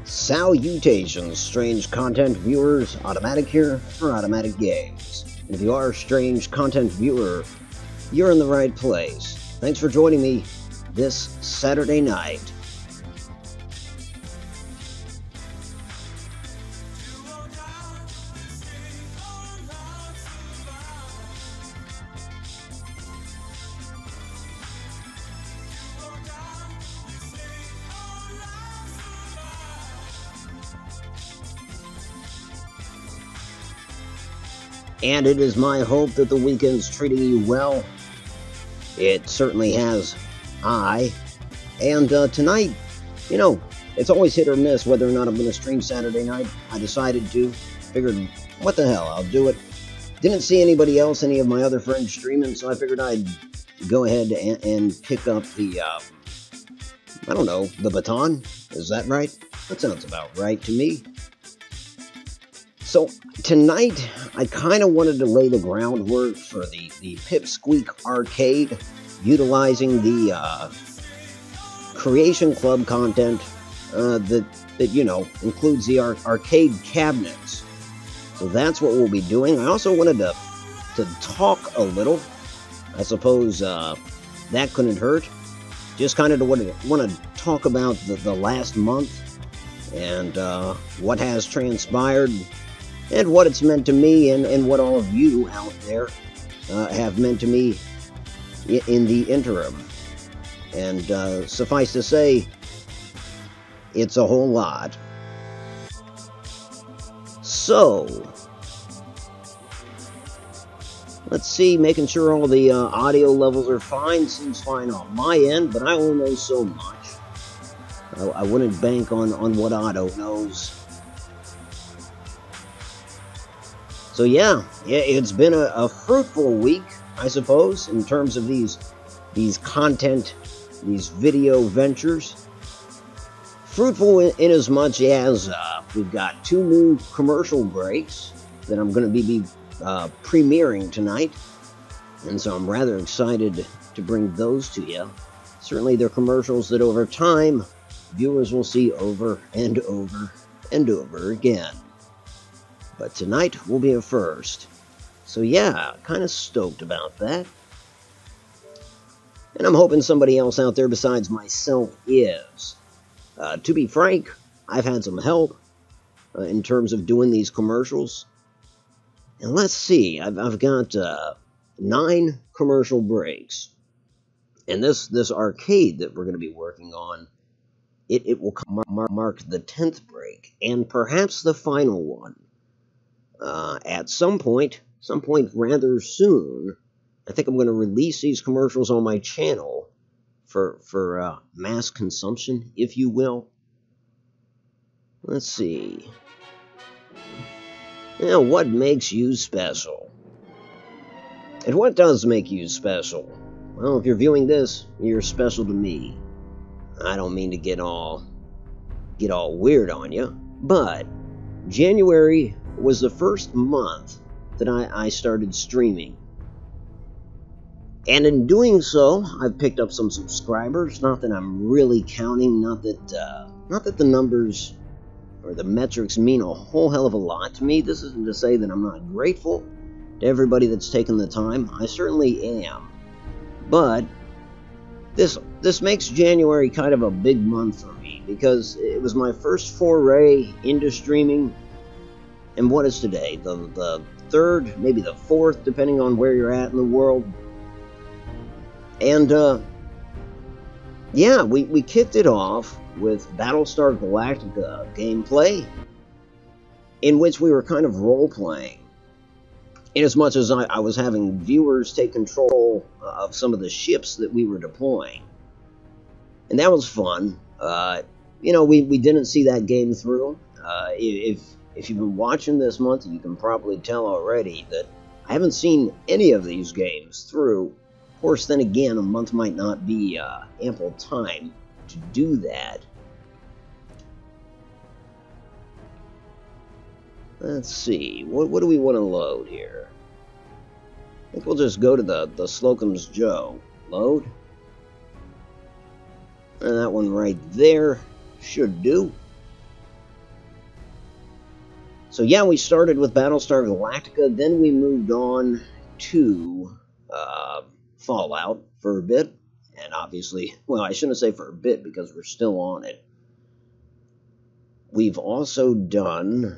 Salutations, strange content viewers. Automatic here for Automatic Games. If you are a strange content viewer, you're in the right place. Thanks for joining me this Saturday night. And it is my hope that the weekend's treating you well. It certainly has And tonight, you know, it's always hit or miss whether or not I'm going to stream Saturday night. I decided to. Figured, what the hell, I'll do it. Didn't see anybody else, any of my other friends streaming, so I figured I'd go ahead and pick up the, I don't know, the baton? Is that right? That sounds about right to me. So, tonight, I kind of wanted to lay the groundwork for the Pip Squeak Arcade, utilizing the Creation Club content that you know, includes the arcade cabinets. So that's what we'll be doing. I also wanted to talk a little. I suppose that couldn't hurt. Just kind of want to talk about the last month and what has transpired, and what it's meant to me, and what all of you out there have meant to me in the interim. And suffice to say, it's a whole lot. So, let's see, making sure all the audio levels are fine. Seems fine on my end, but I only know so much. I wouldn't bank on what Otto knows. So yeah, it's been a fruitful week, I suppose, in terms of these content, these video ventures. Fruitful in as much as we've got 2 new commercial breaks that I'm going to be premiering tonight, and so I'm rather excited to bring those to you. Certainly they're commercials that over time, viewers will see over and over and over again. But tonight will be a first. So yeah, kind of stoked about that. And I'm hoping somebody else out there besides myself is. To be frank, I've had some help in terms of doing these commercials. And let's see, I've got 9 commercial breaks. And this arcade that we're going to be working on, it will mark the 10th break, and perhaps the final one. At some point rather soon, I think I'm going to release these commercials on my channel for mass consumption, if you will. Let's see. Now, what makes you special? And what does make you special? Well, if you're viewing this, you're special to me. I don't mean to get all weird on you, but January was the first month that I started streaming. And in doing so, I've picked up some subscribers. Not that I'm really counting, not that the numbers or the metrics mean a whole hell of a lot to me. This isn't to say that I'm not grateful to everybody that's taken the time. I certainly am. But this makes January kind of a big month for me, because it was my first foray into streaming. And what is today? The 3rd, maybe the 4th, depending on where you're at in the world. And, yeah, we kicked it off with Battlestar Galactica gameplay, in which we were kind of role-playing. In as much as I was having viewers take control of some of the ships that we were deploying. And that was fun. You know, we didn't see that game through. If you've been watching this month, you can probably tell already that I haven't seen any of these games through. Of course, then again, a month might not be ample time to do that. Let's see, what do we want to load here? I think we'll just go to the Slocum's Joe. Load. And that one right there should do. So yeah, we started with Battlestar Galactica, then we moved on to Fallout for a bit, and obviously, well, I shouldn't say for a bit because we're still on it. We've also done,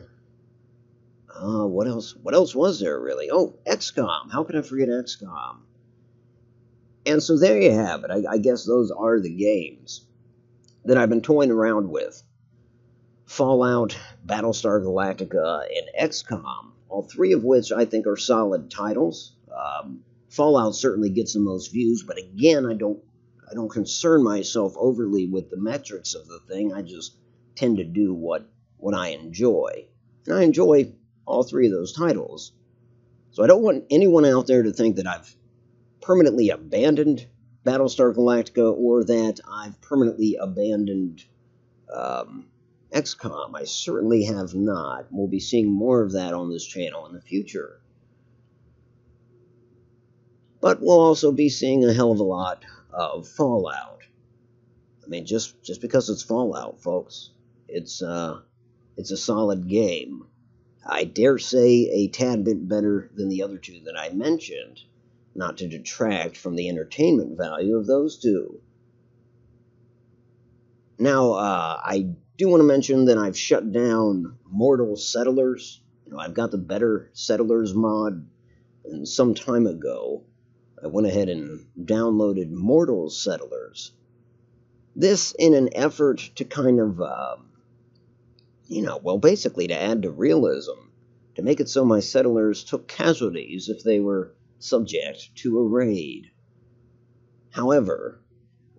what else? What else was there really? Oh, XCOM. How could I forget XCOM? And so there you have it. I guess those are the games that I've been toying around with. Fallout, Battlestar Galactica, and XCOM, all three of which I think are solid titles. Fallout certainly gets the most views, but again, I don't concern myself overly with the metrics of the thing. I just tend to do what I enjoy. And I enjoy all three of those titles. So I don't want anyone out there to think that I've permanently abandoned Battlestar Galactica or that I've permanently abandoned XCOM. I certainly have not. We'll be seeing more of that on this channel in the future. But we'll also be seeing a hell of a lot of Fallout. I mean, just because it's Fallout, folks, it's a solid game. I dare say a tad bit better than the other two that I mentioned, not to detract from the entertainment value of those two. Now, I do want to mention that I've shut down Mortal Settlers. I've got the Better Settlers mod, and some time ago, I went ahead and downloaded Mortal Settlers. This in an effort to kind of, well, basically to add to realism, to make it so my settlers took casualties if they were subject to a raid. However,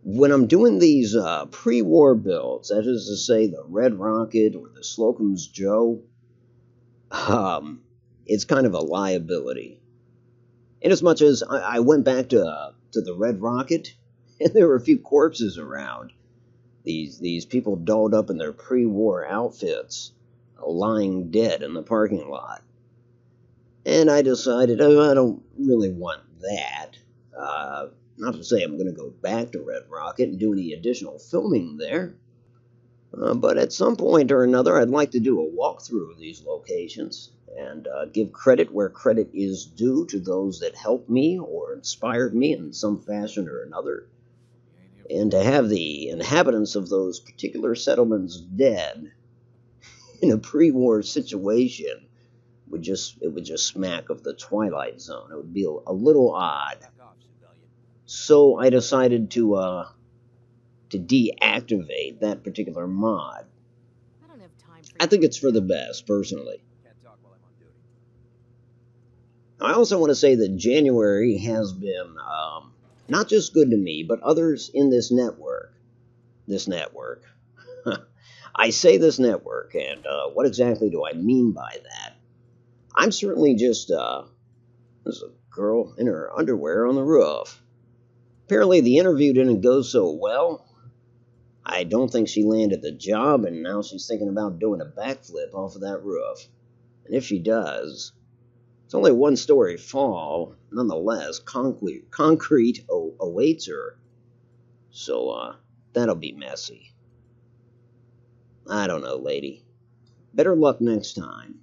when I'm doing these pre-war builds, that is to say the Red Rocket or the Slocum's Joe, it's kind of a liability. Inasmuch as I went back to the Red Rocket, and there were a few corpses around. These people dolled up in their pre-war outfits, lying dead in the parking lot. And I decided, I don't really want that. Not to say I'm going to go back to Red Rocket and do any additional filming there. But at some point or another, I'd like to do a walkthrough of these locations and give credit where credit is due to those that helped me or inspired me in some fashion or another. And to have the inhabitants of those particular settlements dead in a pre-war situation would just smack of the Twilight Zone. It would be a little odd. So I decided to deactivate that particular mod. I think it's for the best, personally. I also want to say that January has been not just good to me, but others in this network. I say this network, and what exactly do I mean by that? I'm certainly just, there's a girl in her underwear on the roof. Apparently the interview didn't go so well. I don't think she landed the job, and now she's thinking about doing a backflip off of that roof. And if she does, it's only a one-story fall. Nonetheless, concrete awaits her. So, that'll be messy. I don't know, lady. Better luck next time.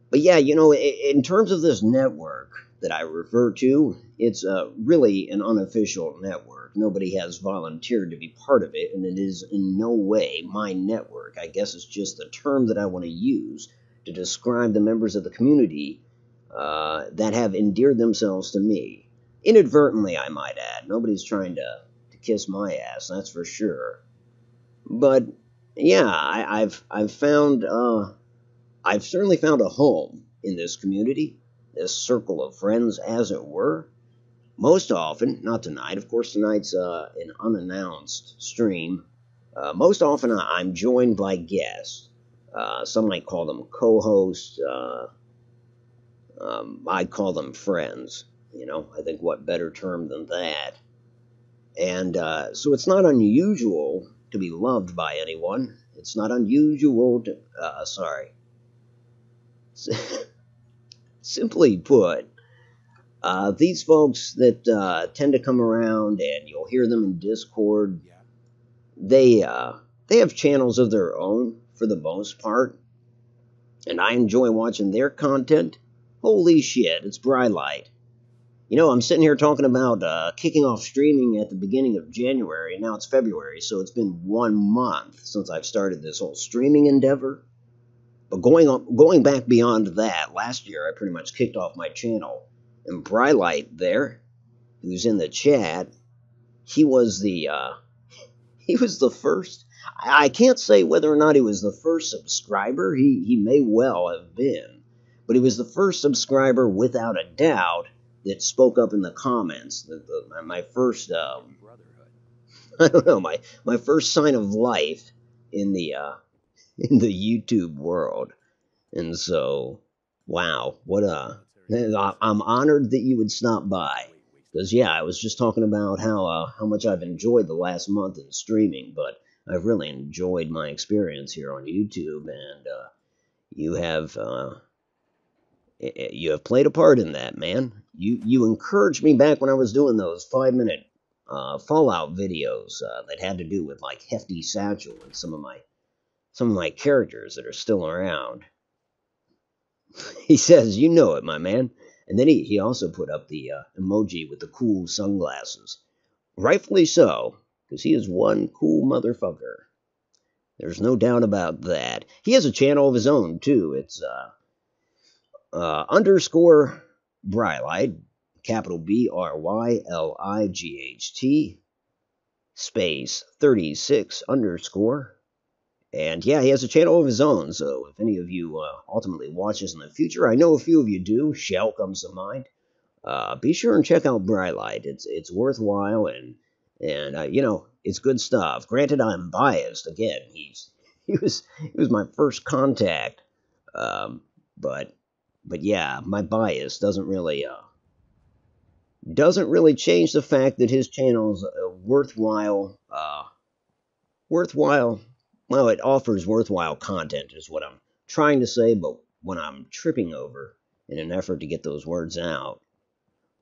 But yeah, in terms of this network that I refer to, it's really an unofficial network. Nobody has volunteered to be part of it, and it is in no way my network. I guess it's just the term that I want to use to describe the members of the community that have endeared themselves to me. Inadvertently, I might add. Nobody's trying to kiss my ass, that's for sure. But yeah, I've certainly found a home in this community, this circle of friends, as it were. Most often, not tonight, of course tonight's an unannounced stream. Most often I'm joined by guests. Some might call them co-hosts. I'd call them friends. I think what better term than that. And so it's not unusual to be loved by anyone. It's not unusual to, simply put, these folks that tend to come around, and you'll hear them in Discord, they have channels of their own for the most part, and I enjoy watching their content. Holy shit, it's Brylight. You know, I'm sitting here talking about kicking off streaming at the beginning of January, and now it's February, so it's been 1 month since I've started this whole streaming endeavor. But going back beyond that, last year I pretty much kicked off my channel, and Brylight there, who's in the chat, he was the first. I can't say whether or not he was the first subscriber. He may well have been, but he was the first subscriber without a doubt that spoke up in the comments. My first, I don't know, my first sign of life in the YouTube world. And so, wow, I'm honored that you would stop by. Because, yeah, I was just talking about how much I've enjoyed the last month in streaming, but I've really enjoyed my experience here on YouTube, and you have played a part in that, man. You encouraged me back when I was doing those 5-minute Fallout videos that had to do with, like, Hefty Satchel and some of my characters that are still around. He says, you know it, my man. And then he also put up the emoji with the cool sunglasses. Rightfully so, because he is one cool motherfucker. There's no doubt about that. He has a channel of his own, too. It's underscore Brylight, capital BRYLIGHT, space 36 underscore. And yeah, he has a channel of his own, so if any of you ultimately watch this in the future, I know a few of you do, Shell comes to mind, be sure and check out Brylight. It's worthwhile, and you know, it's good stuff. Granted, I'm biased. Again, he was my first contact, but yeah, my bias doesn't really change the fact that his channel's worthwhile. Well, it offers worthwhile content, is what I'm trying to say, but when I'm tripping over in an effort to get those words out.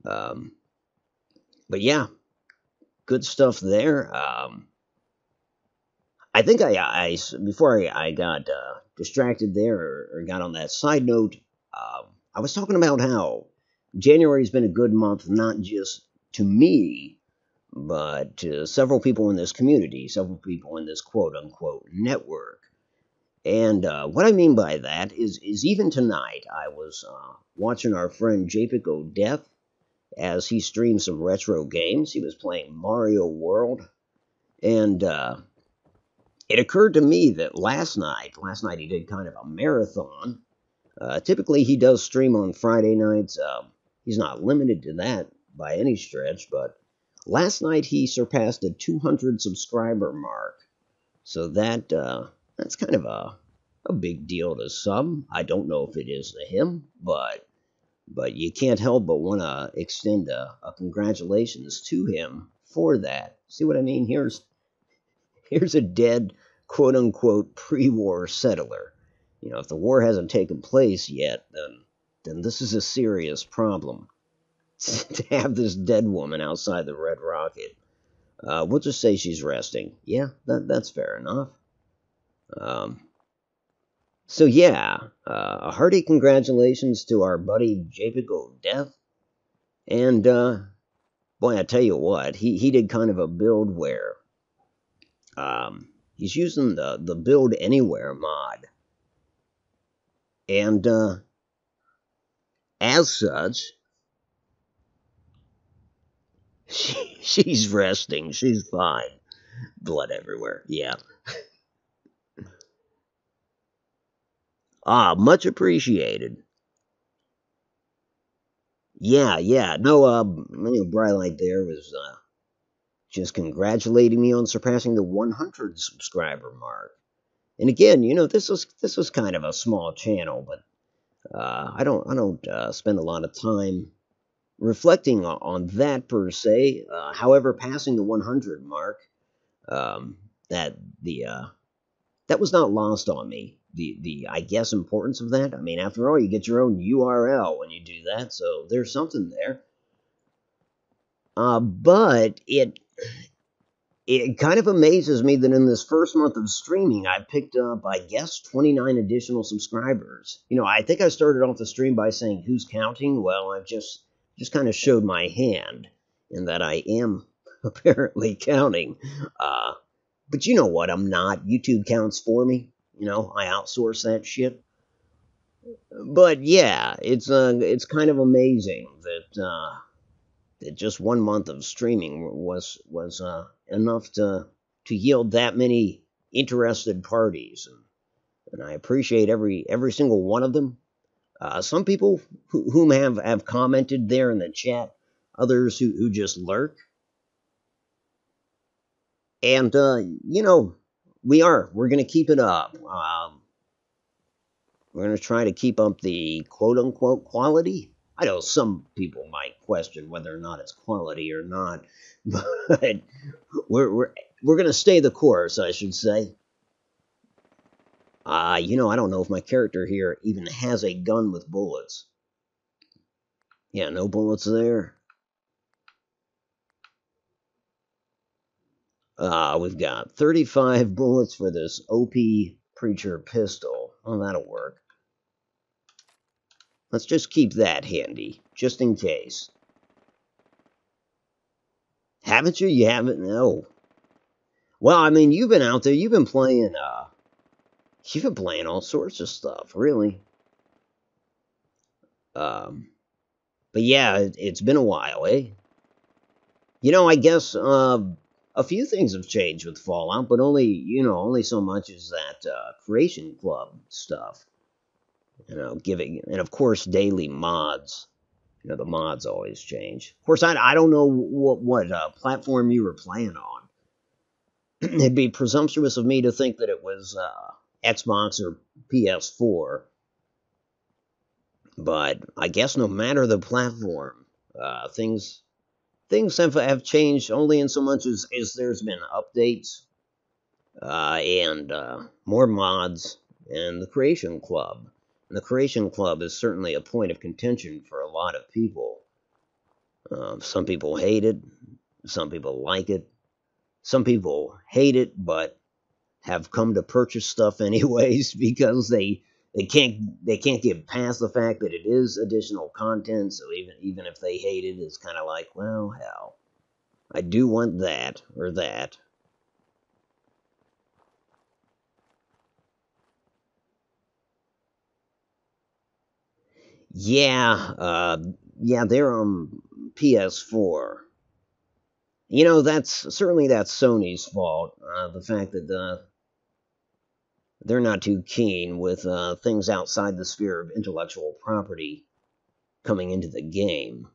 But yeah, good stuff there. I think before I got distracted there or got on that side note, I was talking about how January's been a good month, not just to me, but to several people in this community, several people in this quote-unquote network. And what I mean by that is even tonight, I was watching our friend JPICO Death as he streamed some retro games. He was playing Mario World, and it occurred to me that last night he did kind of a marathon. Typically, he does stream on Friday nights. He's not limited to that by any stretch, but last night he surpassed the 200 subscriber mark, so that's kind of a big deal to some. I don't know if it is to him, but you can't help but want to extend a congratulations to him for that. See what I mean? Here's a dead quote-unquote pre-war settler. You know, if the war hasn't taken place yet, then this is a serious problem. To have this dead woman outside the Red Rocket. We'll just say she's resting. Yeah, that's fair enough. So yeah, a hearty congratulations to our buddy JPICO Death. And boy, I tell you what, he did kind of a build where he's using the Build Anywhere mod. And as such, she's resting. She's fine. Blood everywhere. Yeah. Much appreciated. Yeah. No, Brylight there was just congratulating me on surpassing the 100 subscriber mark. And again, you know, this was kind of a small channel, but I don't spend a lot of time reflecting on that per se. However, passing the 100 mark, that was not lost on me. The I guess importance of that. I mean, after all, you get your own URL when you do that, so there's something there. But it kind of amazes me that in this first month of streaming, I picked up, I guess, 29 additional subscribers. I think I started off the stream by saying, who's counting? Well, I've just kind of showed my hand in that I am apparently counting. But you know what? I'm not. YouTube counts for me. I outsource that shit. But yeah, it's kind of amazing that just 1 month of streaming was enough to yield that many interested parties, and I appreciate every single one of them. Some people whom have commented there in the chat, others who just lurk, and we're gonna keep it up. We're gonna try to keep up the quote unquote quality. I know some people might question whether or not it's quality or not, but we're gonna stay the course, I should say. I don't know if my character here even has a gun with bullets. Yeah, no bullets there. We've got 35 bullets for this OP Preacher pistol. Oh, that'll work. Let's just keep that handy, just in case. Haven't you? You haven't? No. Well, I mean, you've been out there. You've been playing all sorts of stuff, really. But yeah, it's been a while, eh? I guess a few things have changed with Fallout, but only so much as that Creation Club stuff. Giving, and of course, daily mods. The mods always change. Of course, I don't know what platform you were playing on. It'd be presumptuous of me to think that it was Xbox or PS4. But I guess no matter the platform, things have changed only in so much as there's been updates and more mods and the Creation Club. And the Creation Club is certainly a point of contention for a lot of people. Some people hate it. Some people like it. Some people hate it, but have come to purchase stuff anyways because they can't get past the fact that it is additional content. So even if they hate it, it's kind of like, well, hell, I do want that or that. Yeah, they're on PS4. That's Sony's fault. The fact that they're not too keen with things outside the sphere of intellectual property coming into the game.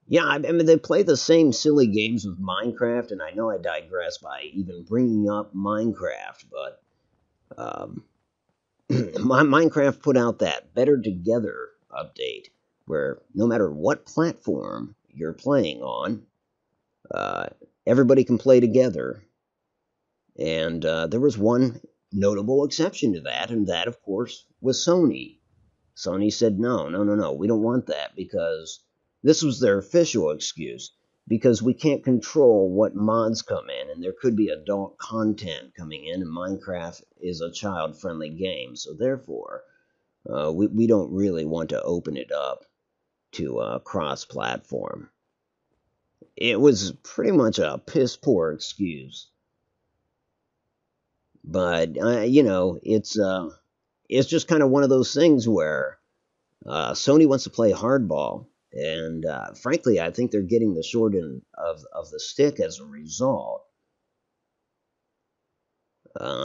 Yeah, I mean, they play the same silly games with Minecraft, and I know I digress by even bringing up Minecraft, but Minecraft put out that Better Together update, where no matter what platform you're playing on, everybody can play together. And there was one notable exception to that, and that, of course, was Sony. Sony said, no, we don't want that, because this was their official excuse, because we can't control what mods come in, and there could be adult content coming in, and Minecraft is a child-friendly game, so therefore, we don't really want to open it up to cross-platform. It was pretty much a piss-poor excuse. But, it's just kind of one of those things where Sony wants to play hardball, and frankly, I think they're getting the short end of the stick as a result.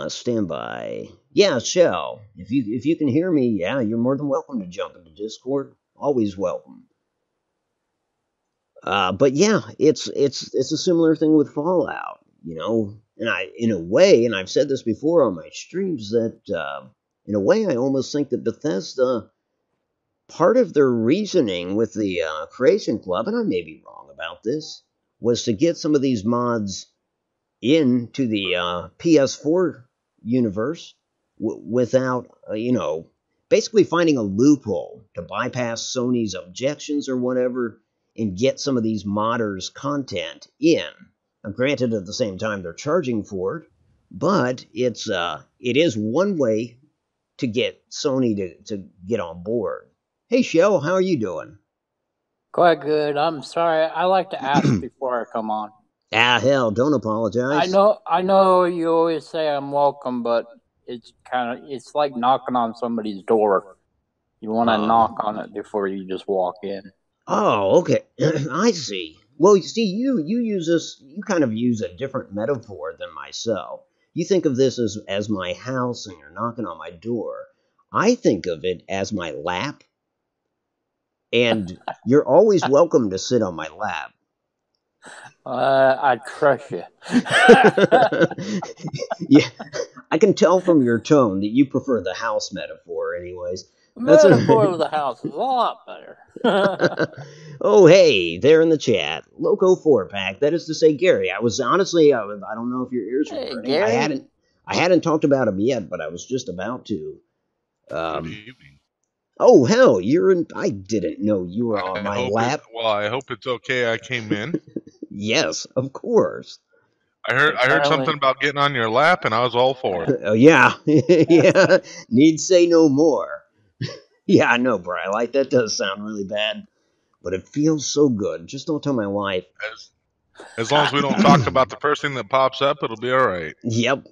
Stand by. Yeah, Shell, if you can hear me, yeah, you're more than welcome to jump into Discord. Always welcome. But yeah, it's a similar thing with Fallout, and in a way, and I've said this before on my streams, that in a way I almost think that Bethesda, part of their reasoning with the Creation Club, and I may be wrong about this, was to get some of these mods into the PS4 universe without, basically finding a loophole to bypass Sony's objections or whatever, and get some of these modders' content in. Granted, at the same time, they're charging for it, but it is one way to get Sony to get on board. Hey, Shell, how are you doing? Quite good. I'm sorry. I like to ask before I come on. Ah, hell, don't apologize. I know you always say I'm welcome, but it's like knocking on somebody's door. You want to Oh, knock on it before you just walk in. oh, okay. I see. Well, you see, you use this. You kind of use a different metaphor than myself. You think of this as my house, and you're knocking on my door. I think of it as my lap, and you're always welcome to sit on my lap. I'd crush you. Yeah, I can tell from your tone that you prefer the house metaphor, anyways. That's Metaphor of the house is a lot better. Oh, hey, there in the chat, Loco 4-pack. That is to say, Gary. I was honestly, I don't know if your ears were Hey, burning. Gary. I hadn't talked about him yet, but I was just about to. Good Um, evening. oh hell, you're in. I didn't know you were on my lap. I hope it's okay. I came in. Yes, of course. I heard Apparently. something about getting on your lap, and I was all for it. Oh yeah, yeah. Need say no more. Yeah, I know, Brian. Like that does sound really bad, but it feels so good. Just don't tell my wife. As long as we don't talk about the first thing that pops up, it'll be all right. Yep.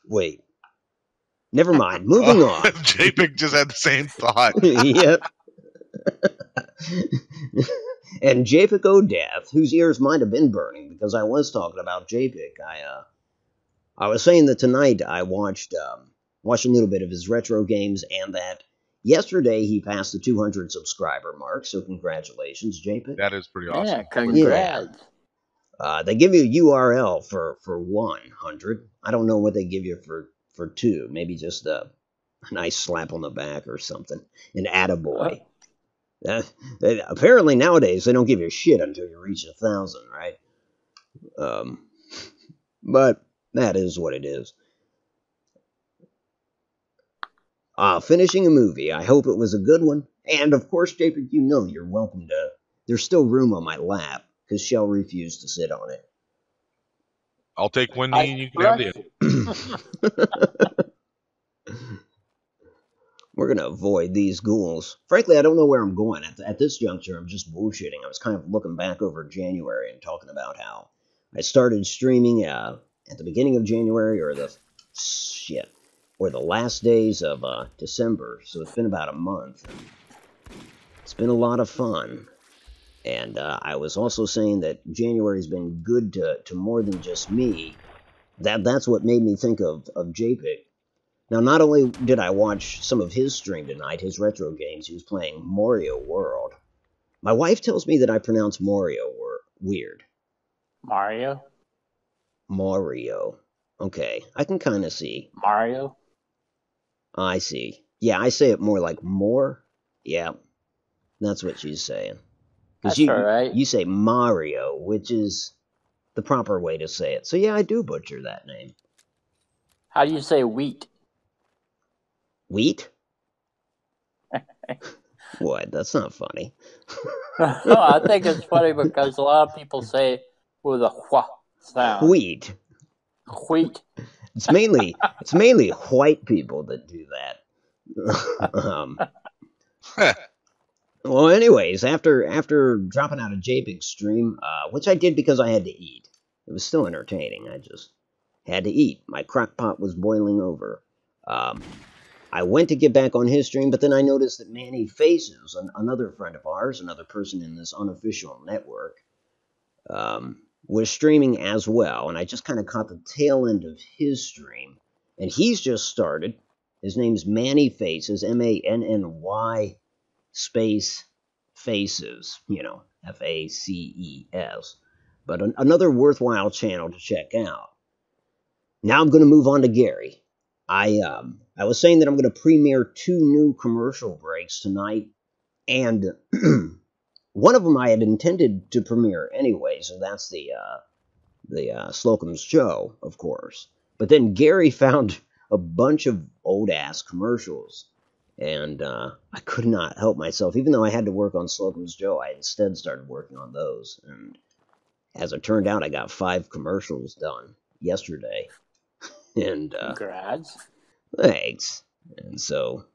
Wait. Never mind. Moving on. JPEG just had the same thought. Yep. And JPEG O'Death, whose ears might have been burning because I was talking about JPEG. I was saying that tonight I watched a little bit of his retro games, and that yesterday he passed the 200 subscriber mark. So congratulations, JPEG. That is pretty awesome. Yeah, congrats. They give you a URL for 100. I don't know what they give you for 2. Maybe just a nice slap on the back or something. An attaboy. Apparently nowadays they don't give you shit until you reach 1,000, right? But that is what it is. Finishing a movie. I hope it was a good one. And of course, JPEG, you know you're welcome to. There's still room on my lap because Shell refused to sit on it. I'll take one knee and you can have the other. We're going to avoid these ghouls. Frankly, I don't know where I'm going. At this juncture, I'm just bullshitting. I was kind of looking back over January and talking about how I started streaming at the beginning of January or the last days of December. So it's been about a month. And it's been a lot of fun. And I was also saying that January's been good to more than just me. That's what made me think of JPEG. Now, not only did I watch some of his stream tonight, his retro games, he was playing Mario World. My wife tells me that I pronounce Mario weird. Mario? Mario. Okay, I can kind of see. Mario? I see. Yeah, I say it more like more. Yeah, that's what she's saying. That's all right. You say Mario, which is the proper way to say it. So yeah, I do butcher that name. How do you say wheat? Wheat? What? That's not funny. No, I think it's funny because a lot of people say it with a wha sound. Wheat. Wheat. It's mainly white people that do that. Well, anyways, after dropping out of JPEG's stream, which I did because I had to eat. It was still entertaining. I just had to eat. My crock pot was boiling over. I went to get back on his stream, but then I noticed that Manny Faces, another friend of ours, another person in this unofficial network, was streaming as well, and I just kind of caught the tail end of his stream, and he's just started. His name's Manny Faces, M-A-N-N-Y space Faces, F-A-C-E-S, but another worthwhile channel to check out. Now I'm going to move on to Gary. I was saying that I'm going to premiere 2 new commercial breaks tonight, and one of them I had intended to premiere anyway, so that's the Slocum's Show, of course. But then Gary found a bunch of old-ass commercials, and I could not help myself. Even though I had to work on Slocum's Show, I instead started working on those, and As it turned out, I got 5 commercials done yesterday. And, Congrats. thanks. And so,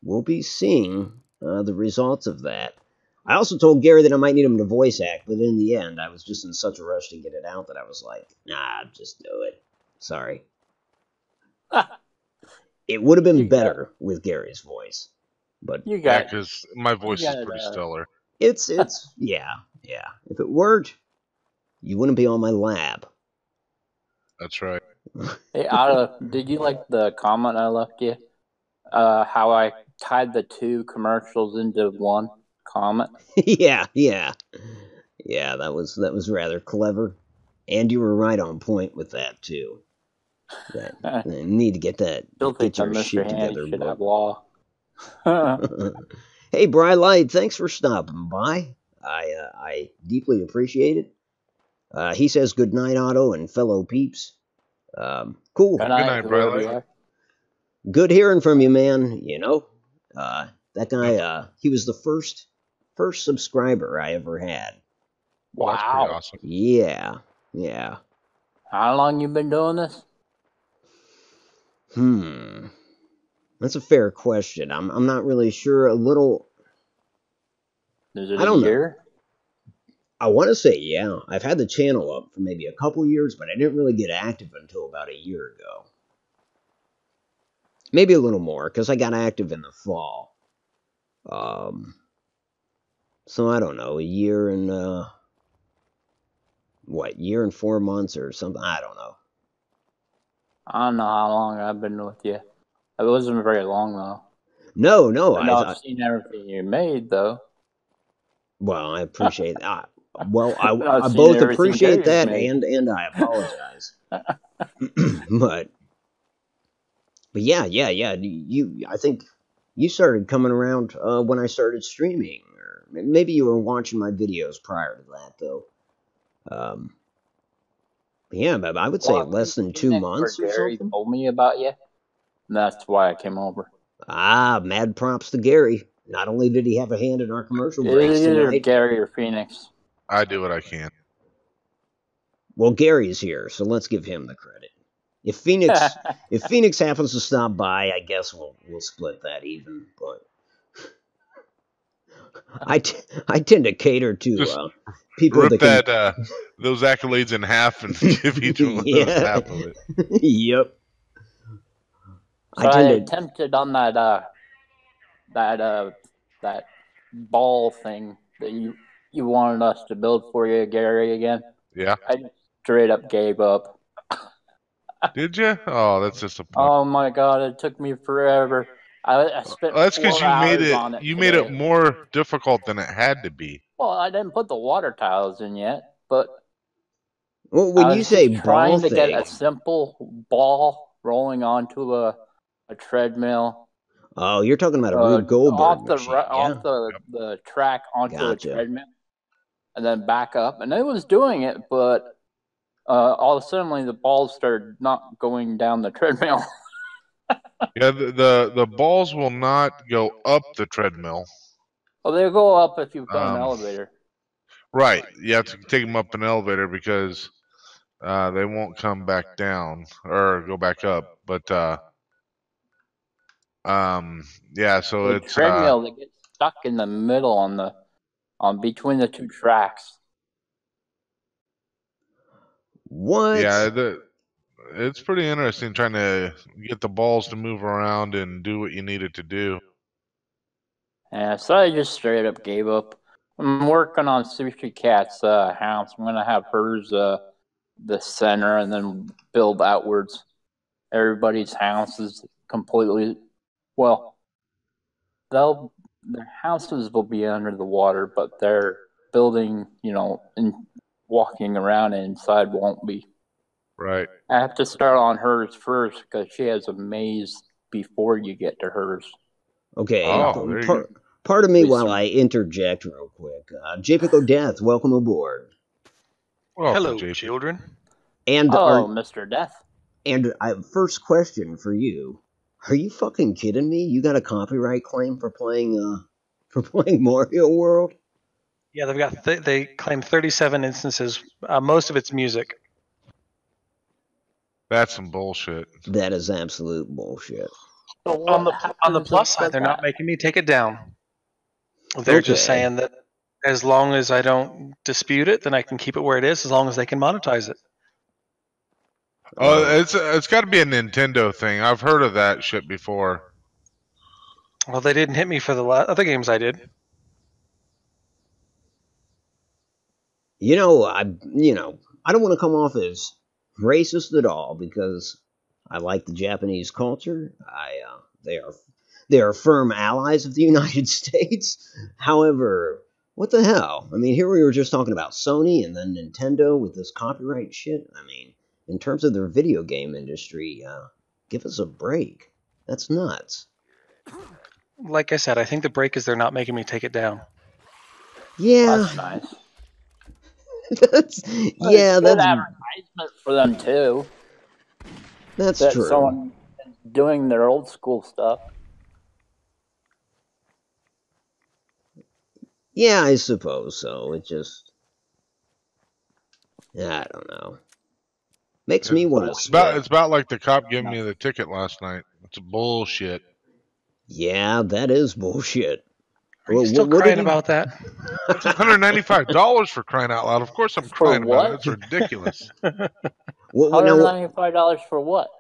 we'll be seeing the results of that. I also told Gary that I might need him to voice act, but in the end, I was just in such a rush to get it out that I was like, nah, just do it. Sorry. It would have been better with Gary's voice. But yeah, because my voice is pretty stellar. It's yeah. If it worked, you wouldn't be on my lap. That's right. Hey, Otto, did you like the comment I left you? How I tied the 2 commercials into one comment? Yeah. That was rather clever, and you were right on point with that too. That you need to get that. Get your shit together, should have law. Hey, Bri Light, thanks for stopping by. I deeply appreciate it. He says good night, Otto, and fellow peeps. Cool. Good night, Bri Light. Good hearing from you, man. You know, that guy. He was the first subscriber I ever had. Wow, that's pretty awesome. Yeah. How long you been doing this? That's a fair question. I'm not really sure. A little. Is it a year? I want to say yeah. I've had the channel up for maybe a couple years, but I didn't really get active until about a year ago. Maybe a little more, because I got active in the fall. So I don't know, a year and year and 4 months or something. I don't know. I don't know how long I've been with you. It wasn't very long though. No. I've seen everything you made though. Well, I appreciate that. Well, I both appreciate that and I apologize. but yeah. I think you started coming around when I started streaming, or maybe you were watching my videos prior to that, though. Yeah, but I would say less than 2 months or Gary something. Told me about you. And that's why I came over. Mad props to Gary. Not only did he have a hand in our commercial breaks tonight. Gary or Phoenix. I do what I can. Well, Gary's here, so let's give him the credit. If Phoenix happens to stop by, I guess we'll split that even. But I tend to cater to people rip that can... those accolades in half and give each one half of it. Yep. So I attempted on that ball thing that you wanted us to build for you, Gary, again. Yeah. I straight up gave up. Did you? Oh, that's disappointing. Oh my god, it took me forever. I spent that's because you made it. on it. You made it more difficult than it had to be. Well, I didn't put the water tiles in yet, but well, when you say trying to get a simple ball rolling onto a treadmill. Oh, you're talking about a Rube Goldberg machine, off the track onto a treadmill, and then back up, and it was doing it, but all of a sudden the balls started not going down the treadmill. Yeah, the balls will not go up the treadmill. Well, they'll go up if you've got an elevator. Right, you have to take them up an elevator because they won't come back down or go back up. But yeah, so the it's treadmill that gets stuck in the middle on between the 2 tracks. What? Yeah, it's pretty interesting trying to get the balls to move around and do what you need it to do. Yeah, so I just straight up gave up. I'm working on Sushi Cat's house. I'm gonna have hers the center, and then build outwards. Everybody's house is completely their houses will be under the water, but their building, and walking around inside won't be. Right. I have to start on hers first because she has a maze before you get to hers. Okay. Pardon me while I interject real quick. JPICO Death, welcome aboard. Hello, children. And Mr. Death. And first question for you: are you fucking kidding me? You got a copyright claim for playing Mario World? Yeah, they've got they claim 37 instances. Most of it's music. That's some bullshit. That is absolute bullshit. So On what the happens plus if side, they're not that? making me take it down. They're just Okay. saying that as long as I don't dispute it, then I can keep it where it is. As long as they can monetize it. Oh, it's got to be a Nintendo thing. I've heard of that shit before. Well, they didn't hit me for the other games I did. I don't want to come off as racist at all because I like the Japanese culture. They are firm allies of the United States. However, what the hell? I mean, here we were just talking about Sony and then Nintendo with this copyright shit. I mean, in terms of their video game industry, give us a break. That's nuts. Like I said, I think the break is they're not making me take it down. Yeah, That's nice. that's It's good that's advertisement for them too. that's That true. someone is doing their old school stuff. Yeah, I suppose so. It just, I don't know. Makes me want to It's about like the cop giving me the ticket last night. It's bullshit. Yeah, that is bullshit. Are you still crying about that? It's $195 for crying out loud. Of course I'm crying about it. It's ridiculous. $195 for what?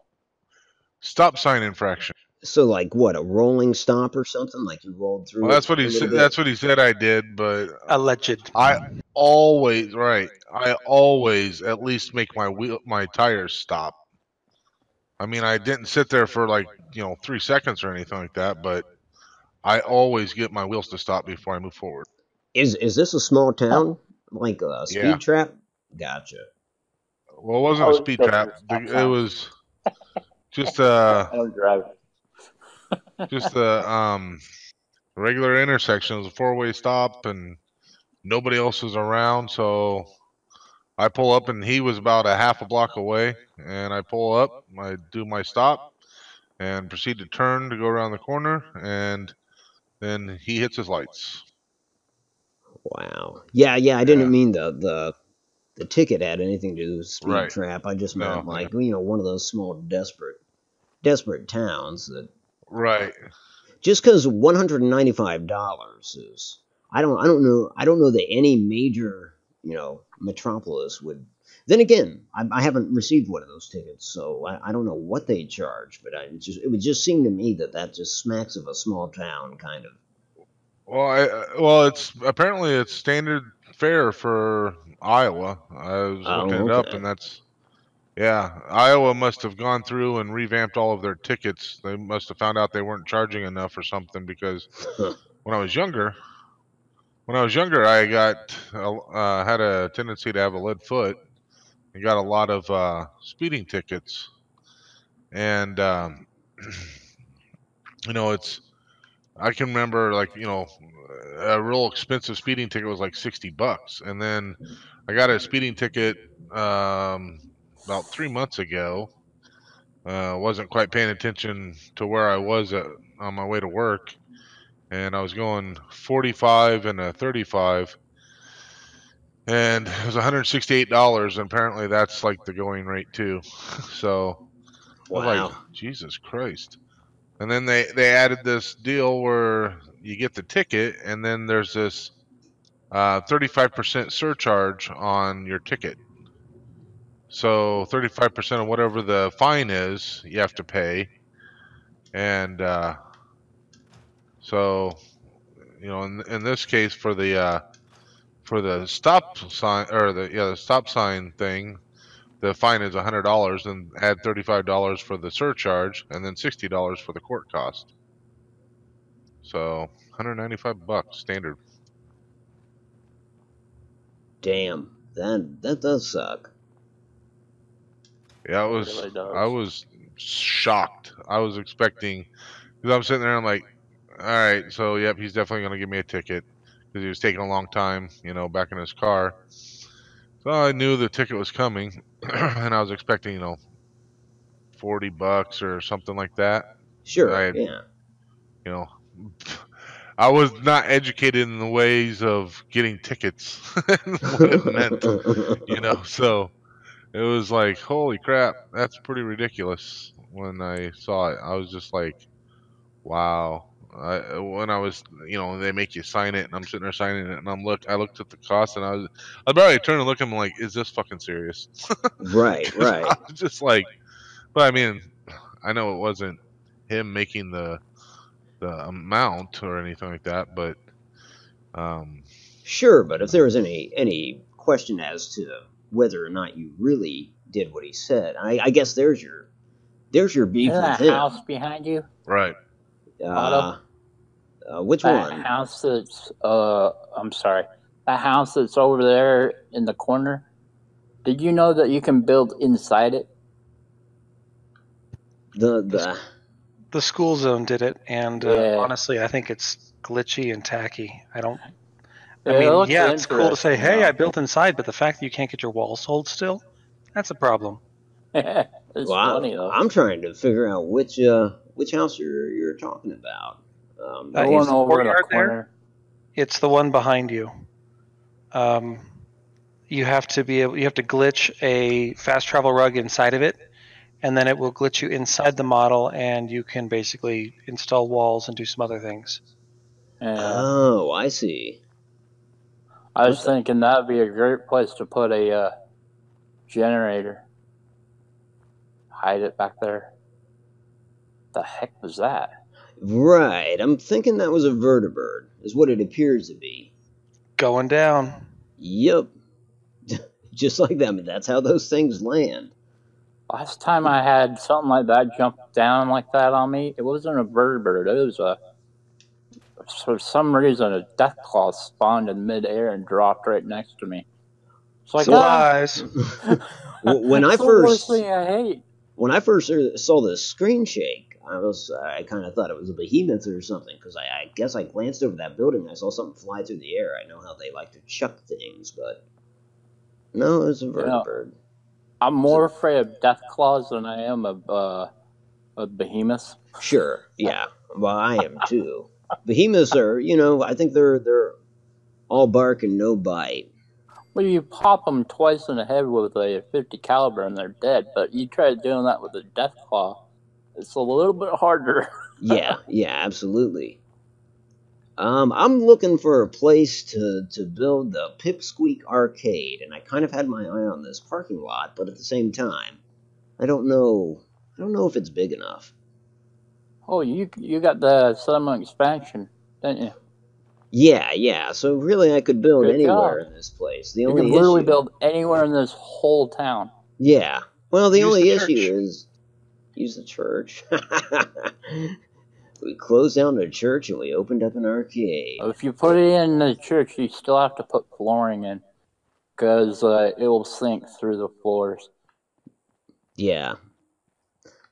Stop sign infraction. So, like, what, a rolling stop or something? Like you rolled through? Well, that's what he said. That's what he said I did, but alleged. I always at least make my tires stop. I mean, I didn't sit there for like 3 seconds or anything like that, but I always get my wheels to stop before I move forward. Is this a small town? Like a speed trap? Gotcha. Well, it wasn't a speed trap. It was just I don't drive. just a regular intersection. It was a 4-way stop, and nobody else was around, so I pull up, and he was about a half a block away, and I pull up, I do my stop, and proceed to turn to go around the corner, and then he hits his lights. Wow. Yeah. I didn't mean the ticket had anything to do with speed trap. I just meant one of those small desperate towns that. Right. Just because $195 is, I don't know that any major metropolis would. Then again, I haven't received one of those tickets, so I don't know what they charge, but it would just seem to me that just smacks of a small town kind of. Well, it's standard fare for Iowa. I was looking it up, and Iowa must have gone through and revamped all of their tickets. They must have found out they weren't charging enough or something, because when I was younger, I had a tendency to have a lead foot. I got a lot of speeding tickets, and I can remember a real expensive speeding ticket was like $60, and then I got a speeding ticket about 3 months ago. Wasn't quite paying attention to where I was on my way to work, and I was going 45 and a 35, and it was $168, and apparently that's like the going rate too. So wow. I was like, Jesus Christ. And then they added this deal where you get the ticket, and then there's this 35% surcharge on your ticket. So 35% of whatever the fine is, you have to pay. And so, in this case, for the stop sign, or the stop sign thing, the fine is $100, and add $35 for the surcharge, and then $60 for the court cost. So $195 standard. Damn, that does suck. Yeah, I was shocked. I was expecting, because I'm sitting there, I'm like, all right, so yep, he's definitely going to give me a ticket, because he was taking a long time, back in his car. So I knew the ticket was coming, and I was expecting, $40 or something like that. Sure. Yeah. I was not educated in the ways of getting tickets and what it meant, So it was like, holy crap, that's pretty ridiculous. When I saw it, I was just like, wow. When I was, they make you sign it, and I'm sitting there signing it, and I looked at the cost, and I barely turned and looked at him like, is this fucking serious? Right, 'Cause right. I was just like, but I mean, I know it wasn't him making the amount or anything like that, but Sure, but if there was any question as to whether or not you really did what he said, I guess there's your beef Isn't with that him. house behind you, right. Otto? Which That one? house that's I'm sorry. That house that's over there in the corner. Did you know that you can build inside it? The school zone did it, and Yeah. honestly, I think it's glitchy and tacky. I don't. I It mean, looks yeah, it's cool to say, interesting, "Hey, though. I built inside," but the fact that you can't get your walls hold still, that's a problem. It's Well, funny though. I'm trying to figure out which house you're talking about. The You one see the over in the courtyard there? corner. It's the one behind you. You have to glitch a fast travel rug inside of it, and then it will glitch you inside the model, and you can basically install walls and do some other things. Yeah. Oh, I see. I was thinking that'd be a great place to put a generator. Hide it back there. The heck was that? Right, I'm thinking that was a vertibird, is what it appears to be. Going down. Yep. Just like that, but that's how those things land. Last time I had something like that jump down like that on me, it wasn't a vertibird. It was for some reason, a death claw spawned in midair and dropped right next to me. It's like, Lies. When I it's the worst thing I hate. When I first saw the screen shake, I kind of thought it was a behemoth or something, because I guess I glanced over that building and I saw something fly through the air. I know how they like to chuck things, but no, it was a vertibird. I'm more afraid of death claws than I am of behemoths. Sure, yeah. Well, I am too. Behemoths are, I think they're all bark and no bite. Well, you pop them twice in the head with a 50 caliber and they're dead, but you try doing that with a death claw, it's a little bit harder. Yeah, absolutely. I'm looking for a place to build the Pip Squeak Arcade, and I kind of had my eye on this parking lot, but at the same time, I don't know if it's big enough. Oh, you got the cinema expansion, didn't you? Yeah. So really, I could build Good anywhere job. in this place. You can literally build anywhere in this whole town. Yeah. Well, the only issue church. is use the church. We closed down the church and we opened up an arcade. If you put it in the church, you still have to put flooring in, because it will sink through the floors. Yeah.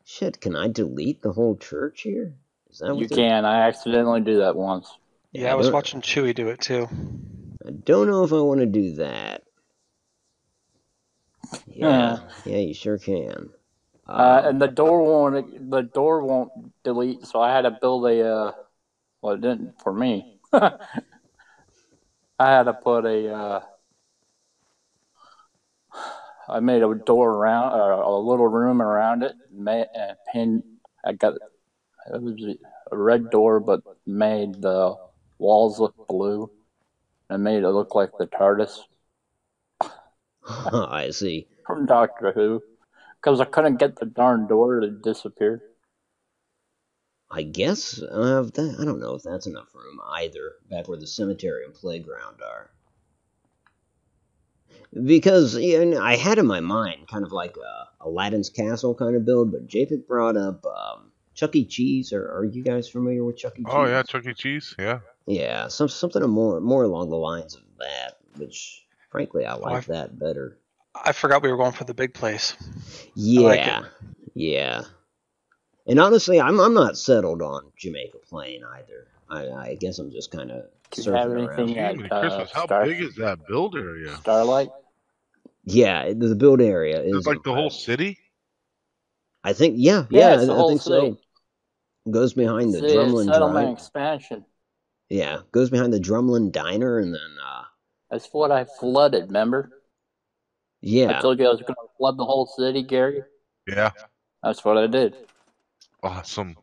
Shit, can I delete the whole church here? Is that what You can. I accidentally do that once. Yeah, I was watching Chewy do it too. I don't know if I want to do that. Yeah, you sure can. And the door won't delete, so I had to build a well, it didn't for me. I had to put I made a door around, a little room around it, and pinned. It was a red door, but made the walls look blue, and made it look like the TARDIS. I see. From Doctor Who, because I couldn't get the darn door to disappear. I guess I don't know if that's enough room either, back where the cemetery and playground are. Because I had in my mind kind of like Aladdin's Castle kind of build, but Japek brought up Chuck E. Cheese. Are you guys familiar with Chuck E. Cheese? Oh yeah, Chuck E. Cheese. Yeah. Yeah, something more along the lines of that, which frankly I like that better. I forgot we were going for the big place. Yeah, yeah. And honestly, I'm not settled on Jamaica Plain either. I guess I'm just kind of surfing around. Christmas, how big is that build area? Starlight? Yeah, the build area is it's like the whole city? I think, yeah, it's the I whole think city. so. Goes behind the Drumlin settlement Drive. expansion. Yeah, goes behind the Drumlin Diner, and then That's what I flooded, remember? I yeah. told you I was going to flood the whole city, Gary. Yeah. That's what I did. Awesome.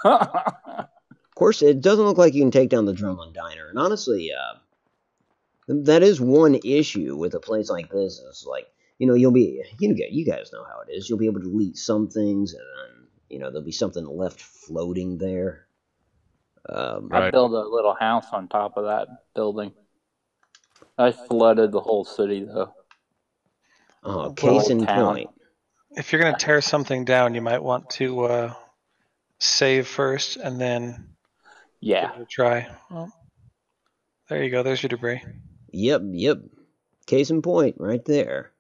Of course, it doesn't look like you can take down the Drumlin Diner, and honestly, that is one issue with a place like this. Is like, you guys know how it is. You'll be able to delete some things, and then, there'll be something left floating there. I Right. built a little house on top of that building. I flooded the whole city, though. Oh, case in point. If you're going to tear something down, you might want to save first and then give it a try. Well, there you go. There's your debris. Yep. Case in point, right there.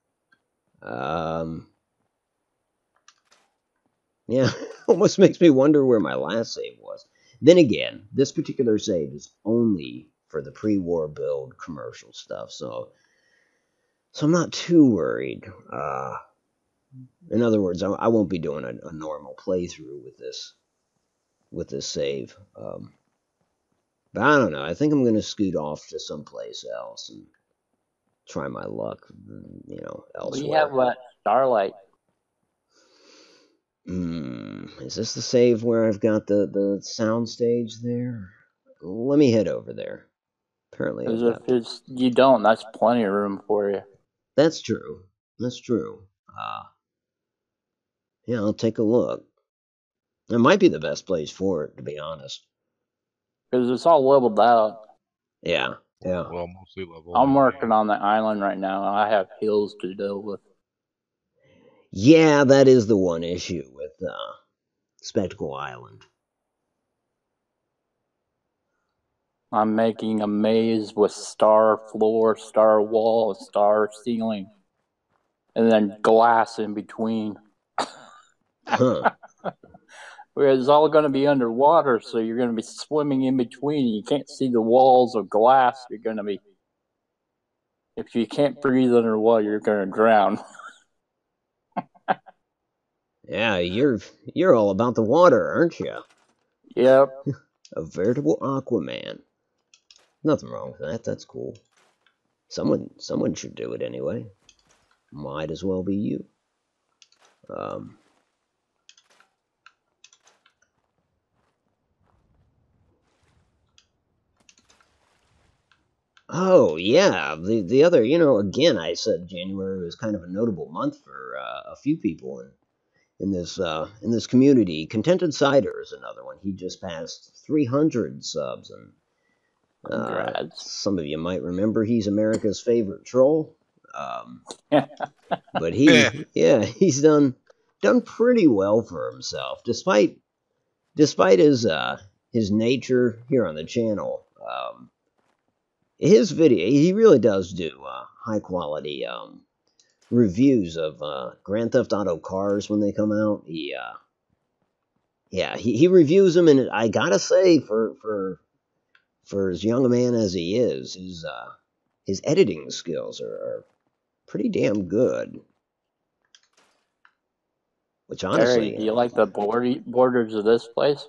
Yeah, almost makes me wonder where my last save was. Then again, this particular save is only for the pre-war build commercial stuff, so I'm not too worried. In other words, I won't be doing a normal playthrough with this save. But I don't know. I think I'm going to scoot off to someplace else and try my luck, elsewhere. We have Starlight. Is this the save where I've got the sound stage there? Let me head over there. Apparently, If you don't, that's plenty of room for you. That's true. Yeah, I'll take a look. It might be the best place for it, to be honest. Because it's all leveled out. Yeah. Well, mostly level. I'm working on the island right now. I have hills to deal with. Yeah, that is the one issue with Spectacle Island. I'm making a maze with star floor, star wall, star ceiling, and then glass in between. Huh. It's all going to be underwater, so you're going to be swimming in between. You can't see the walls of glass. You're going to be... If you can't breathe underwater, you're going to drown. Yeah, you're all about the water, aren't you? Yep. A veritable Aquaman. Nothing wrong with that. That's cool. Someone should do it anyway. Might as well be you. Oh yeah, the other, again, I said January was kind of a notable month for a few people in this community. Contented Cider is another one. He just passed 300 subs, and some of you might remember he's America's favorite troll. But he's done pretty well for himself, despite his nature here on the channel. His video, he really does do high quality reviews of Grand Theft Auto cars when they come out. He reviews them, and I gotta say, for as young a man as he is, his editing skills are pretty damn good. Which honestly, Gary, do you like the borders of this place?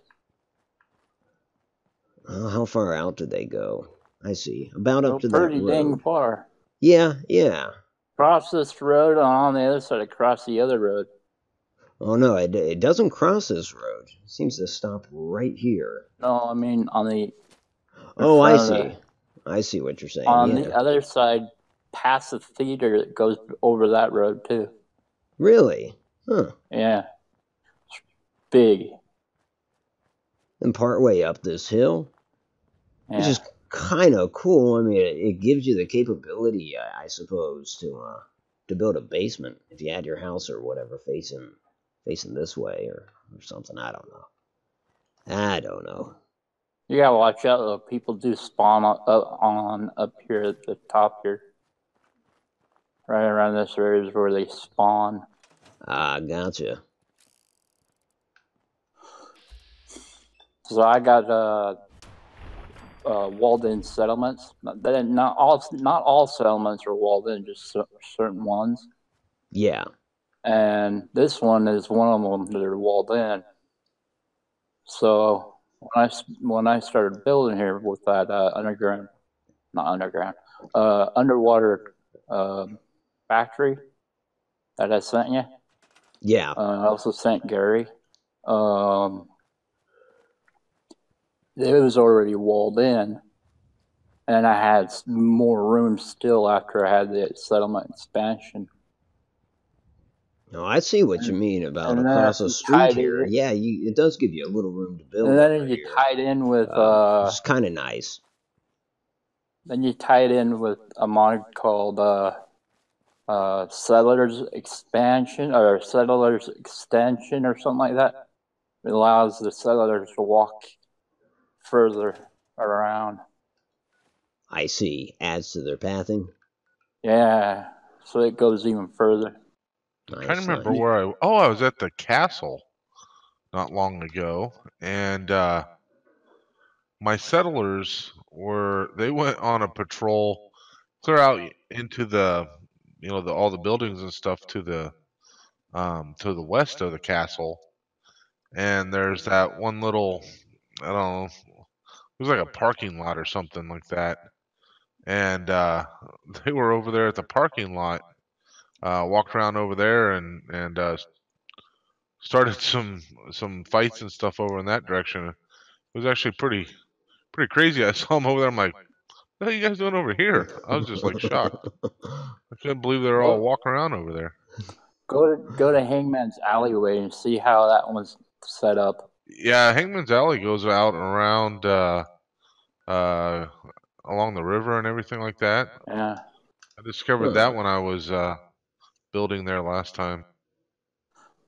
How far out did they go? I see. About up to that road. Pretty dang far. Yeah. Cross this road, and on the other side, across the other road. Oh no, it doesn't cross this road. It seems to stop right here. No, I mean on the... Oh, I see. I see what you're saying. On the other side, past the theater, it goes over that road too. Really? Huh. Yeah. It's big. And partway up this hill? Yeah. Which is kind of cool. I mean, it gives you the capability, I suppose, to build a basement if you had your house or whatever facing this way or something. I don't know. You gotta watch out though. People do spawn up here at the top here. Right around this area is where they spawn. Ah, gotcha. So I got walled-in settlements. Not all settlements are walled in, just certain ones. Yeah. And this one is one of them that are walled in. So when I started building here with that underwater factory that I sent you. Yeah. I also sent Gary. It was already walled in, and I had more room still after I had the settlement expansion. No, I see what you mean about And across the street here. it, Yeah, it does give you a little room to build. And then over you here. tie it in with it's kind of nice. Then you tie it in with a mod called Settlers Expansion or Settlers Extension or something like that. It allows the settlers to walk further around. I see. Adds to their pathing. Yeah, so it goes even further. I can't remember where I was at the castle not long ago, and my settlers they went on a patrol clear out into the all the buildings and stuff to the west of the castle, and there's that one little, I don't know, it was like a parking lot or something like that, and they were over there at the parking lot, walked around over there and started some fights and stuff over in that direction. It was actually pretty crazy. I saw them over there. I'm like, what are you guys doing over here? I was just like shocked. I couldn't believe they were all walking around over there. Go to Hangman's Alleyway and see how that one's set up. Yeah, Hangman's Alley goes out around along the river and everything like that. Yeah. I discovered that when I was building there last time.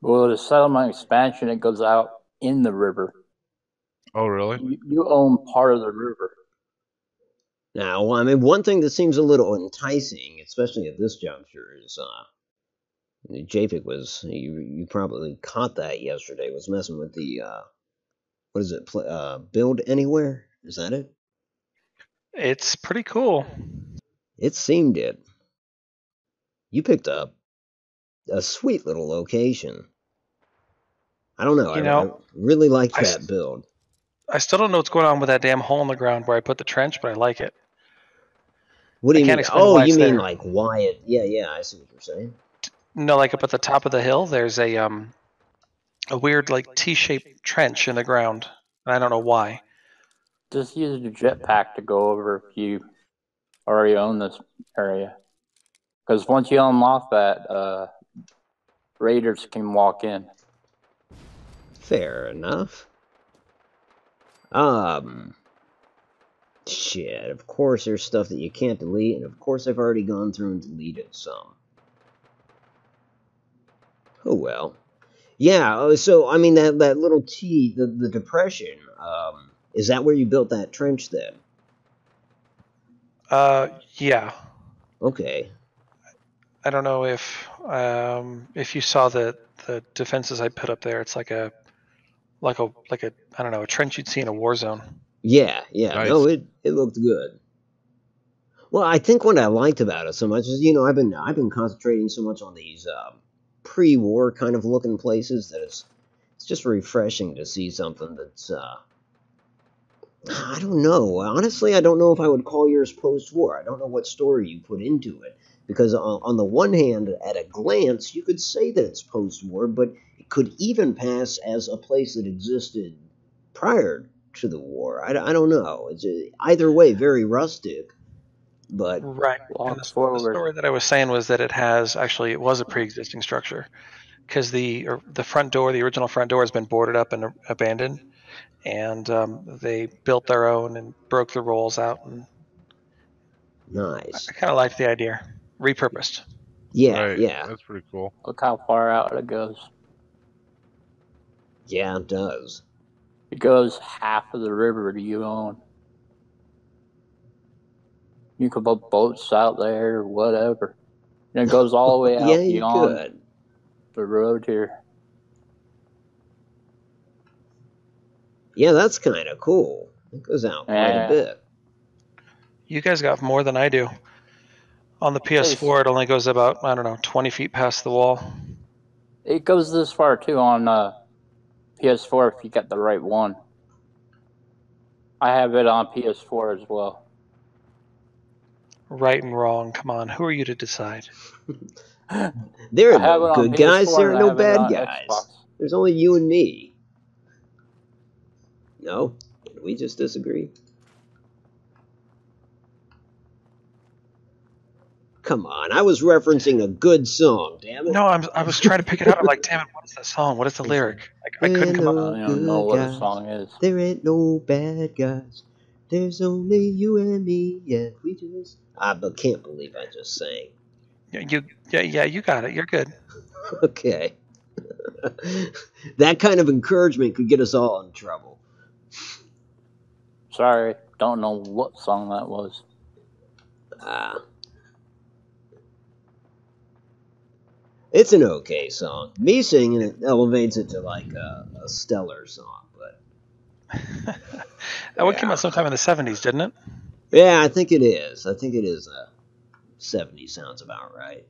Well, the settlement expansion, it goes out in the river. Oh, really? You own part of the river. Now, I mean, one thing that seems a little enticing, especially at this juncture, is Japik was, you probably caught that yesterday, was messing with the, what is it, Build Anywhere? Is that it? It's pretty cool. It seemed it. You picked up a sweet little location. I don't know. I really like that build. I still don't know what's going on with that damn hole in the ground where I put the trench, but I like it. What do you mean? Oh, you mean like why it? Yeah, I see what you're saying. No, like up at the top of the hill, there's a weird like T-shaped trench in the ground. And I don't know why. Just use the jetpack to go over if you already own this area. Because once you unlock that, raiders can walk in. Fair enough. Shit, of course there's stuff that you can't delete, and of course I've already gone through and deleted some. Oh well. Yeah, so, I mean, that little T, the depression, is that where you built that trench then? Yeah. Okay. I don't know if you saw the defenses I put up there. It's like a I don't know, a trench you'd see in a war zone. Yeah. Nice. No, it looked good. Well, I think what I liked about it so much is, I've been concentrating so much on these pre-war kind of looking places that it's just refreshing to see something that's I don't know. Honestly, I don't know if I would call yours post-war. I don't know what story you put into it. Because on the one hand, at a glance, you could say that it's post-war, but it could even pass as a place that existed prior to the war. I don't know. It's either way, very rustic. But right. And the story that I was saying was that it was a pre-existing structure. Because the original front door has been boarded up and abandoned. And they built their own and broke the rolls out. And nice. I kind of like the idea. Repurposed. Yeah, right. Yeah. That's pretty cool. Look how far out it goes. Yeah, it does. It goes half of the river that you own. You can put boats out there or whatever. And it goes all the way out Yeah, you beyond could. the road here. Yeah, that's kind of cool. It goes out quite a bit. You guys got more than I do. On the PS4, it only goes about, 20 feet past the wall. It goes this far, too, on PS4 if you got the right one. I have it on PS4 as well. Right and wrong. Come on, who are you to decide? There are I have no it on good guys. PS4 There are and I no have it bad on guys. Xbox. There's only you and me. No? Did we just disagree? Come on, I was referencing a good song, damn it. No, I was trying to pick it up. I'm like, damn it, what is that song? What is the lyric? I couldn't come up. I don't even know what the song is. There ain't no bad guys. There's only you and me, and we just... I can't believe I just sang. Yeah, you got it. You're good. Okay. That kind of encouragement could get us all in trouble. Sorry, don't know what song that was. It's an okay song. Me singing it elevates it to like a stellar song, but That one came out sometime in the 70s, didn't it? yeah, I think it is. 70 sounds about right.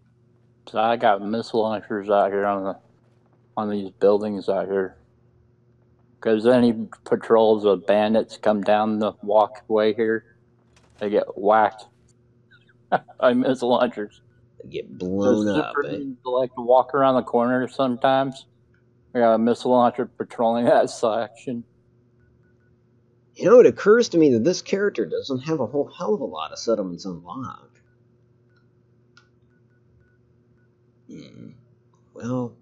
So I got missile launchers out here on these buildings out here. Because any patrols of bandits come down the walkway here, they get whacked by missile launchers. They get blown up. Like to walk around the corner sometimes. We got a missile launcher patrolling that section. You know, it occurs to me that this character doesn't have a whole hell of a lot of settlements unlocked. Well,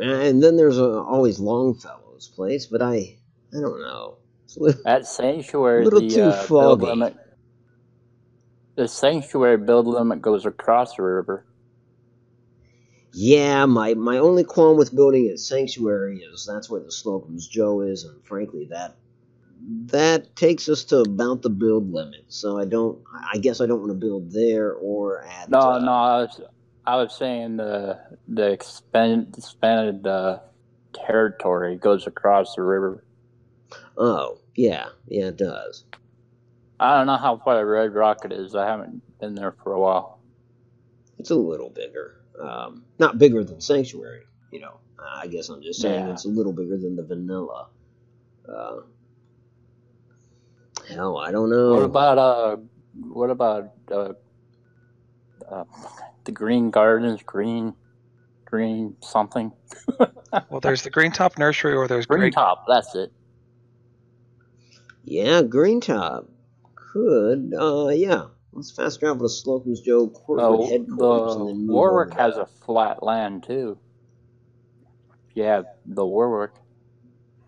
and then there's always Longfellow's place, but I don't know. That sanctuary, a little too foggy. Build limit. The sanctuary build limit goes across the river. Yeah, my only qualm with building a sanctuary is that's where the Slocum's Joe is, and frankly, that takes us to about the build limit. So I guess I don't want to build there or at. No, I was saying the expanded territory goes across the river. Oh, yeah, it does. I don't know how far Red Rocket is. I haven't been there for a while. It's a little bigger. Not bigger than Sanctuary, you know. I guess I'm just saying it's a little bigger than the vanilla. Hell, I don't know. What about the Green Gardens, green something? Well, there's the Green Top Nursery, or there's Green Top. That's it. Yeah, Green Top could. Yeah. Let's fast travel to Slocum's Joe corporate headquarters and then move Warwick over has a flat land too. Yeah, the Warwick.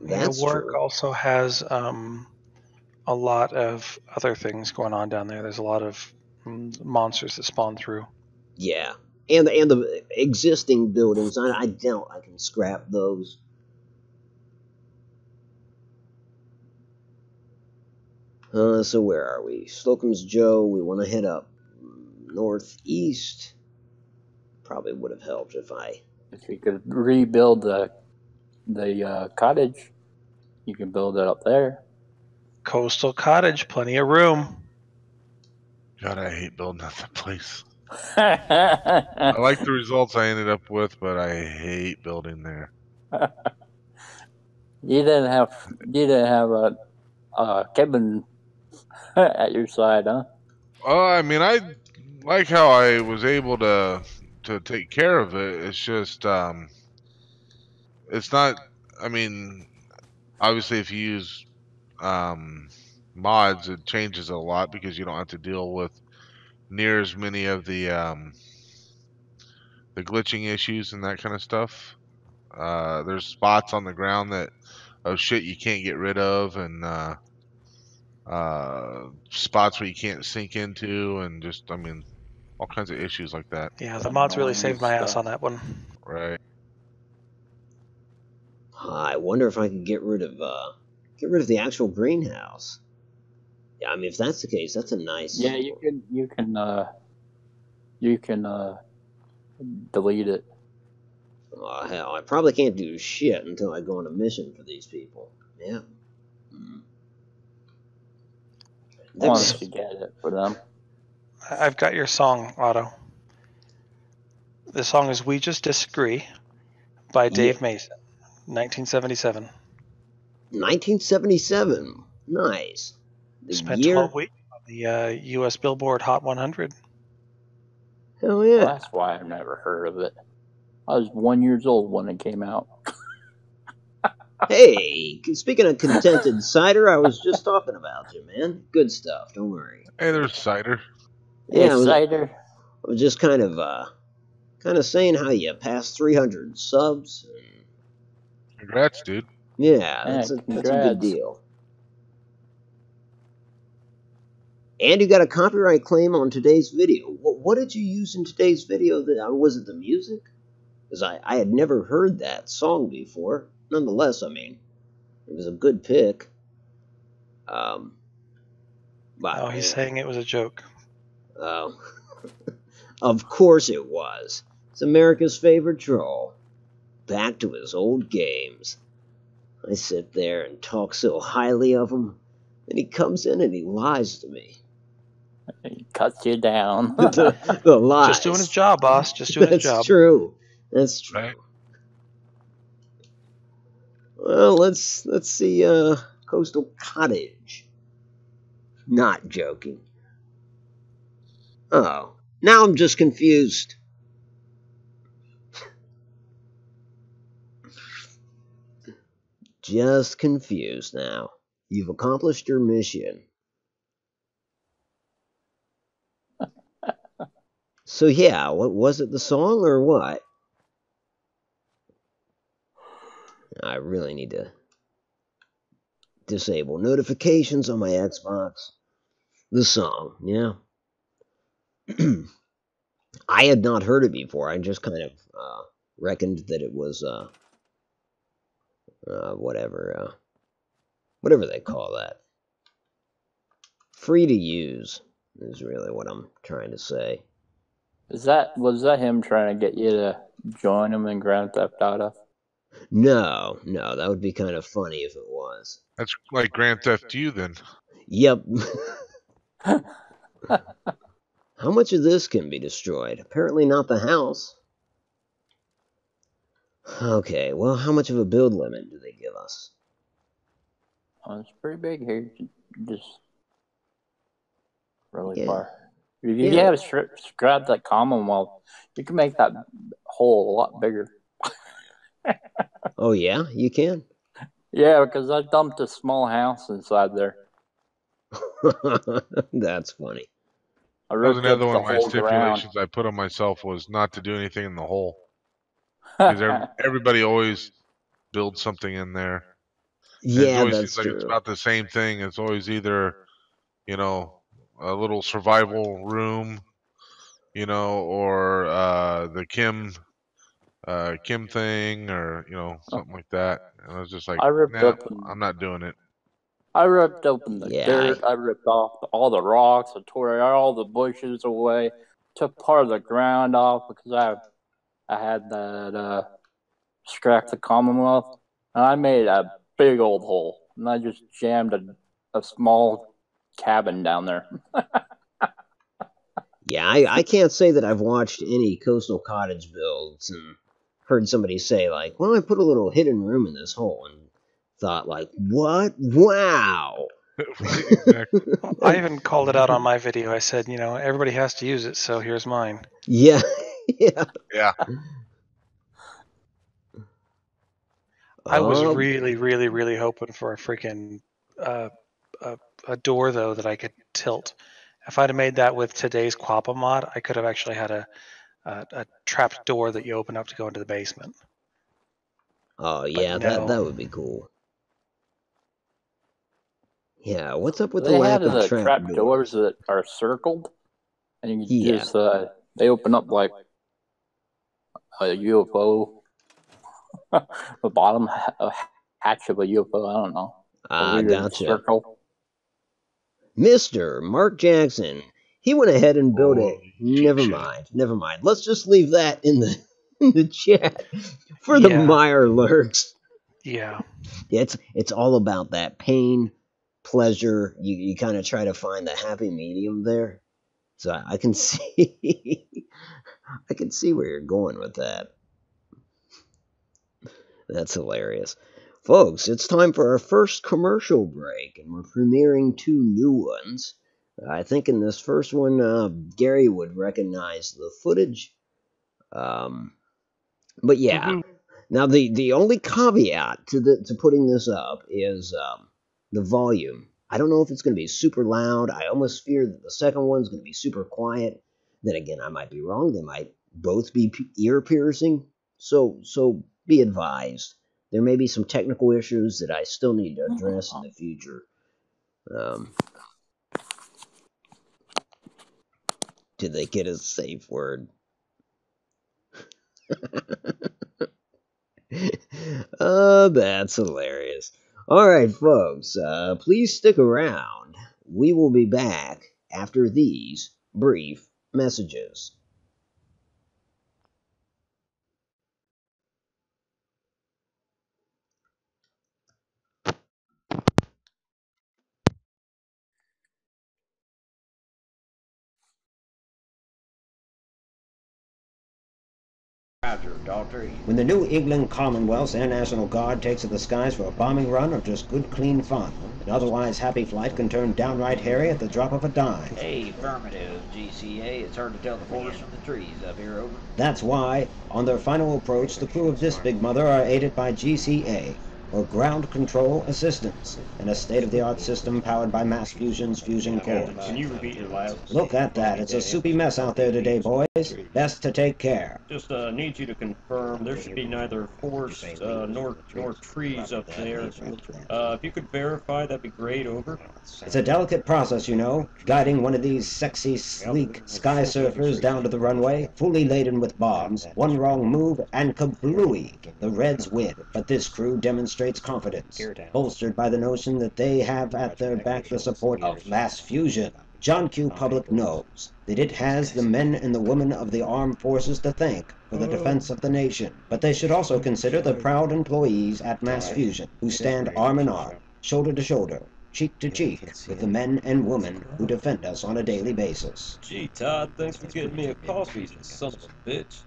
That's Warwick true. also has a lot of other things going on down there. There's a lot of monsters that spawn through. Yeah, and the existing buildings. I doubt I can scrap those. So where are we? Slocum's Joe. We want to head up northeast. Probably would have helped if you could rebuild the cottage, you can build it up there. Coastal Cottage, plenty of room. God, I hate building at that place. I like the results I ended up with, but I hate building there. You didn't have a cabin at your side, huh? I mean, I like how I was able to take care of it. It's just it's not. I mean, obviously, if you use mods, it changes a lot because you don't have to deal with near as many of the glitching issues and that kind of stuff. There's spots on the ground that shit you can't get rid of, and spots where you can't sink into, and just all kinds of issues like that. Yeah, the mods really saved my ass on that one. Right. I wonder if I could get rid of the actual greenhouse. Yeah, I mean, if that's the case, that's a nice. Yeah, you can delete it. Oh hell, I probably can't do shit until I go on a mission for these people. Yeah. Once you get it for them. I've got your song, Otto. The song is "We Just Disagree" by Dave Mason, 1977. 1977. Nice. The Spent year? 12 weeks on the U.S. Billboard Hot 100. Hell yeah. Well, that's why I've never heard of it. I was 1 year old when it came out. Hey, speaking of contented cider, I was just talking about you, man. Good stuff. Don't worry. Hey, there's cider. Yeah, Cider. I was just kind of saying how you passed 300 subs. And Congrats, dude. yeah, that's a good deal. And you got a copyright claim on today's video. What did you use in today's video? Was it the music? Because I had never heard that song before. Nonetheless, I mean, it was a good pick. Oh, he's saying it was a joke. Oh. Of course it was. It's America's favorite troll. Back to his old games. I sit there and talk so highly of him, and he comes in and he lies to me. He cuts you down. the lies. Just doing his job, boss. Just doing his job. That's true. That's true. Right. Well, let's see Coastal Cottage. Not joking. Oh, now I'm just confused. Just confused now. You've accomplished your mission. So yeah, what was it, the song or what? I really need to disable notifications on my Xbox. The song, yeah. I had not heard it before. I just kind of reckoned that it was whatever they call that. Free to use is really what I'm trying to say. Was that him trying to get you to join him in Grand Theft Auto? No, that would be kind of funny if it was. That's like Grand Theft 2 then. Yep. How much of this can be destroyed? Apparently not the house. Okay, well, how much of a build limit do they give us? Oh, it's pretty big here. Just really far. If you had to grab that Commonwealth, you can make that hole a lot bigger. Oh, yeah? You can? Yeah, because I dumped a small house inside there. That's funny. That was another one of my stipulations I put on myself was not to do anything in the hole. Because everybody always builds something in there. Yeah, that's true. It's about the same thing. It's always either, a little survival room, or the Kim thing, or something like that. And I was just like, I'm not doing it. I ripped open the dirt. I ripped off all the rocks. I tore all the bushes away. Took part of the ground off because I had that scrap the Commonwealth, and I made a big old hole, and I just jammed a small cabin down there. Yeah, I can't say that I've watched any Coastal Cottage builds and heard somebody say, like, well, I put a little hidden room in this hole, and thought, like, what? Wow! Exactly. I even called it out on my video. I said, everybody has to use it, so here's mine. Yeah. Yeah. I was really, really, really hoping for a freaking a door, though, that I could tilt. If I'd have made that with today's Quappa mod, I could have actually had a trapped door that you open up to go into the basement. Oh, yeah, that would be cool. Yeah, what's up with the lack of trap doors that are circled? And you just, they open up like a UFO. The bottom hatch of a UFO, I don't know. I gotcha. Circle. Mr. Mark Jackson, he went ahead and built it. Never mind. Let's just leave that in the chat for the Meyer lurks. Yeah. It's all about that pain, pleasure. You kind of try to find the happy medium there. So I can see I can see where you're going with that. That's hilarious. Folks, it's time for our first commercial break, and we're premiering 2 new ones. I think in this first one, Gary would recognize the footage. But yeah, now the only caveat to putting this up is the volume. I don't know if it's going to be super loud. I almost fear that the second one's going to be super quiet. Then again, I might be wrong. They might both be ear piercing. So be advised. There may be some technical issues that I still need to address in the future. Did they get a safe word? Oh, that's hilarious. Alright, folks, please stick around. We will be back after these brief messages. When the New England Commonwealth's Air National Guard takes to the skies for a bombing run or just good clean fun, an otherwise happy flight can turn downright hairy at the drop of a dime. Hey, affirmative, GCA. It's hard to tell the forest from the trees up here, over. That's why, on their final approach, the crew of this big mother are aided by GCA, or Ground Control Assistance, and a state-of-the-art system powered by Mass Fusion's fusion cores. Can you repeat your last? Look at that. It's a soupy mess out there today, boys. Best to take care. Just need you to confirm there should be neither forest nor trees up there. If you could verify, that'd be great, over. It's a delicate process, you know, guiding one of these sexy, sleek sky surfers down to the runway, fully laden with bombs. One wrong move, and kablooey! The Reds win. But this crew demonstrates confidence, bolstered by the notion that they have at their back the support of Mass Fusion. John Q. Public knows that it has the men and the women of the armed forces to thank for the defense of the nation. But they should also consider the proud employees at Mass Fusion, who stand arm in arm, shoulder to shoulder, cheek to cheek, with the men and women who defend us on a daily basis. Gee, Todd, thanks for getting me a coffee, son of a bitch.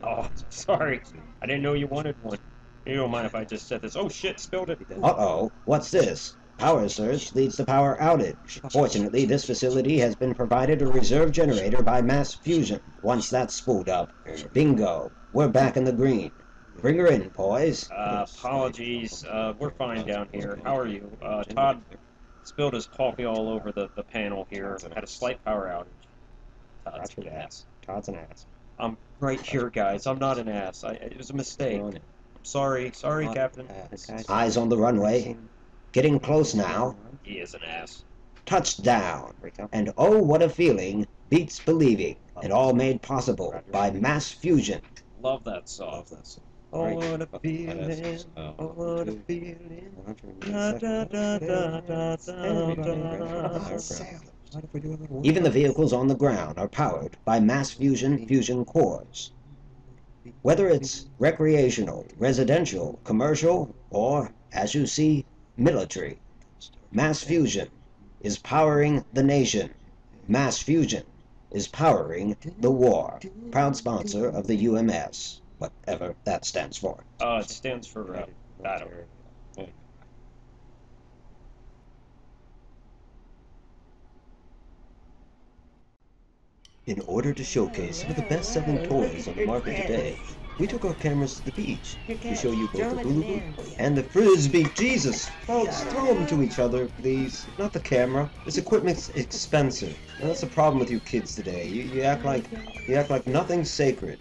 Oh, sorry. I didn't know you wanted one. You don't mind if I just said this. Oh shit, spilled it. Uh-oh, what's this? Power surge leads to power outage. Fortunately, this facility has been provided a reserve generator by Mass Fusion. Once that's spooled up, bingo, we're back in the green. Bring her in, boys. Apologies. We're fine down here. How are you? Todd spilled his coffee all over the panel here. Had a slight power outage. Todd's an ass. Todd's an ass. I'm right here, guys. I'm not an ass. It was a mistake. Sorry, Captain. Eyes on the runway. Getting close now. He is an ass. Touchdown. And oh, what a feeling. Beats believing. And all made possible by Mass Fusion. Love that song. Oh, what a feeling. Oh, what a feeling. Da, da, da, da, da, da, da. Even the vehicles on the ground are powered by Mass Fusion fusion cores. Whether it's recreational, residential, commercial, or, as you see, military, Mass Fusion is powering the nation. Mass Fusion is powering the war. Proud sponsor of the UMS, whatever that stands for. It stands for, battle. In order to showcase some of the best-selling toys on the market today, we took our cameras to the beach to show you both the hula hoop and the frisbee. Jesus, folks, throw them to each other, please. Not the camera. This equipment's expensive, and that's the problem with you kids today. You act like nothing's sacred.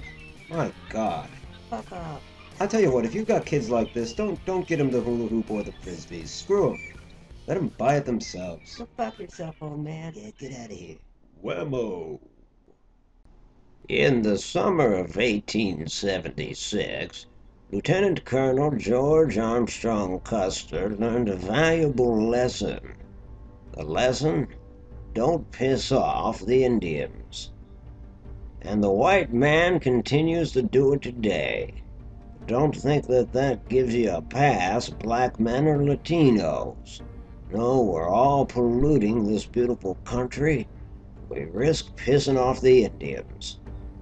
My God. Fuck off. I tell you what, if you've got kids like this, don't get them the hula hoop or the frisbees. Screw them. Let them buy it themselves. Go fuck yourself, old man. Yeah, get out of here. Whammo. In the summer of 1876, Lieutenant Colonel George Armstrong Custer learned a valuable lesson. The lesson? Don't piss off the Indians. And the white man continues to do it today. Don't think that gives you a pass, black men or Latinos. No, we're all polluting this beautiful country. We risk pissing off the Indians.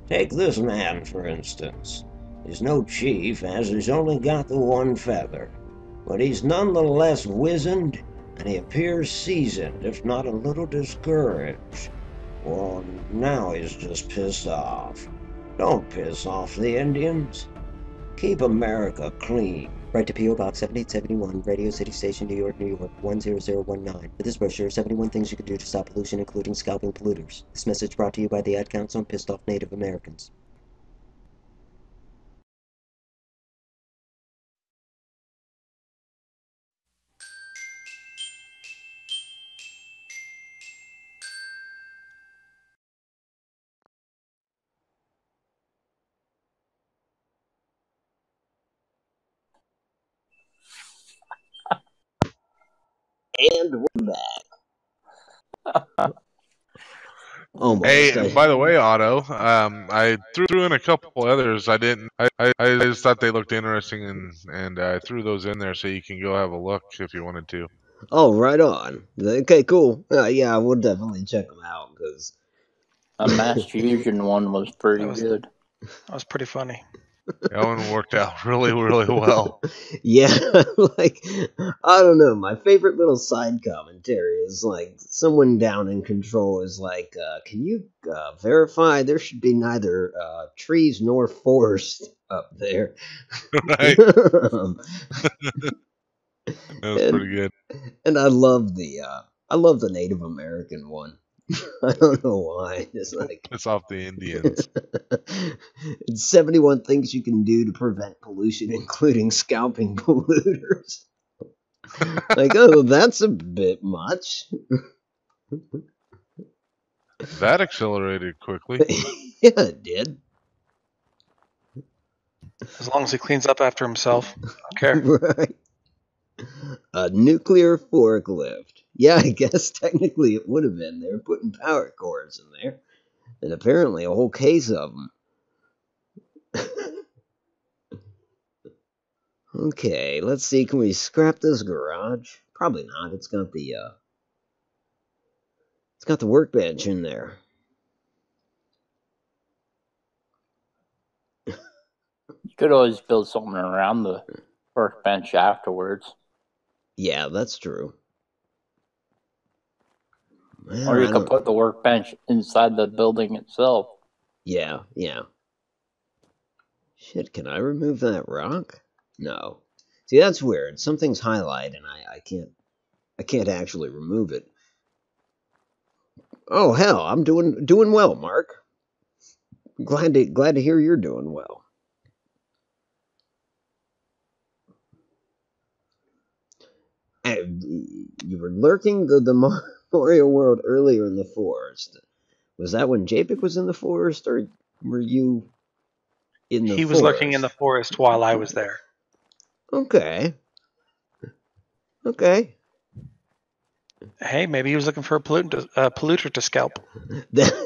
Take this man, for instance. He's no chief, as he's only got the one feather. but he's none the less wizened, and he appears seasoned, if not a little discouraged. Well, now he's just pissed off. Don't piss off the Indians. Keep America clean. Write to P.O. Box 7871, Radio City Station, New York, New York, 10019. For this brochure, 71 things you can do to stop pollution, including scalping polluters. This message brought to you by the Ad Council and Pissed Off Native Americans. And we're back. Almost. Hey, by the way, Otto, I threw in a couple others. I didn't. I just thought they looked interesting, and I threw those in there so you can go have a look if you wanted to. Oh, right on. Okay, cool. Yeah, we'll definitely check them out because a Mass Fusion one was pretty good. That was pretty funny. That one worked out really, really well. Yeah, like, I don't know. My favorite little side commentary is like someone down in control is like, can you verify there should be neither trees nor forest up there? Right. That was pretty good. And I love the Native American one. I don't know why. It's like it's off the Indians. It's 71 things you can do to prevent pollution, including scalping polluters. Like, oh, that's a bit much. That accelerated quickly. Yeah, it did. As long as he cleans up after himself, I don't care. Right. A nuclear forklift. Yeah, I guess technically it would have been. They were putting power cords in there. And apparently a whole case of them. Okay, let's see. Can we scrap this garage? Probably not. It's got the workbench in there. You could always build something around the workbench afterwards. Yeah, that's true. Well, or you could put the workbench inside the building itself. Yeah. Shit, can I remove that rock? No. See, that's weird. Something's highlighted and I can't actually remove it. Oh hell, I'm doing well, Mark. Glad to hear you're doing well. And you were lurking the Mario World earlier in the forest. Was that when Japik was in the forest, or were you in the forest? He was lurking in the forest while I was there. Okay. Hey, maybe he was looking for a polluter to scalp.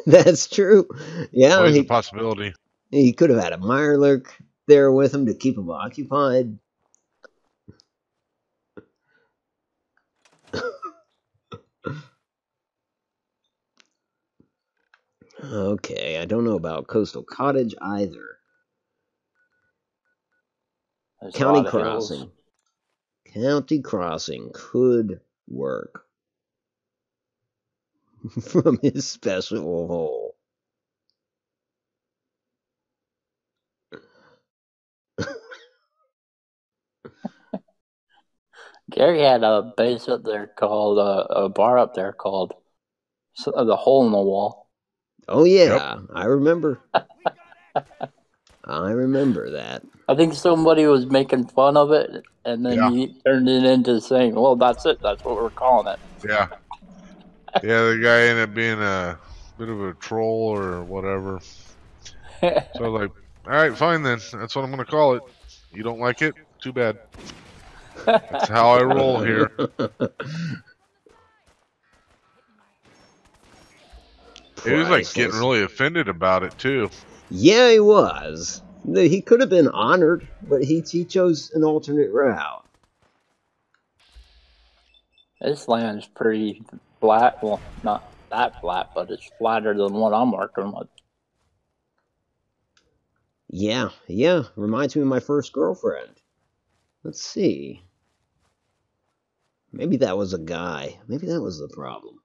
That's true. Yeah, always a possibility. He could have had a Mirelurk there with him to keep him occupied. Okay, I don't know about Coastal Cottage either. There's County Crossing. County Crossing could work. From his special hole. Gary had a base up there called, a bar up there called the Hole in the Wall. Oh yeah, yep. I remember. I remember that. I think somebody was making fun of it, and then he turned it into saying, well, that's it. That's what we're calling it. Yeah. Yeah, the guy ended up being a bit of a troll or whatever. So I was like, all right, fine then. That's what I'm going to call it. You don't like it? Too bad. That's how I roll here. He was like getting really offended about it too. Yeah, he was. He could have been honored, but he chose an alternate route. This land's pretty flat. Well, not that flat, but it's flatter than what I'm working with. Yeah. Reminds me of my first girlfriend. Let's see. Maybe that was a guy. Maybe that was the problem.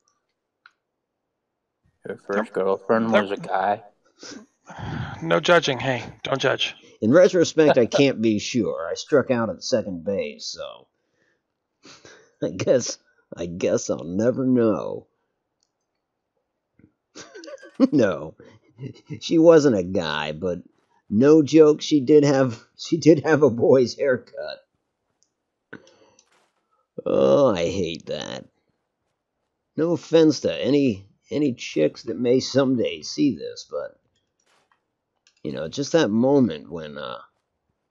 Your first girlfriend was a guy. No judging. Hey, don't judge. In retrospect, I can't be sure. I struck out at second base, so I guess I'll never know. No, she wasn't a guy, but no joke, she did have a boy's haircut. Oh, I hate that. No offense to any chicks that may someday see this, but you know, just that moment when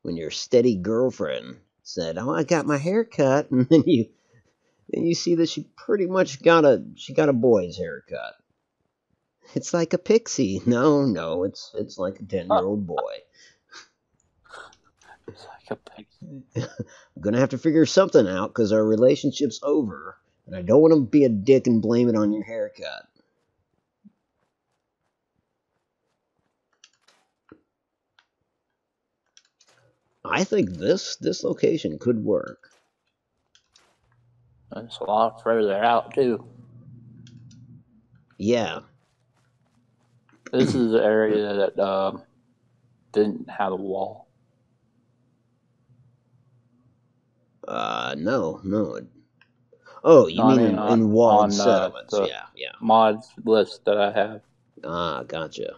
your steady girlfriend said, "Oh, I got my hair cut," and then you see that she pretty much got a boy's haircut. It's like a pixie. No, it's like a 10-year-old boy. It's like a pixie. I'm gonna have to figure something out because our relationship's over, and I don't want to be a dick and blame it on your haircut. I think this location could work. It's a lot further out too. Yeah. This is the area that didn't have a wall. No. Oh, you mean in walled settlements? Yeah. Mods list that I have. Ah, gotcha.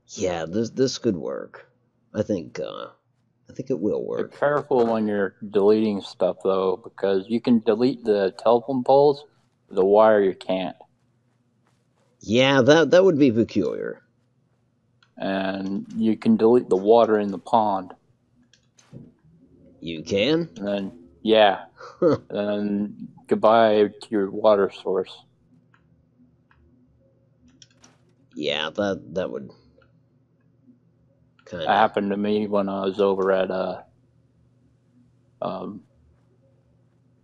Yeah, this could work. I think it will work. Be careful when you're deleting stuff though, because you can delete the telephone poles, the wire you can't. Yeah, that would be peculiar. And you can delete the water in the pond. You can? And then yeah. And then goodbye to your water source. Yeah, that would That happened to me when I was over at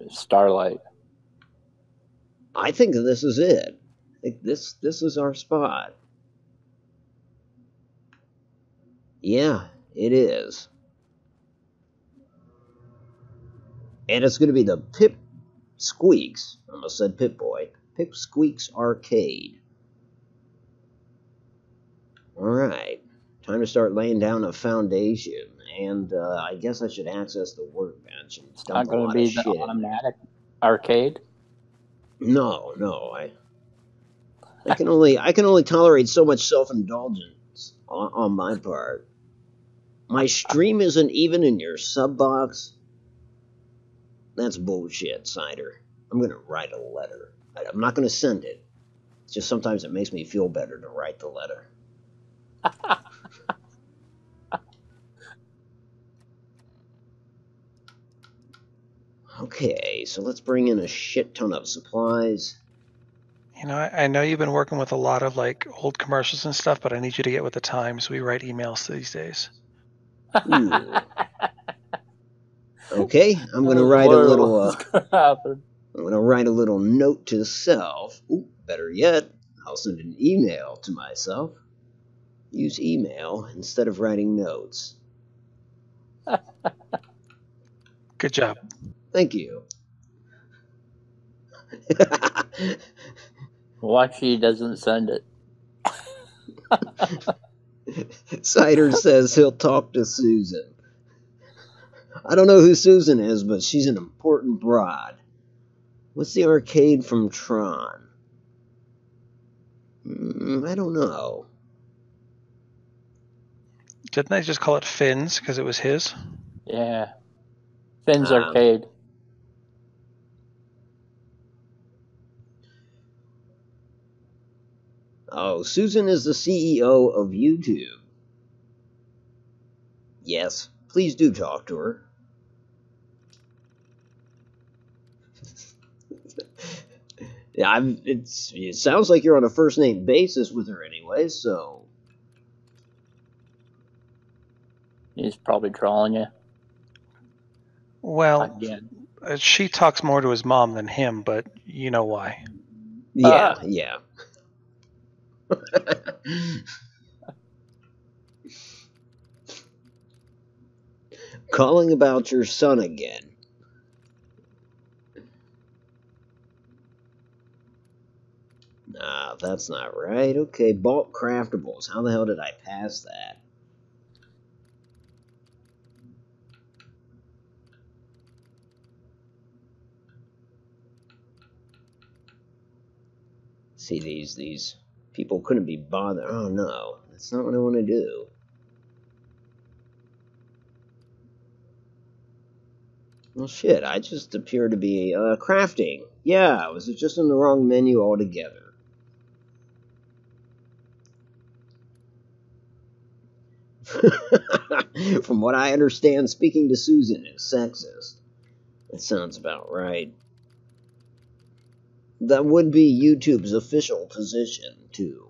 Starlight. I think this is it. I think this is our spot. Yeah, it is. And it's going to be the Pip Squeaks. I almost said Pip Boy. Pip Squeaks Arcade. Alright. Time to start laying down a foundation. And I guess I should access the workbench and dump a lot of shit in there. It's not going to be the automatic arcade? No. I can only tolerate so much self-indulgence on my part. My stream isn't even in your sub box. That's bullshit, Cider. I'm gonna write a letter. I'm not gonna send it. It's just sometimes it makes me feel better to write the letter. Okay, so let's bring in a shit ton of supplies. You know, I know you've been working with a lot of like old commercials and stuff, but I need you to get with the times. We write emails these days. Ooh. Okay, I'm gonna write a little. I'm gonna write a little note to self. Ooh, better yet, I'll send an email to myself. Use email instead of writing notes. Good job. Thank you. Why she doesn't send it? Cider says he'll talk to Susan. I don't know who Susan is, but she's an important broad. What's the arcade from Tron? I don't know. Didn't they just call it Finn's because it was his? Yeah. Finn's Arcade. Oh, Susan is the CEO of YouTube. Yes, please do talk to her. Yeah, it sounds like you're on a first name basis with her anyway, so. He's probably trolling you. Well, again. She talks more to his mom than him, but you know why. Yeah. Calling about your son again. that's not right. Okay, bulk craftables. How the hell did I pass that? See, these people couldn't be bothered. Oh no, that's not what I want to do. Well, shit, I just appear to be crafting. Yeah, I was just in the wrong menu altogether. From what I understand, speaking to Susan is sexist. That sounds about right. That would be YouTube's official position, too.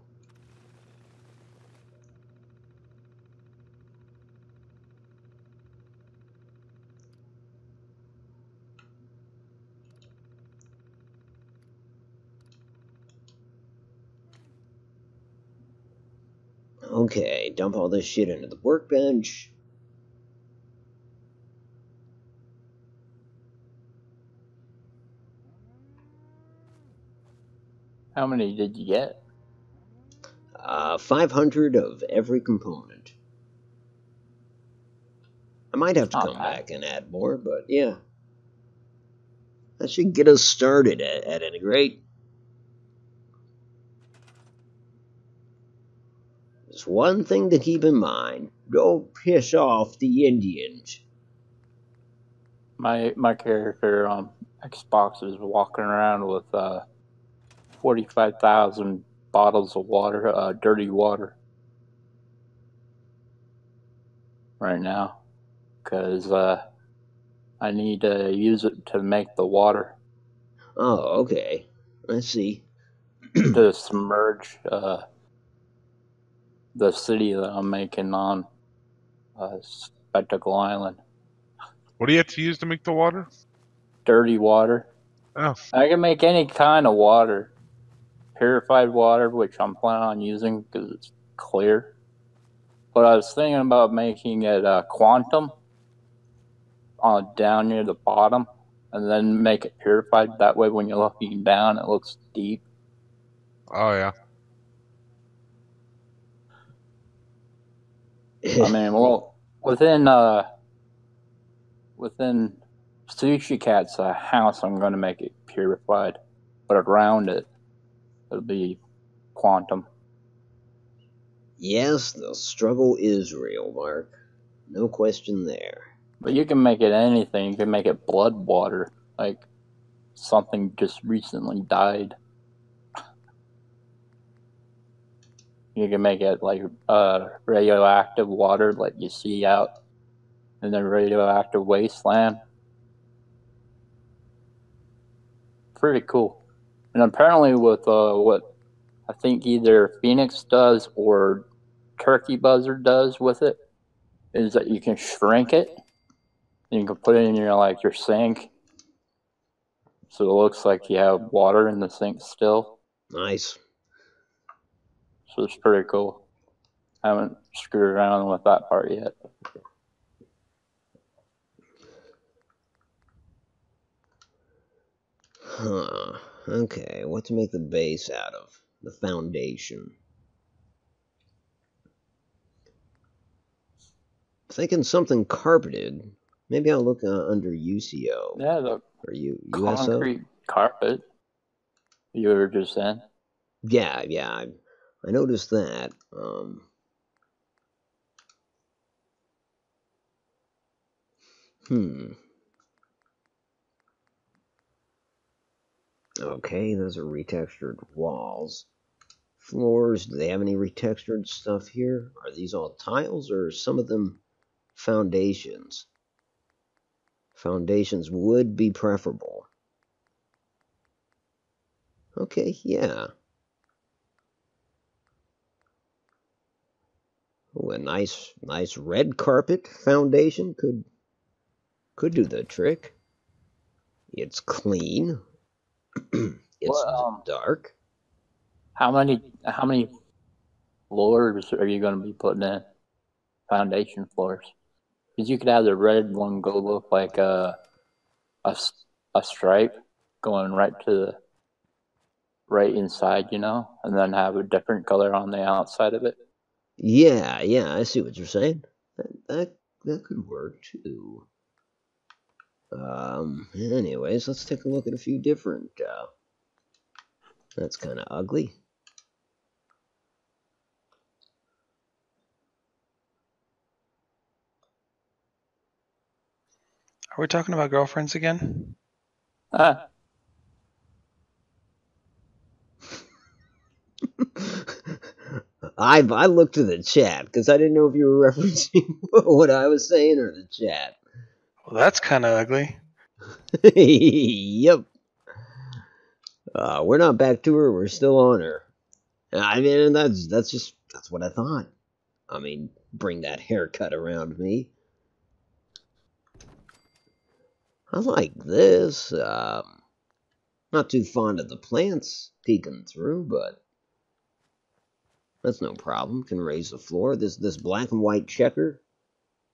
Okay, dump all this shit into the workbench. How many did you get? 500 of every component. I might have to come back and add more, but yeah. That should get us started at any rate. There's one thing to keep in mind. Don't piss off the Indians. My character on Xbox is walking around with 45,000 bottles of water, dirty water, right now, because I need to use it to make the water. Oh, okay. Let's see. To submerge the city that I'm making on Spectacle Island. What do you have to use to make the water? Dirty water. Oh. I can make any kind of water. Purified water, which I'm planning on using because it's clear. But I was thinking about making it quantum down near the bottom, and then make it purified. That way when you're looking down, it looks deep. Oh, yeah. I mean, well, within Sushi Cat's house, I'm going to make it purified, but around it, it'll be quantum. Yes, the struggle is real, Mark. No question there. But you can make it anything. You can make it blood water, like something just recently died. You can make it like radioactive water, like you see out in the radioactive wasteland. Pretty cool. And apparently with what I think either Phoenix does or Turkey Buzzard does with it, is that you can shrink it and you can put it in your sink, so it looks like you have water in the sink still. Nice. So it's pretty cool. I haven't screwed around with that part yet. Huh. Okay, what to make the base out of? The foundation. Thinking something carpeted. Maybe I'll look under UCO. Yeah, the USO? concrete carpet you were just saying. Yeah, I noticed that. Okay, those are retextured walls. Floors, do they have any retextured stuff here? Are these all tiles or are some of them foundations? Foundations would be preferable. Okay, yeah. Oh, a nice red carpet foundation could do the trick. It's clean. It's dark. How many floors are you going to be putting in? Foundation floors. Because you could have the red one go look like a stripe going right to right inside, you know, and then have a different color on the outside of it. Yeah, I see what you're saying. That could work too. Anyways, let's take a look at a few different. That's kind of ugly. Are we talking about girlfriends again? I looked to the chat because I didn't know if you were referencing what I was saying or the chat. Well, that's kind of ugly. Yep. We're not back to her. We're still on her. I mean, that's what I thought. I mean, bring that haircut around me. I like this. Not too fond of the plants peeking through, but that's no problem. Can raise the floor. This black and white checker.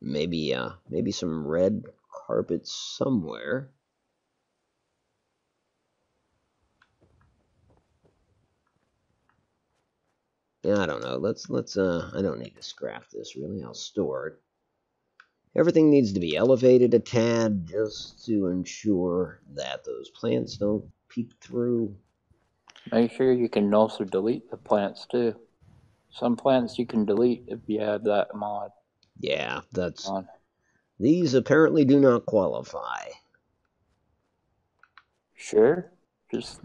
Maybe some red carpet somewhere. Yeah, I don't know. Let's I don't need to scrap this really. I'll store it. Everything needs to be elevated a tad just to ensure that those plants don't peek through. Make sure you can also delete the plants too. Some plants you can delete if you have that mod. Yeah, that's on. These apparently do not qualify. Sure. Just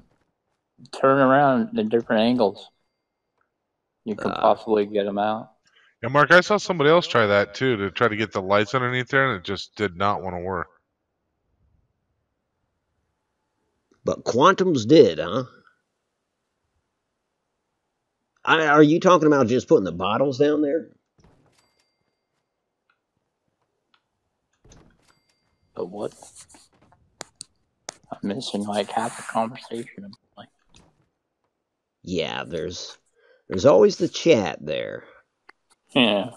turn around in different angles. You can possibly get them out. Yeah, Mark, I saw somebody else try that too, to try to get the lights underneath there, and it just did not want to work. But Quantum's did, huh? Are you talking about just putting the bottles down there? But what? I'm missing like half the conversation. Yeah, there's always the chat there. Yeah.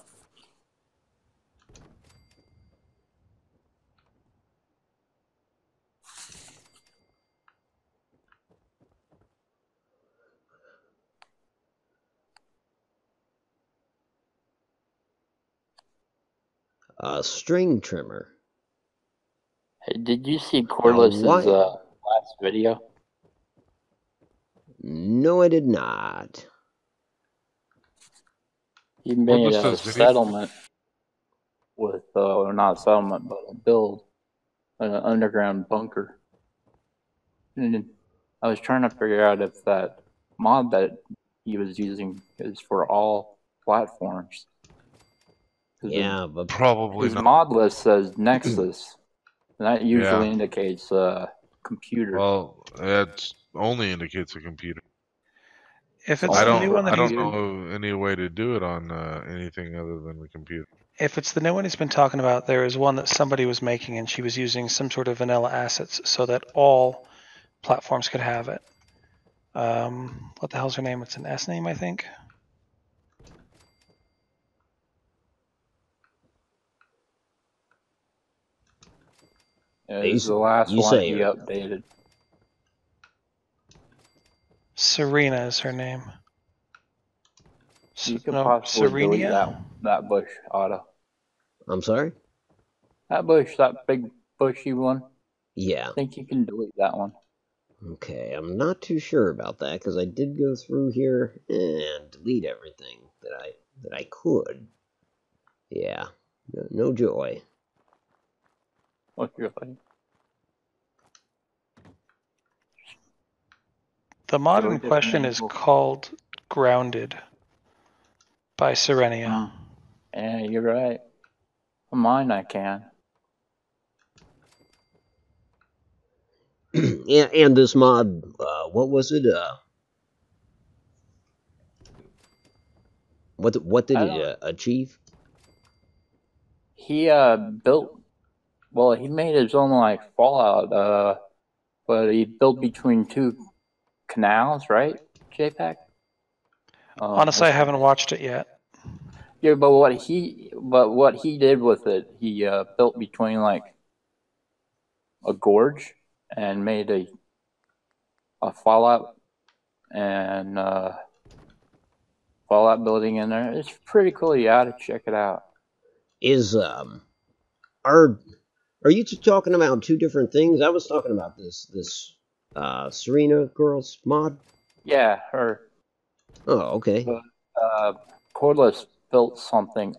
A string trimmer. Hey, did you see Corliss's last video? No, I did not. He made a settlement with, or not a settlement, but a build, an underground bunker. And I was trying to figure out if that mod that he was using is for all platforms. Yeah, but probably his not. mod list says Nexus, and that usually indicates computer. Well, it only indicates a computer. If it's the new one that I don't know any way to do it on anything other than the computer. If it's the new one he's been talking about, there is one that somebody was making, and she was using some sort of vanilla assets so that all platforms could have it. What the hell's her name? It's an S name, I think. Yeah, this is the last one he updated. Serena is her name. You could possibly delete that bush, Otto. I'm sorry? That bush, that big bushy one. Yeah. I think you can delete that one. Okay, I'm not too sure about that because I did go through here and delete everything that I could. Yeah, no joy. What's your thing? The mod in question is called Grounded by Serenia. Yeah, you're right. On mine, I can. Yeah, and this mod, what was it? What did it achieve? He built. Well, he made his own like Fallout. But he built between two canals, right? JPEG. Honestly, I haven't watched it yet. Yeah, but what he did with it, he built between like a gorge and made a Fallout and Fallout building in there. It's pretty cool. You ought to check it out. Are you two talking about two different things? I was talking about this Serena Girls mod. Yeah, her. Oh, okay. Cordless built something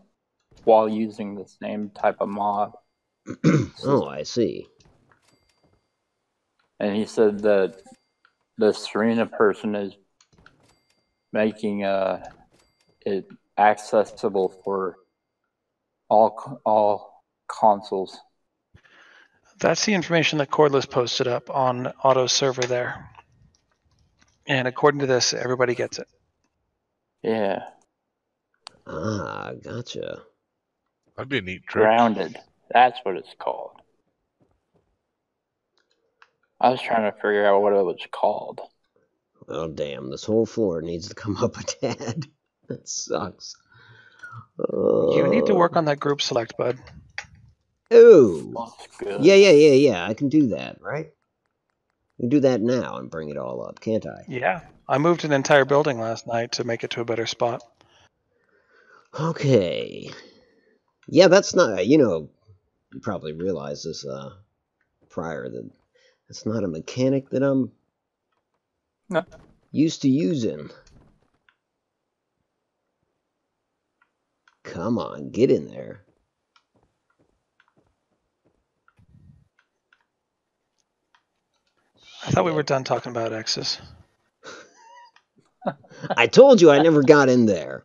while using the same type of mod. Oh, I see. And he said that the Serena person is making it accessible for all consoles. That's the information that Cordless posted up on Otto's server there. And according to this, everybody gets it. Yeah. Ah, gotcha. That'd be a neat trick. Grounded. That's what it's called. I was trying to figure out what it was called. Oh, damn. This whole floor needs to come up a tad. That sucks. You need to work on that group select, bud. Oh. Yeah. I can do that, right? I can do that now and bring it all up, can't I? Yeah. I moved an entire building last night to make it to a better spot. Okay. Yeah, that's not, you probably realized this prior that that's not a mechanic that I'm used to using. Come on, get in there. I thought we were done talking about X's. I told you I never got in there.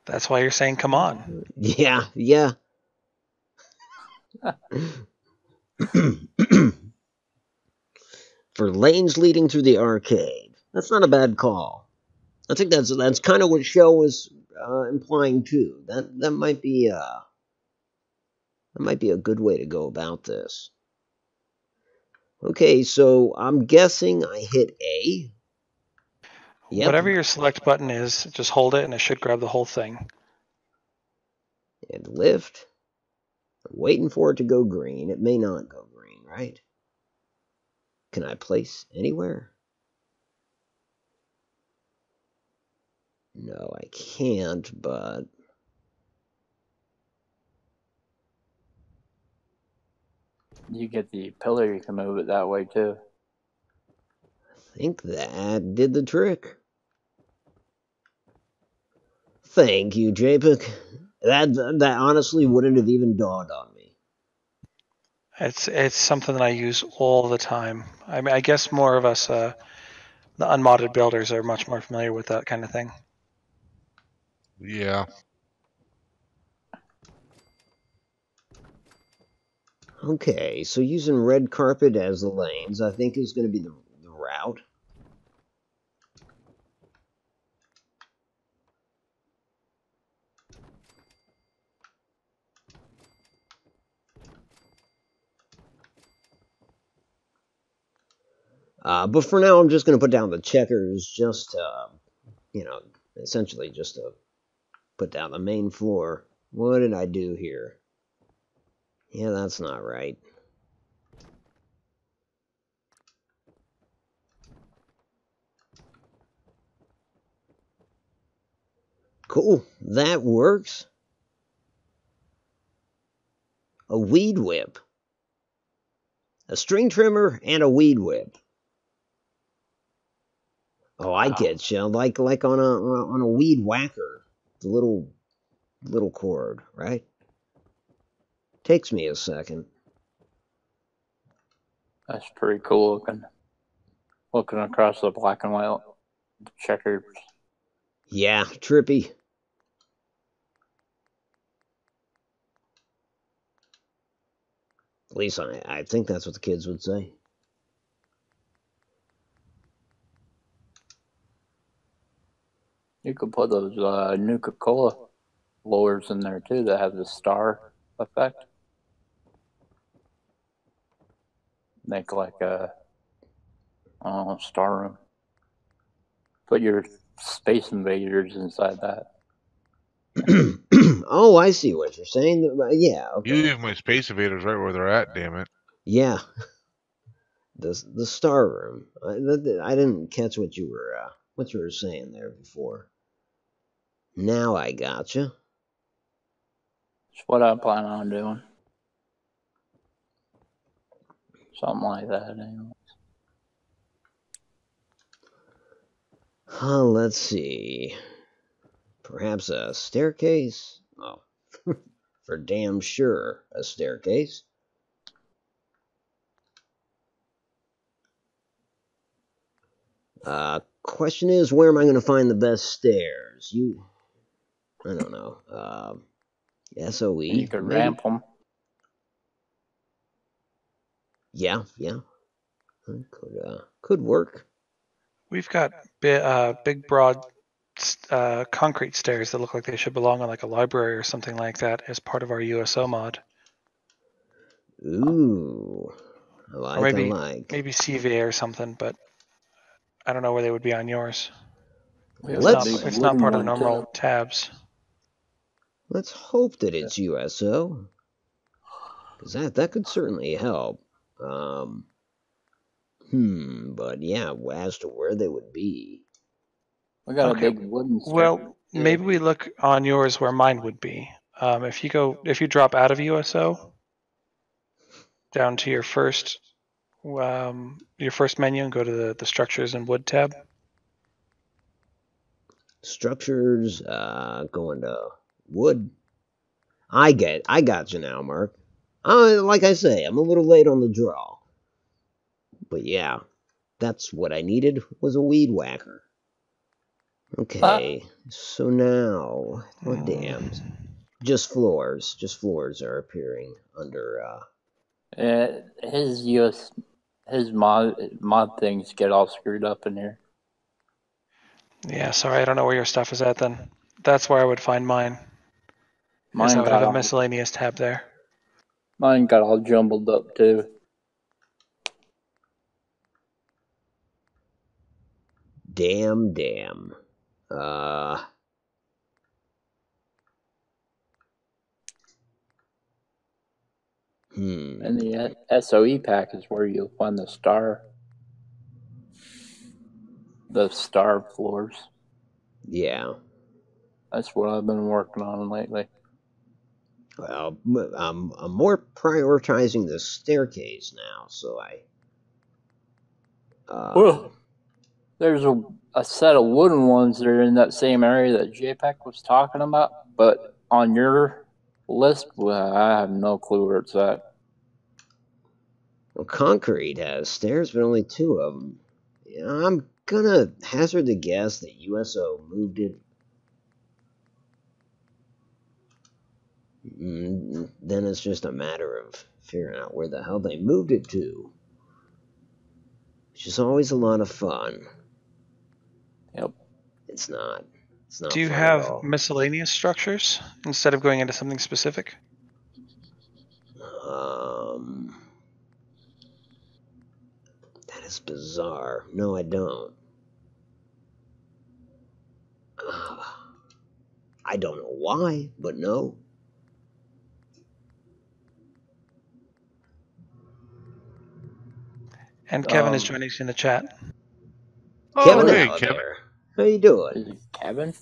That's why you're saying come on. Yeah. For lanes leading through the arcade. That's not a bad call. I think that's kind of what Show was implying too. That might be a good way to go about this. Okay, so I'm guessing I hit A. Yep. Whatever your select button is, just hold it and it should grab the whole thing. And lift. I'm waiting for it to go green. It may not go green, right? Can I place anywhere? No, I can't, but... You get the pillar, you can move it that way too. I think that did the trick. Thank you, JPEG. That honestly wouldn't have even dawned on me. It's something that I use all the time. I mean, I guess more of us, the unmodded builders, are much more familiar with that kind of thing. Yeah. Okay, so using red carpet as the lanes, I think is going to be the route. But for now, I'm just going to put down the checkers, just, essentially just to put down the main floor. What did I do here? Yeah, that's not right. Cool, that works. A weed whip. A string trimmer and a weed whip. Oh, I get you. Like on a weed whacker, the little cord, right? Takes me a second. That's pretty cool looking. Looking across the black and white checkers. Yeah, trippy. At least I think that's what the kids would say. You could put those Nuka-Cola blowers in there too that have the star effect. Make like a star room. Put your Space Invaders inside that. Oh, I see what you're saying. Yeah, okay. You leave my Space Invaders right where they're at, damn it. Yeah. The star room. I didn't catch what you were saying there before. Now I gotcha. It's what I plan on doing. Something like that, anyway. Let's see. Perhaps a staircase? Oh, for damn sure, a staircase. Question is, where am I going to find the best stairs? I don't know. SOE? You could maybe? ramp them. Yeah. Could work. We've got big, broad concrete stairs that look like they should belong on like a library or something like that as part of our USO mod. Ooh. I like. Maybe CVA or something, but I don't know where they would be on yours. It's not part of the normal tabs. Let's hope that it's USO. Because that could certainly help. But yeah, as to where they would be. We got a big wooden stair. Well, maybe we look on yours where mine would be. If you drop out of USO down to your first menu and go to the structures and wood tab. Structures, going to wood. I got you now, Mark. Like I say, I'm a little late on the draw. But yeah, that's what I needed, was a weed whacker. Okay, so now, what damn? Just floors are appearing under, his mod things get all screwed up in here. Yeah, sorry, I don't know where your stuff is at then. That's where I would find mine. Mine I would have a miscellaneous tab there. Mine got all jumbled up too. Damn. And the SOE pack is where you'll find the star floors. Yeah. That's what I've been working on lately. Well, I'm more prioritizing the staircase now, so well, there's a set of wooden ones that are in that same area that JPEG was talking about, but on your list, well, I have no clue where it's at. Well, concrete has stairs, but only 2 of them. Yeah, I'm gonna hazard the guess that USO moved it. Then it's just a matter of figuring out where the hell they moved it to. Which is always a lot of fun. Yep. It's not. Do you have miscellaneous structures instead of going into something specific? That is bizarre. No, I don't. I don't know why, but no. And Kevin is joining us in the chat. Kevin, Kevin. There. How you doing? Is it Kevin?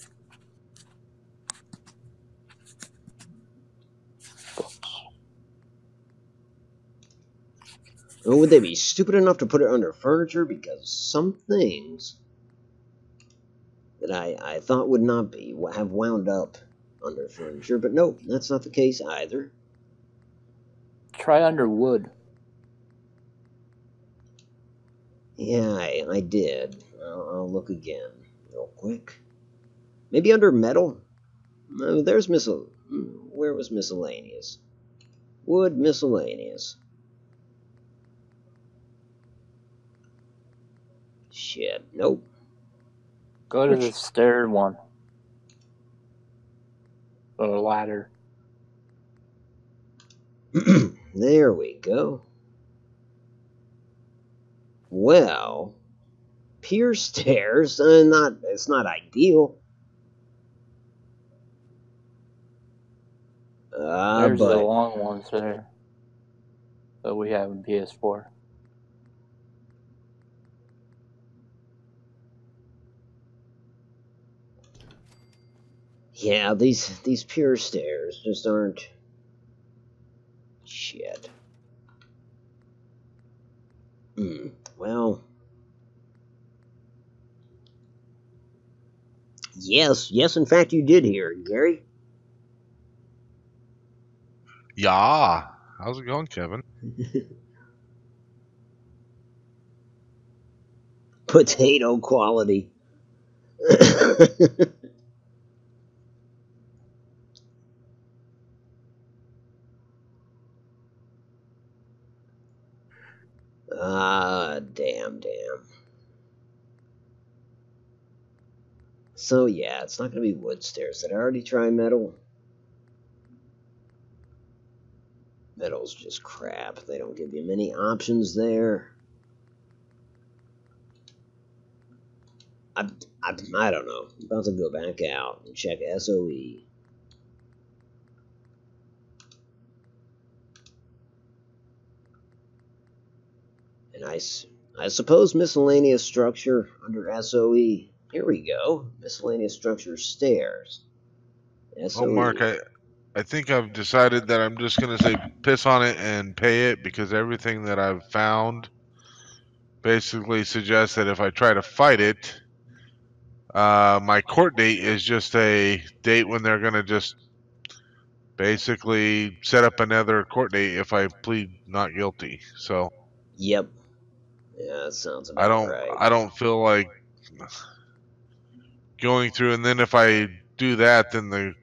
Or would they be stupid enough to put it under furniture? Because some things that I thought would not be have wound up under furniture, but no, that's not the case either. Try under wood. Yeah, I did. I'll look again real quick. Maybe under metal? No, there's where was miscellaneous? Wood miscellaneous. Shit, nope. Go to the stair one. Or ladder. There we go. Well, pier stairs, it's not ideal. There's the long ones there that we have in PS4. Yeah, these pure stairs just aren't shit. Well, yes, in fact you did hear it, Gary. Yeah. How's it going, Kevin? Potato quality. Damn. So yeah, it's not gonna be wood stairs. Did I already try metal? Metal's just crap. They don't give you many options there. I don't know. I'm about to go back out and check SOE. And I suppose miscellaneous structure under SOE. Here we go. Miscellaneous structure stairs. SOE. Oh, Mark, I think I've decided that I'm just going to say piss on it and pay it, because everything that I've found basically suggests that if I try to fight it, my court date is just a date when they're going to just basically set up another court date if I plead not guilty. So Yep. Yeah, that sounds about right. I don't feel like going through, and then if I do that, then the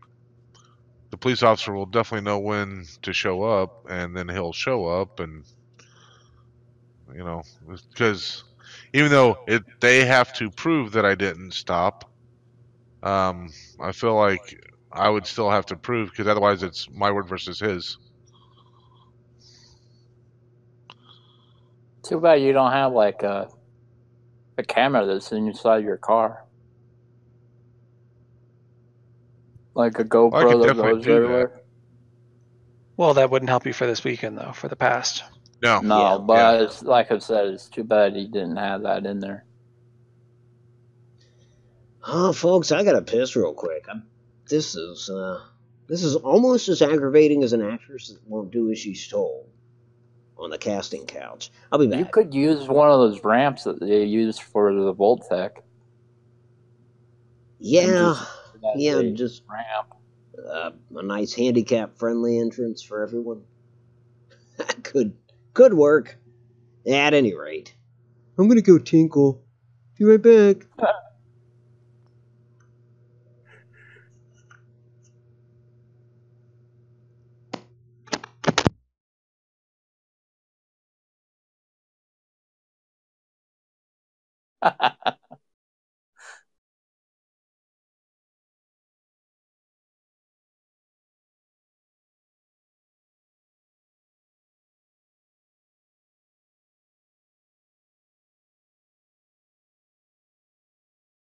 police officer will definitely know when to show up, and then he'll show up, and because even though they have to prove that I didn't stop, I feel like I would still have to prove, because otherwise it's my word versus his. Too bad you don't have like a camera that's inside your car, like a Well, I could GoPro that definitely goes do that. everywhere. Well, that wouldn't help you for this weekend, though, for the past. No. No, but it's, like I said, it's too bad he didn't have that in there. Oh, folks, I gotta piss real quick. This is almost as aggravating as an actress that won't do as she's told on the casting couch. I'll be back. You could use one of those ramps that they use for the Voltec. Yeah, just ramp. A nice handicap-friendly entrance for everyone. could work. At any rate, I'm gonna go tinkle. Be right back.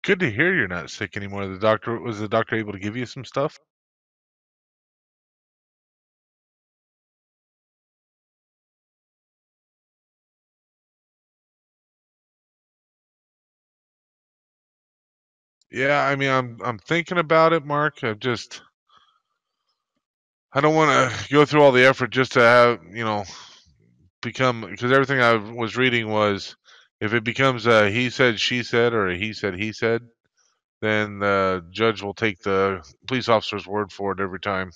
Good to hear you're not sick anymore. Was the doctor able to give you some stuff? Yeah, I mean, I'm thinking about it, Mark. I don't want to go through all the effort just to have, become, because everything I was reading was, if it becomes a he said, she said, or a he said, then the judge will take the police officer's word for it every time.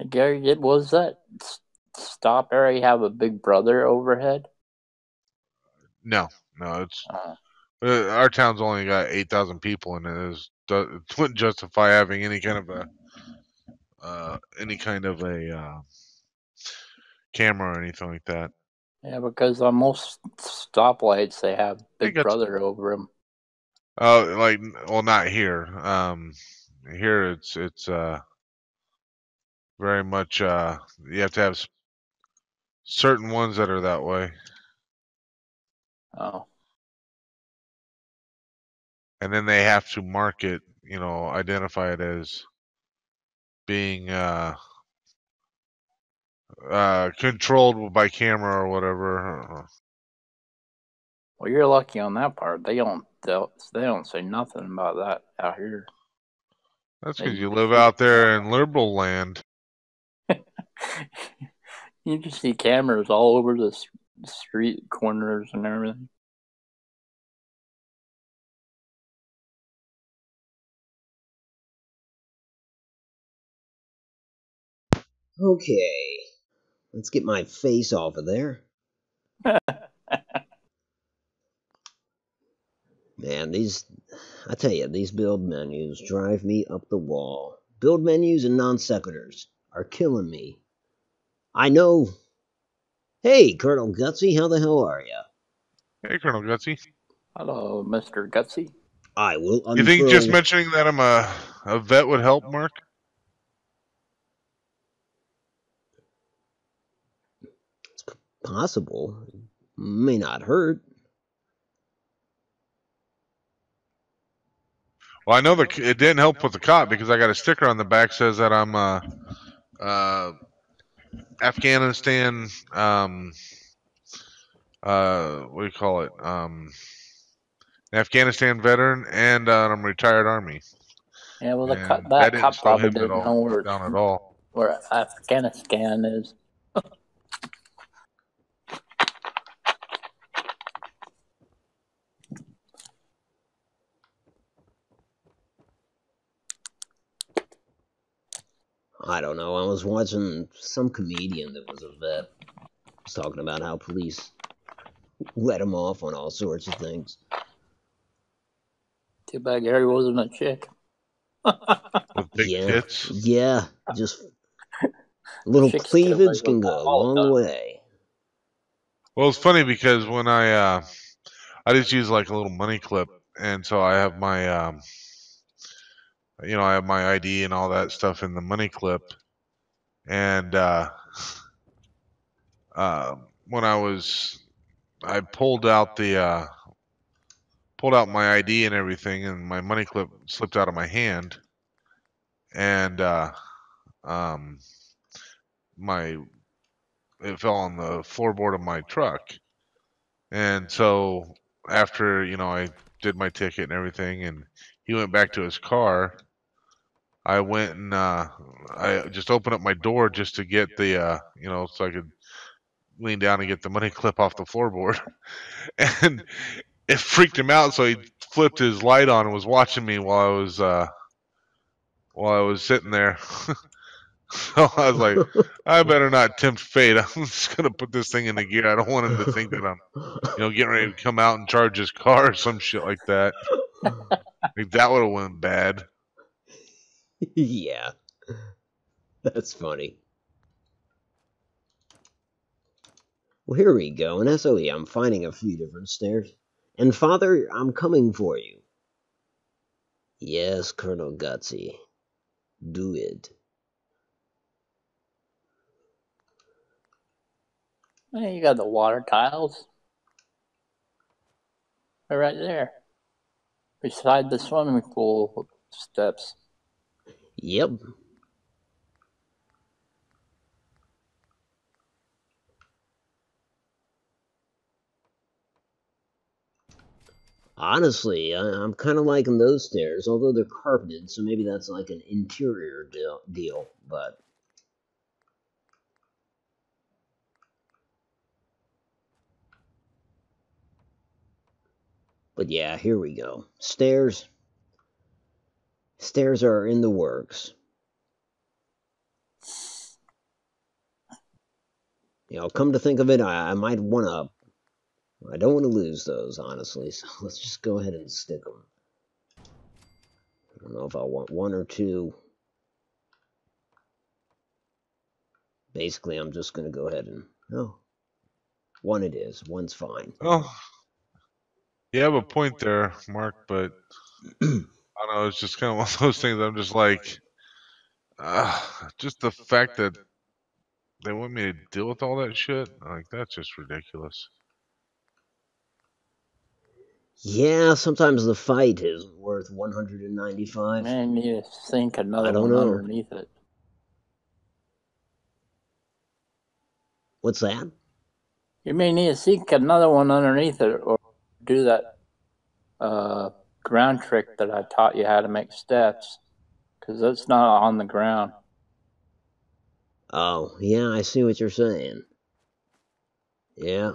Gary, was that stop area have a Big Brother overhead? No, it's our town's only got 8,000 people, and it wouldn't justify having any kind of a camera or anything like that. Yeah, because on most stoplights they have Big Brother over them. Oh, not here. Here it's very much you have to have certain ones that are that way. Oh. And then they have to mark it, identify it as being controlled by camera or whatever. Well, you're lucky on that part. They don't say nothing about that out here. That's because you live out there in liberal land. You just see cameras all over the street corners and everything. Okay, let's get my face off of there. Man, I tell you, these build menus drive me up the wall. Build menus and non sequiturs are killing me. I know. Hey, Colonel Gutsy, how the hell are ya? Hey, Colonel Gutsy. Hello, Mr. Gutsy. I will unfurl... You think just mentioning that I'm a vet would help, Mark? It's possible. May not hurt. Well, I know it didn't help with the cop because I got a sticker on the back says that I'm Afghanistan what do you call it? Afghanistan veteran, and I'm retired Army. Yeah, well, And that cop probably didn't know where Afghanistan is. I don't know. I was watching some comedian that was a vet. Was talking about how police let him off on all sorts of things. Too bad Gary wasn't a chick. With big tits? Yeah, just little Chicks cleavage can go a long way. Well, it's funny because when I just use like a little money clip, and so I have my I have my ID and all that stuff in the money clip, and when I pulled out my ID and everything, and my money clip slipped out of my hand, and it fell on the floorboard of my truck. And so after I did my ticket and everything, and he went back to his car, I went and I just opened up my door just to get the so I could lean down and get the money clip off the floorboard. And it freaked him out, so he flipped his light on and was watching me while I was sitting there. So I was like, I better not tempt fate. I'm just gonna put this thing into gear. I don't want him to think that I'm getting ready to come out and charge his car or some shit like that. Like, that would have went bad. Yeah, that's funny. Well, here we go. In SOE, I'm finding a few different stairs. And Father, I'm coming for you. Yes, Colonel Gutsy. Do it. Hey, you got the water tiles. They're right there. Beside the swimming pool steps. Yep. Honestly, I'm kind of liking those stairs, although they're carpeted, so maybe that's like an interior deal, but... But yeah, here we go. Stairs. Stairs are in the works. Come to think of it, I might want to... I don't want to lose those, honestly, so let's just go ahead and stick them. I don't know if I want one or two. Basically, I'm just going to go ahead and... Oh, one it is. One's fine. Oh, you have a point there, Mark, but I don't know, it's just kind of one of those things. I'm just like, just the fact that they want me to deal with all that shit, like, that's just ridiculous. Yeah, sometimes the fight is worth 195. Man, you sink another one underneath it. What's that? You may need to seek another one underneath it, or do that ground trick that I taught you how to make steps, because that's not on the ground. Oh, yeah, I see what you're saying. Yeah.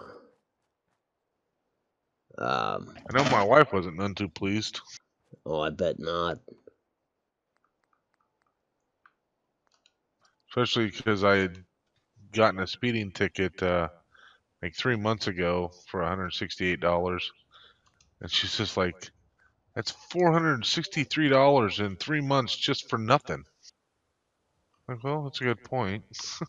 I know my wife wasn't none too pleased. Oh, I bet not. Especially because I had gotten a speeding ticket like 3 months ago for $168. And she's just like, that's $463 in 3 months just for nothing. Like, well, that's a good point. It's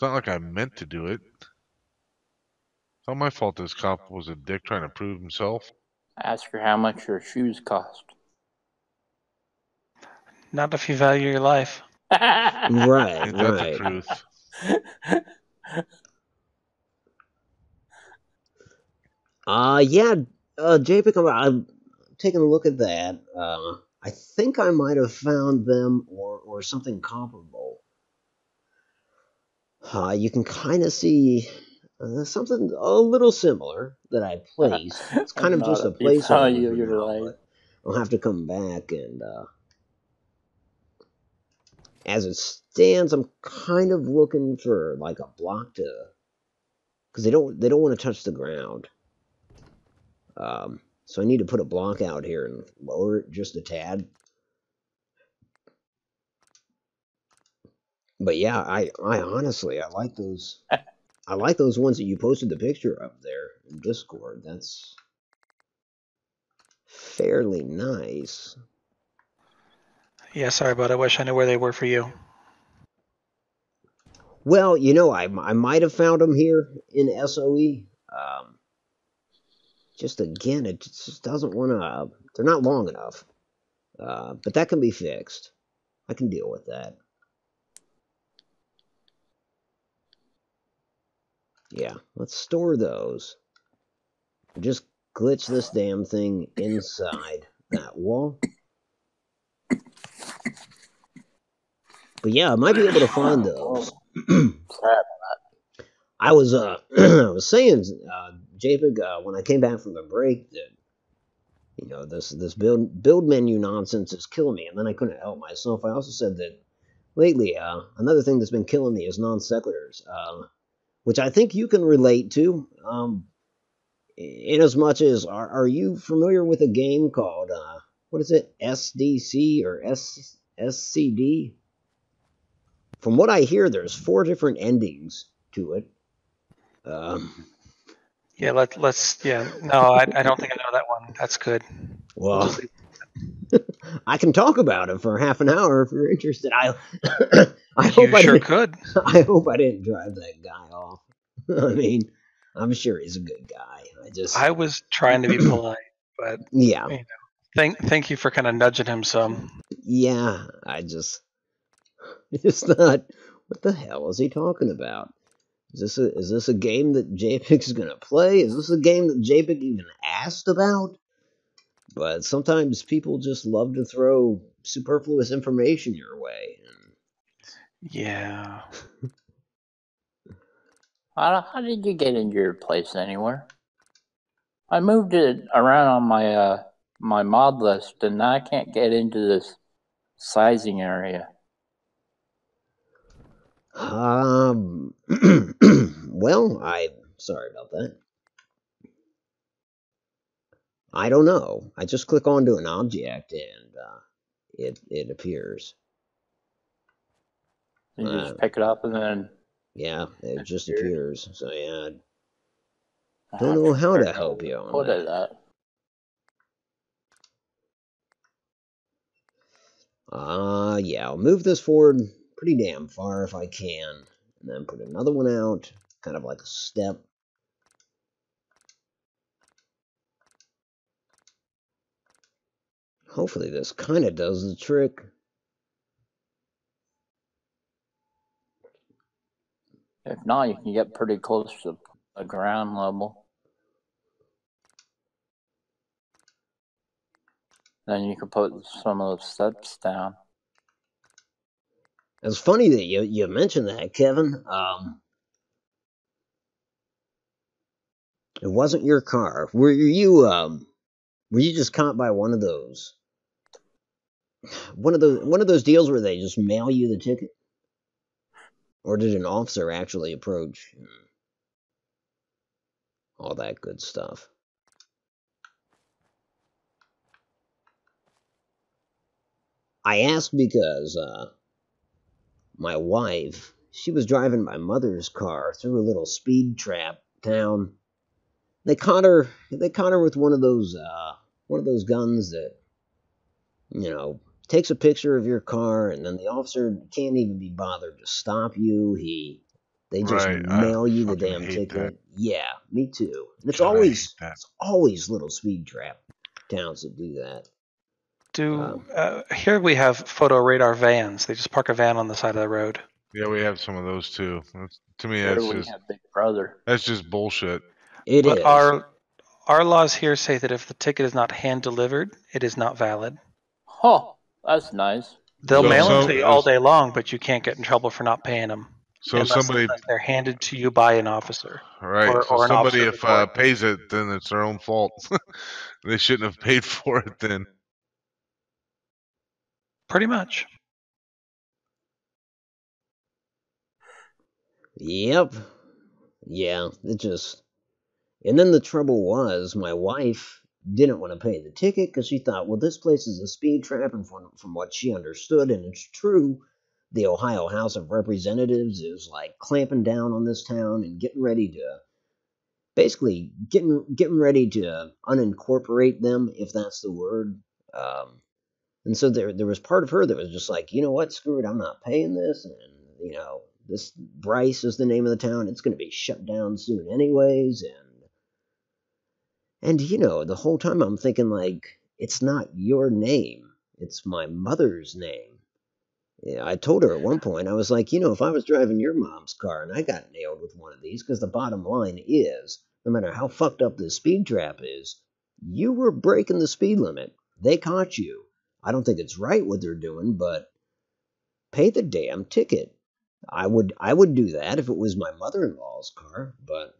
not like I meant to do it. It's not my fault this cop was a dick trying to prove himself. Ask her how much your shoes cost. Not if you value your life. Right, Ain't that right. the truth? Yeah, JPEG, I'm taking a look at that. I think I might have found them or something comparable. You can kind of see something a little similar that I placed. It's kind of just a placeholder for now, but I'll have to come back and as it stands, I'm kind of looking for like a block to, because they don't want to touch the ground. So I need to put a block out here and lower it just a tad. But yeah, I honestly I like those. I like those ones that you posted the picture of there in Discord. That's fairly nice. Yeah, sorry, but I wish I knew where they were for you. Well, you know, I might have found them here in SOE. Just again, it just doesn't want to. They're not long enough. But that can be fixed. I can deal with that. Yeah, let's store those. Just glitch this damn thing inside that wall. But yeah, I might be able to find those. I was I was saying, JPEG, when I came back from the break, that you know this build menu nonsense is killing me, and then I couldn't help myself. I also said that lately, another thing that's been killing me is non sequiturs, which I think you can relate to. In as much as are you familiar with a game called what is it, SDC or SCD? From what I hear, there's 4 different endings to it. Yeah, let's. Yeah, no, I don't think I know that one. That's good. Well, I can talk about it for half an hour if you're interested. I hope I could. I hope I didn't drive that guy off. I mean, I'm sure he's a good guy. I was trying to be polite, but yeah. You know, thank you for kind of nudging him some. Yeah, I just thought, what the hell is he talking about? Is this a game that JPEG's gonna play? Is this a game that JPEG even asked about? But sometimes people just love to throw superfluous information your way. Yeah. How did you get into your place anywhere? I moved it around on my my mod list, and now I can't get into this sizing area. Well, I'm sorry about that. I don't know. I just click onto an object and it appears. You just pick it up and then. Yeah, it just appears. So yeah, I don't know how to help you on that. Yeah, I'll move this forward pretty damn far if I can, and then put another one out, kind of like a step. Hopefully this kind of does the trick. If not, you can get pretty close to the ground level. Then you can put some of those steps down. It's funny that you mentioned that, Kevin. It wasn't your car. Were you just caught by one of those deals where they just mail you the ticket? Or did an officer actually approach? All that good stuff. I asked because my wife, she was driving my mother's car through a little speed trap town. They caught her with one of those guns that, takes a picture of your car, and then the officer can't even be bothered to stop you. They just mail you the damn ticket. That. Yeah, me too. And it's always little speed trap towns that do that. Here we have photo radar vans. They just park a van on the side of the road. Yeah, we have some of those too. To me, that's just Big Brother. That's just bullshit. It is. Our laws here say that if the ticket is not hand delivered, it is not valid. Oh, that's nice. They'll mail them to you all day long, but you can't get in trouble for not paying them. So unless they're handed to you by an officer. Right. Or somebody, if pays it, then it's their own fault. They shouldn't have paid for it then. Pretty much. Yep. Yeah, it just... And then the trouble was, my wife didn't want to pay the ticket because she thought, well, this place is a speed trap, and from what she understood, and it's true, the Ohio House of Representatives is like clamping down on this town and getting ready to unincorporate them, if that's the word. And so there was part of her that was just like, you know what, screw it, I'm not paying this, and this Bryce is the name of the town, it's going to be shut down soon anyways, and the whole time I'm thinking, like, it's not your name, it's my mother's name. Yeah, I told her at one point, I was like, if I was driving your mom's car and I got nailed with one of these, because the bottom line is, no matter how fucked up this speed trap is, you were breaking the speed limit. They caught you. I don't think it's right what they're doing, but pay the damn ticket. I would do that if it was my mother-in-law's car, but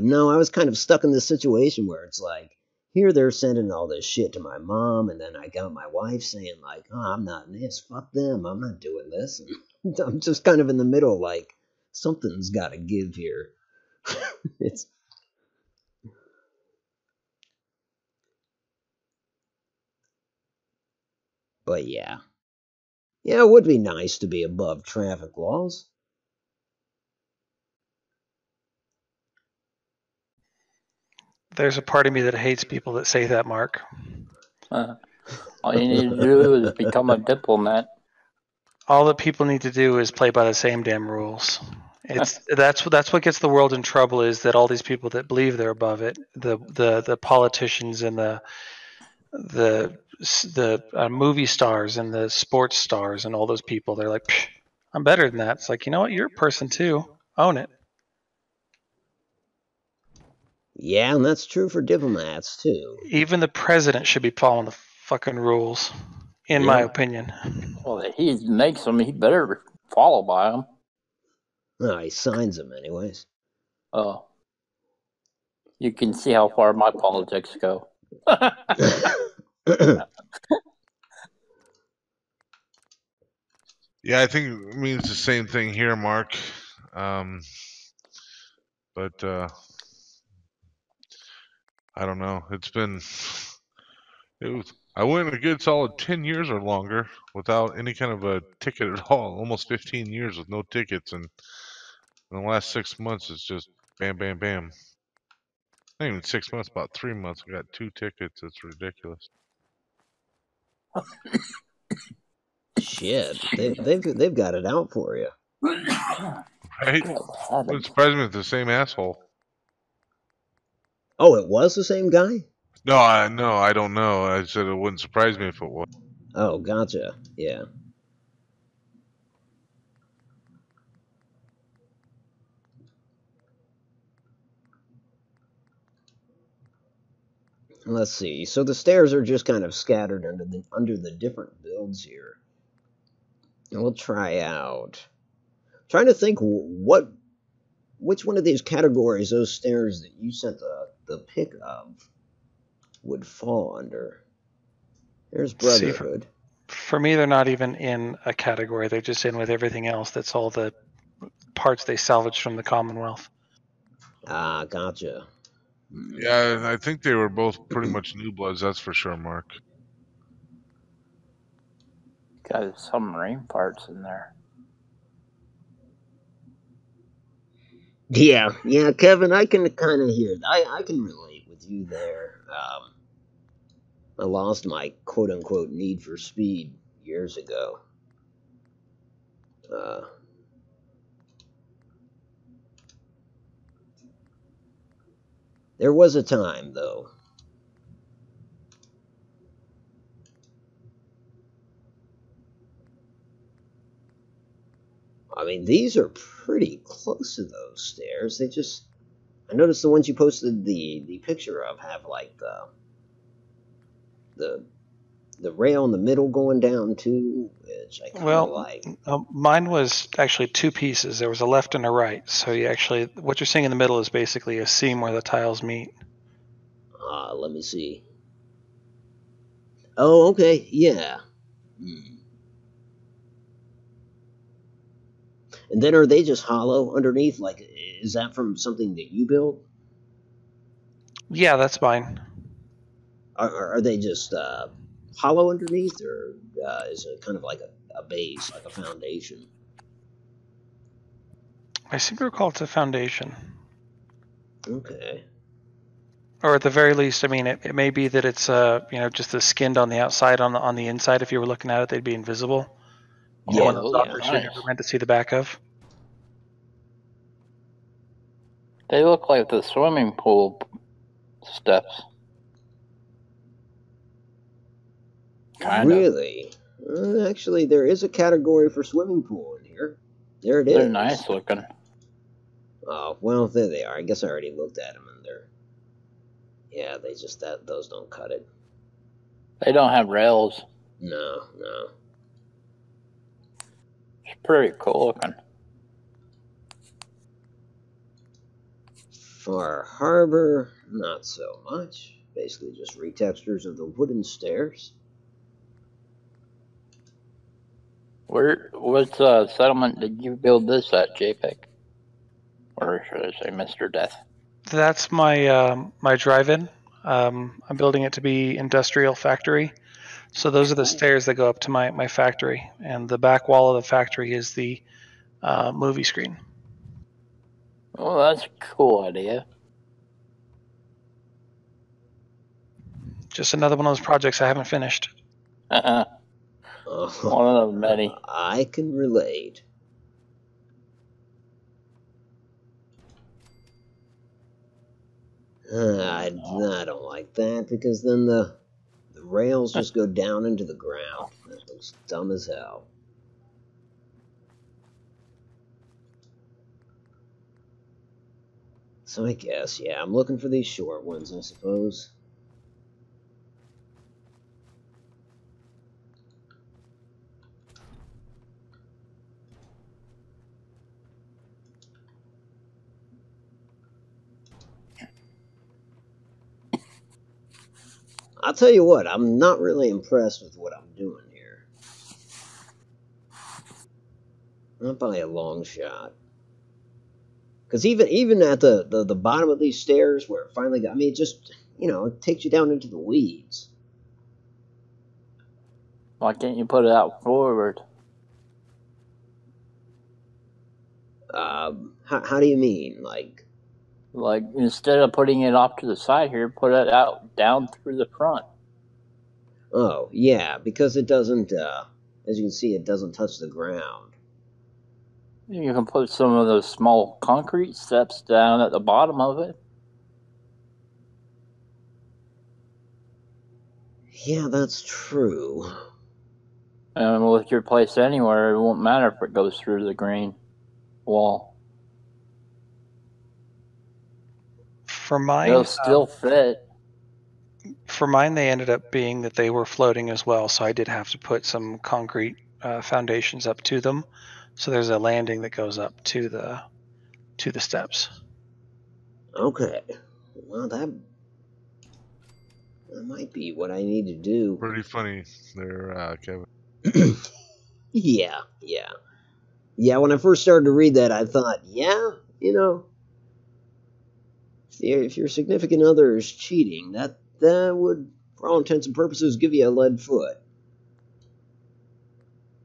no, I was kind of stuck in this situation where it's like, here they're sending all this shit to my mom, and then I got my wife saying, like, oh, I'm not in this, fuck them, I'm not doing this. And I'm just kind of in the middle, like, something's got to give here. But yeah. Yeah, it would be nice to be above traffic laws. There's a part of me that hates people that say that, Mark. All you need to do is become a diplomat. All that people need to do is play by the same damn rules. That's what gets the world in trouble, is that all these people that believe they're above it, the politicians and the movie stars and the sports stars and all those people, they're like, I'm better than that. It's like, you know what? You're a person too. Own it. Yeah, and that's true for diplomats, too. Even the president should be following the fucking rules, in my opinion. Well, he makes them. He better follow by them. No, he signs them anyways. Oh. You can see how far my politics go. Yeah, I think it means the same thing here, Mark. But I don't know. I went a good solid 10 years or longer without any kind of a ticket at all. Almost 15 years with no tickets, and in the last 6 months, it's just bam, bam, bam. Not even 6 months, about 3 months. I got 2 tickets. It's ridiculous. Shit, they've got it out for you. Right? Wouldn't surprise me if it's the same asshole. Oh, it was the same guy? No, I don't know. I said it wouldn't surprise me if it was. Oh, gotcha. Yeah. Let's see. So the stairs are just kind of scattered under the different builds here. And we'll try out. Trying to think which one of these categories, those stairs that you sent the the pickup would fall under. There's See, Brotherhood. For me, they're not even in a category. They're just in with everything else. That's all the parts they salvaged from the Commonwealth. Ah, gotcha. Yeah, I think they were both pretty much new bloods. That's for sure, Mark. Got some marine parts in there. Yeah, Kevin, I can kind of hear. I can relate with you there. I lost my quote unquote need for speed years ago. There was a time, though. I mean, these are pretty close to those stairs. They just... I noticed the ones you posted the picture of have, like, the rail in the middle going down, too, which I kind of like. Mine was actually two pieces. There was a left and a right. So you actually... What you're seeing in the middle is basically a seam where the tiles meet. Let me see. Oh, okay, yeah. And then are they just hollow underneath? Like, is that from something that you built? Yeah, that's mine. Are they just hollow underneath, or is it kind of like a base, like a foundation? I seem to recall it's a foundation. Okay. Or at the very least, I mean, it may be that it's just the skinned on the outside. On the inside, if you were looking at it, they'd be invisible. Yeah, One of those objects you're never meant to see the back of. They look like the swimming pool steps. Kind really? Actually, there is a category for swimming pool in here. There it is. They're nice looking. Oh, well, there they are. I guess I already looked at them, and they're... Yeah, those don't cut it. They don't have rails. No. It's pretty cool looking. Far Harbor, not so much. Basically just retextures of the wooden stairs. What settlement did you build this at, JPEG? Or should I say Mr. Death? That's my my drive-in. I'm building it to be industrial factory. So those are the stairs that go up to my factory. And the back wall of the factory is the movie screen. Oh, that's a cool idea. Just another one of those projects I haven't finished. One of the many. I can relate. I don't like that, because then the rails just go down into the ground. That looks dumb as hell. So I guess, yeah, I'm looking for these short ones, I suppose. I'll tell you what, I'm not really impressed with what I'm doing here. Not by a long shot. Because even at the bottom of these stairs where it finally got... I mean, it just, it takes you down into the weeds. Why can't you put it out forward? How do you mean? Like, instead of putting it off to the side here, put it out down through the front. Oh, yeah, because it doesn't, as you can see, it doesn't touch the ground. You can put some of those small concrete steps down at the bottom of it. Yeah, that's true. And with your place anywhere, it won't matter if it goes through the green wall. For mine, it'll still fit. For mine, they ended up being that they were floating as well, so I did have to put some concrete foundations up to them. So there's a landing that goes up to the steps. Okay. Well, that might be what I need to do. Pretty funny there, Kevin. Yeah. Yeah, when I first started to read that, I thought, yeah, if your significant other is cheating, that would, for all intents and purposes, give you a lead foot.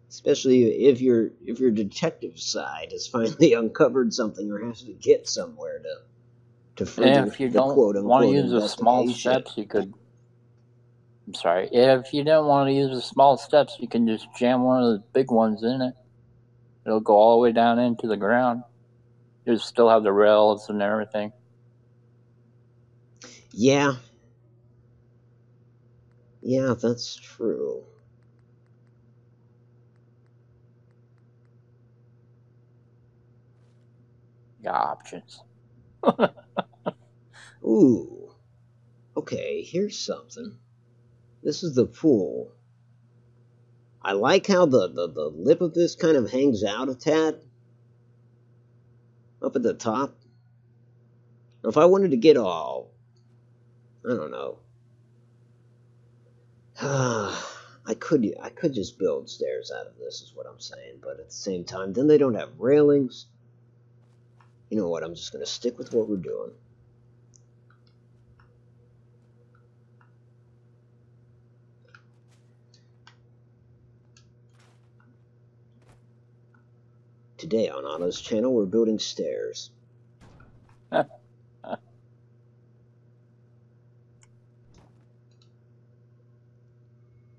Especially if your detective side has finally uncovered something or has to get somewhere to further If you the don't quote want unquote to use the small investigation. steps, you could. I'm sorry. If you don't want to use the small steps, you can just jam one of the big ones in it. It'll go all the way down into the ground. You'll still have the rails and everything. Yeah, that's true. Got options. Ooh. Okay, here's something. This is the pool. I like how the lip of this kind of hangs out a tad. Up at the top. If I wanted to get all... I don't know. I could just build stairs out of this, is what I'm saying. But at the same time, then they don't have railings. You know what, I'm just going to stick with what we're doing. Today on Otto's channel, we're building stairs.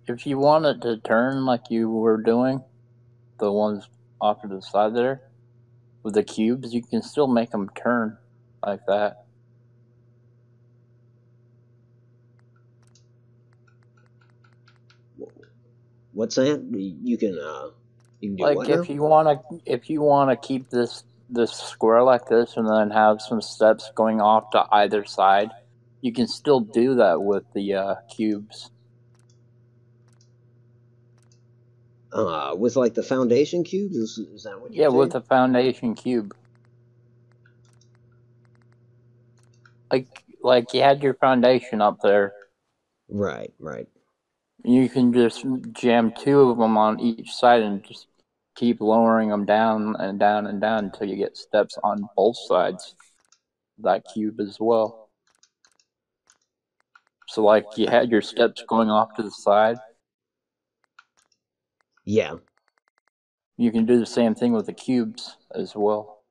If you want it to turn like you were doing, the ones off to the side there, with the cubes, you can still make them turn like that. What's that? You can do Like what if now? you wanna keep this square like this and then have some steps going off to either side, you can still do that with the cubes. With like the foundation cubes? Is that what you're saying? Yeah, with the foundation cube. Like you had your foundation up there. Right. You can just jam two of them on each side and just keep lowering them down and down and down until you get steps on both sides of that cube as well. So like you had your steps going off to the side. Yeah. You can do the same thing with the cubes as well.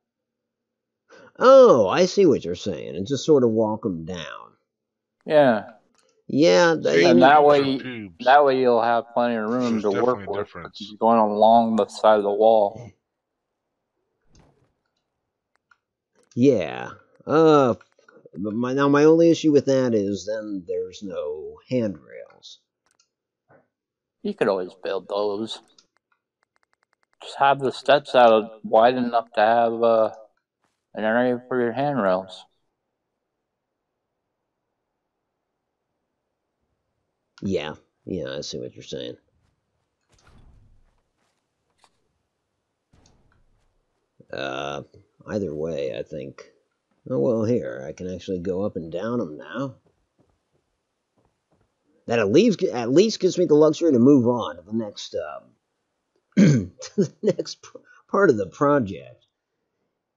Oh, I see what you're saying. And just sort of walk them down. Yeah. Yeah, And that way you'll have plenty of room to work with. You're going along the side of the wall. Yeah. But my only issue with that is then there's no handrails. You could always build those. Just have the steps out wide enough to have an area for your handrails. Yeah, I see what you're saying. Either way, I think... Oh, well, here, I can actually go up and down them now. That at least gives me the luxury to move on to the next, to the next part of the project.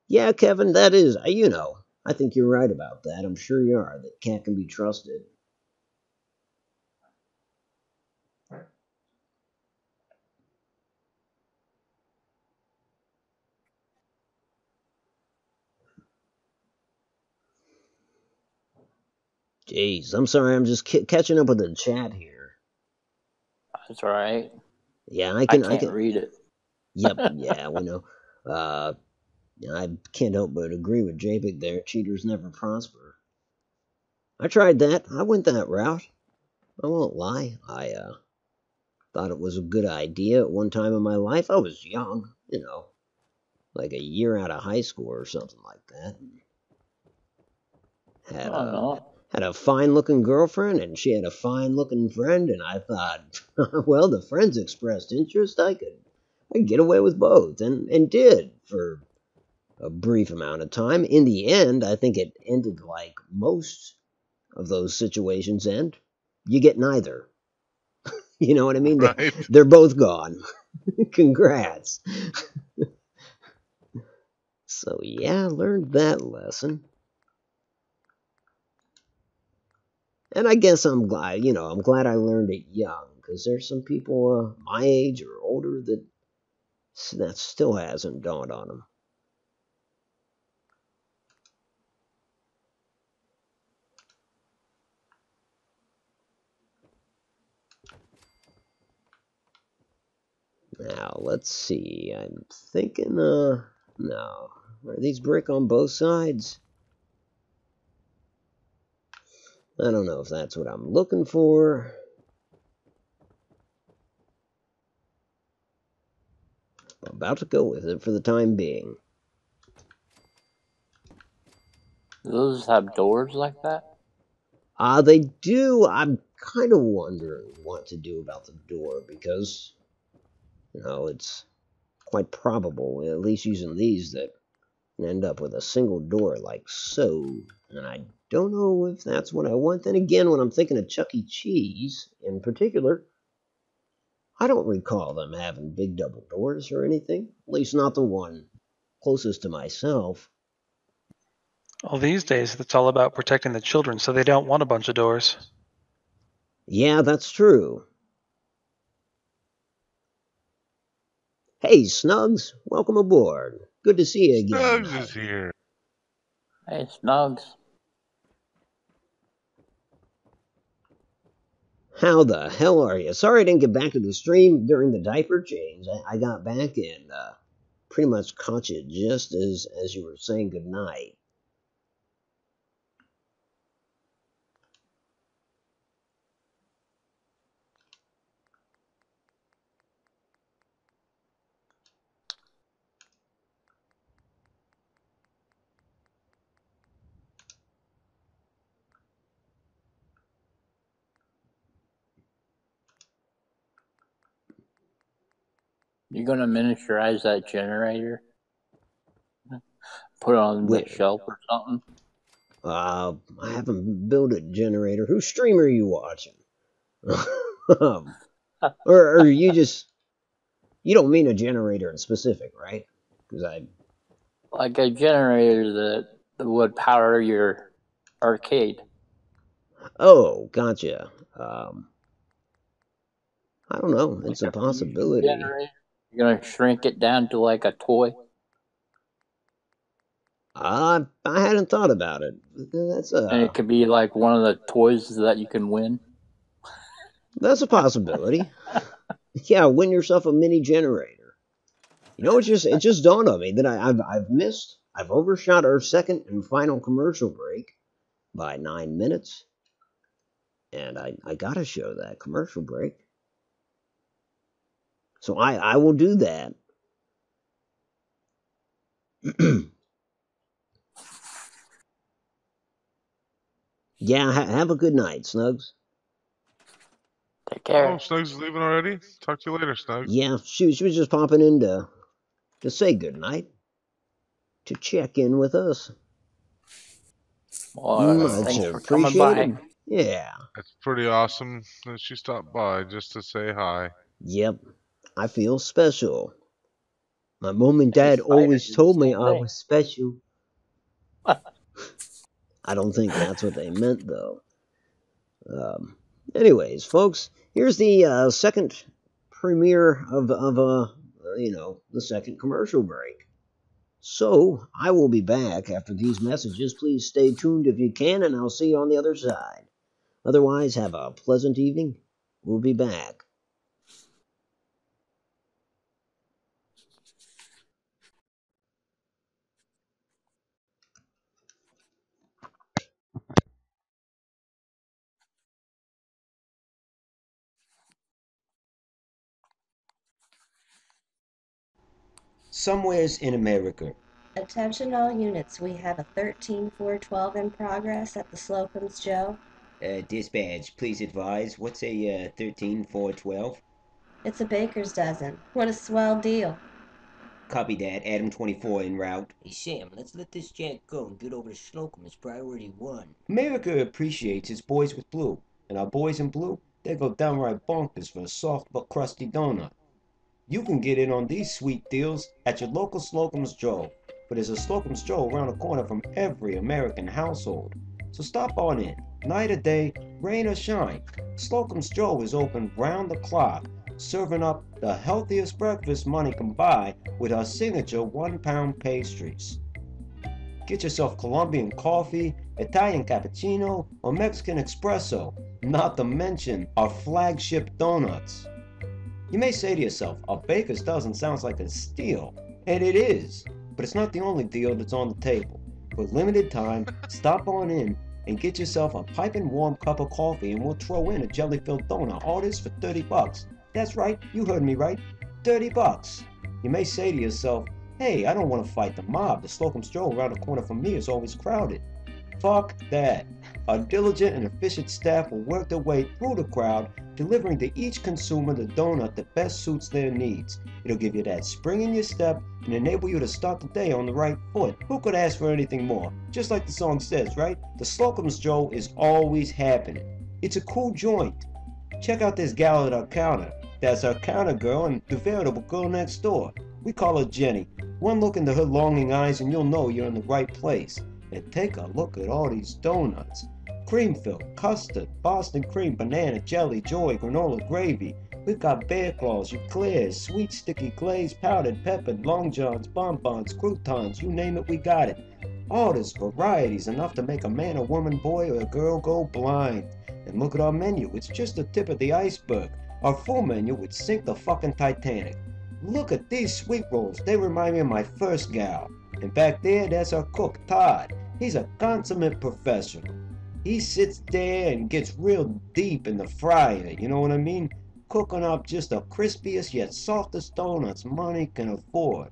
Yeah, Kevin, that is, I think you're right about that. I'm sure you are. That cat can be trusted. Jeez, I'm sorry. I'm just catching up with the chat here. That's all right. Yeah, I can't read it. Yep, yeah, we know. I can't help but agree with JPEG there. Cheaters never prosper. I tried that. I went that route. I won't lie. I thought it was a good idea at one time in my life. I was young, like a year out of high school or something like that. Had a fine-looking girlfriend, and she had a fine-looking friend, and I thought, well, the friends expressed interest. I could get away with both, and did for a brief amount of time. In the end, I think it ended like most of those situations end. You get neither. You know what I mean? Right. They're both gone. Congrats. So yeah, I learned that lesson. And I guess I'm glad, I'm glad I learned it young, because there's some people my age or older that still hasn't dawned on them. Now, let's see. I'm thinking, no. Are these brick on both sides? I don't know if that's what I'm looking for. I'm about to go with it for the time being. Do those have doors like that? They do. I'm kind of wondering what to do about the door, because, it's quite probable, at least using these, that end up with a single door like so. And I don't know if that's what I want. Then again, when I'm thinking of Chuck E. Cheese in particular, I don't recall them having big double doors or anything. At least not the one closest to myself. Well, these days it's all about protecting the children, so they don't want a bunch of doors. Yeah, that's true. Hey, Snugs, welcome aboard. Good to see you again. Snugs is here. Hey, Snugs. How the hell are you? Sorry I didn't get back to the stream during the diaper change. I got back and pretty much caught you just as you were saying goodnight. You gonna miniaturize that generator? Put it on the shelf or something? I haven't built a generator. Whose stream are you watching? Or you just... You don't mean a generator in specific, right? Because like a generator that would power your arcade. Oh, gotcha. I don't know. It's a possibility. Generator? You're gonna shrink it down to like a toy? I hadn't thought about it. And it could be like one of the toys that you can win. That's a possibility. Yeah, win yourself a mini generator. It just dawned on me that I've overshot our second and final commercial break by 9 minutes. And I gotta show that commercial break. So I will do that. Yeah, have a good night, Snugs. Take care. Oh, Snugs is leaving already? Talk to you later, Snugs. Yeah, she was just popping in to say good night. To check in with us. Thanks for coming by. Yeah. It's pretty awesome that she stopped by just to say hi. Yep. I feel special. My mom and dad always told me I was special. I don't think that's what they meant, though. Anyways, folks, here's the second premiere of the second commercial break. So, I will be back after these messages. Please stay tuned if you can, and I'll see you on the other side. Otherwise, have a pleasant evening. We'll be back. Somewheres in America. Attention all units, we have a 13412 in progress at the Slocum's, Joe. Dispatch, please advise, what's a 13412? It's a baker's dozen. What a swell deal. Copy that. Adam 24 en route. Hey, Sam, let's let this jack go and get over to Slocum as priority one. America appreciates its boys with blue, and our boys in blue, they go downright bonkers for a soft but crusty donut. You can get in on these sweet deals at your local Slocum's Joe, but there's a Slocum's Joe around the corner from every American household. So stop on in, night or day, rain or shine. Slocum's Joe is open round the clock, serving up the healthiest breakfast money can buy with our signature 1-pound pastries. Get yourself Colombian coffee, Italian cappuccino, or Mexican espresso, not to mention our flagship donuts. You may say to yourself, a baker's dozen sounds like a steal, and it is, but it's not the only deal that's on the table. For limited time, stop on in and get yourself a piping warm cup of coffee and we'll throw in a jelly-filled donut. All this for 30 bucks. That's right, you heard me right, 30 bucks. You may say to yourself, hey, I don't want to fight the mob. The Slocum's Joe around the corner from me is always crowded. Fuck that. Our diligent and efficient staff will work their way through the crowd, delivering to each consumer the donut that best suits their needs. It'll give you that spring in your step and enable you to start the day on the right foot. Who could ask for anything more? Just like the song says, right? The Slocum's Joe is always happening. It's a cool joint. Check out this gal at our counter. That's our counter girl and the veritable girl next door. We call her Jenny. One look into her longing eyes and you'll know you're in the right place. And take a look at all these donuts. Cream filled, custard, Boston cream, banana, jelly, joy, granola, gravy. We've got bear claws, eclairs, sweet sticky glaze, powdered, peppered, long johns, bonbons, croutons, you name it, we got it. All this varieties enough to make a man, a woman, boy, or a girl go blind. And look at our menu, it's just the tip of the iceberg. Our full menu would sink the fucking Titanic. Look at these sweet rolls, they remind me of my first gal. And back there, that's our cook, Todd. He's a consummate professional. He sits there and gets real deep in the fryer, you know what I mean? Cooking up just the crispiest yet softest donuts money can afford.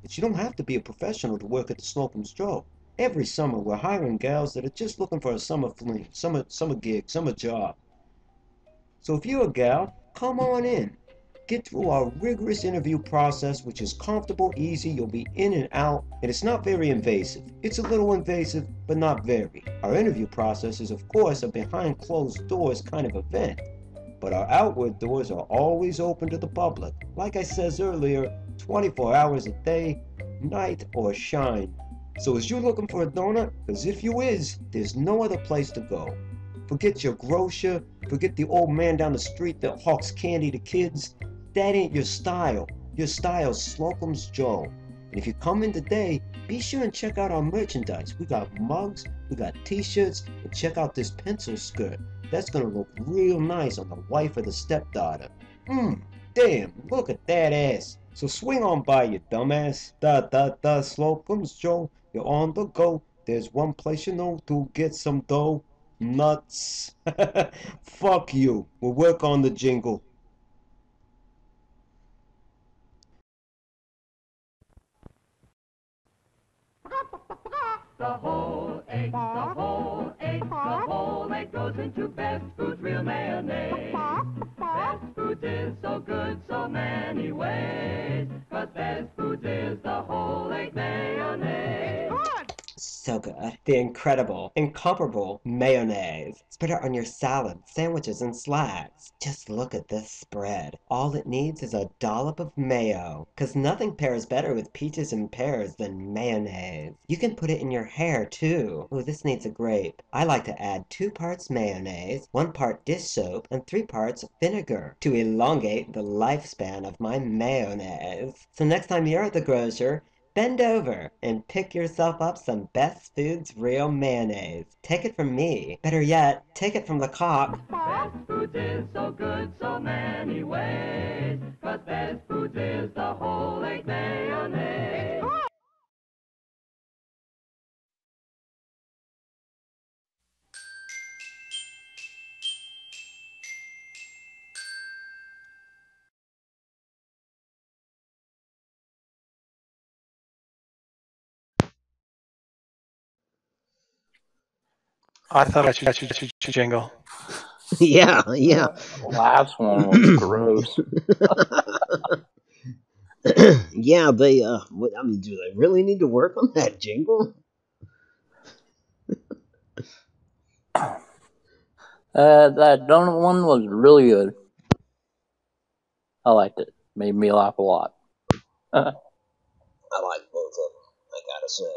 But you don't have to be a professional to work at the Slocum's Joe. Every summer we're hiring gals that are just looking for a summer fling, summer gig, summer job. So if you're a gal, come on in. Get through our rigorous interview process, which is comfortable, easy, you'll be in and out, and it's not very invasive. It's a little invasive, but not very. Our interview process is, of course, a behind closed doors kind of event, but our outward doors are always open to the public. Like I says earlier, 24 hours a day, night or shine. So is you looking for a donut? Because if you is, there's no other place to go. Forget your grocer, forget the old man down the street that hawks candy to kids. That ain't your style. Your style's Slocum's Joe. And if you come in today, be sure and check out our merchandise. We got mugs, we got t-shirts, and check out this pencil skirt. That's gonna look real nice on the wife or the stepdaughter. Damn, look at that ass. So swing on by, you dumbass. Slocum's Joe, you're on the go. There's one place you know to get some dough. Nuts. Fuck you. We'll work on the jingle. The whole egg, the whole egg, the whole egg goes into Best Foods real mayonnaise. Best Foods is so good so many ways, 'cause Best Foods is the whole egg mayonnaise. So good. The incredible, incomparable mayonnaise. Spread it on your salad, sandwiches, and slacks. Just look at this spread. All it needs is a dollop of mayo. 'Cause nothing pairs better with peaches and pears than mayonnaise. You can put it in your hair, too. Ooh, this needs a grape. I like to add 2 parts mayonnaise, 1 part dish soap, and 3 parts vinegar to elongate the lifespan of my mayonnaise. So next time you're at the grocer, bend over and pick yourself up some Best Foods real mayonnaise. Take it from me. Better yet, take it from the cock. Best Foods is so good so many ways, 'cause Best Foods is the whole egg mayonnaise. I thought that should jingle. Yeah. The last one was gross. Yeah, they, I mean, do they really need to work on that jingle? That donut one was really good. I liked it. Made me laugh a lot. I like both of them, I gotta say.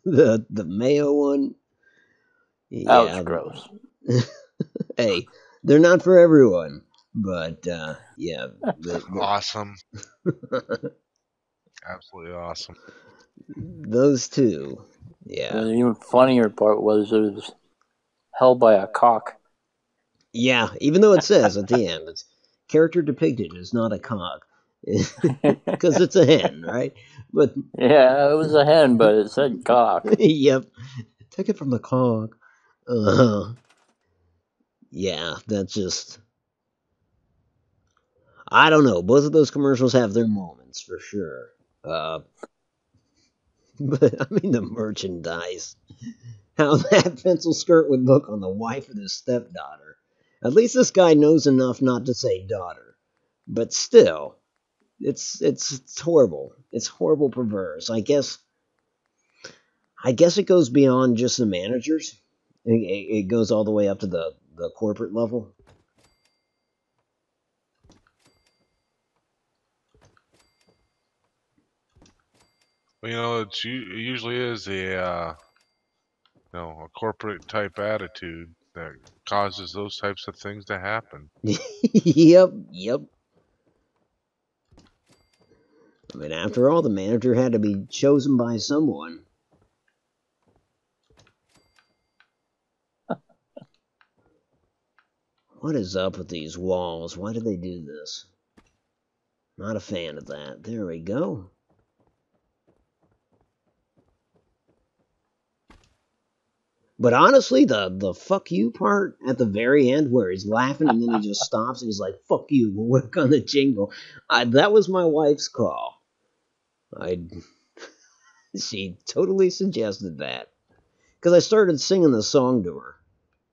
The mayo one, That was yeah. gross. Hey, they're not for everyone, but yeah. Awesome. Absolutely awesome. Those two, yeah. The even funnier part was it was held by a cock. Yeah, even though it says at the end, it's character depicted as not a cock. Because it's a hen, right? But Yeah, it was a hen, but it said cock. Yep. Take it from the cock. Yeah, that's just... I don't know. Both of those commercials have their moments, for sure. But, I mean, the merchandise. How that pencil skirt would look on the wife of his stepdaughter. At least this guy knows enough not to say daughter. But still, it's horrible. It's horrible perverse. I guess it goes beyond just the managers. It goes all the way up to the corporate level. Well, it usually is a corporate type attitude that causes those types of things to happen. Yep. I mean, after all, the manager had to be chosen by someone. What is up with these walls? Why do they do this? Not a fan of that. There we go. But honestly, the fuck you part at the very end where he's laughing and then he just stops and he's like, fuck you, we'll work on the jingle. That was my wife's call. She totally suggested that. Because I started singing the song to her.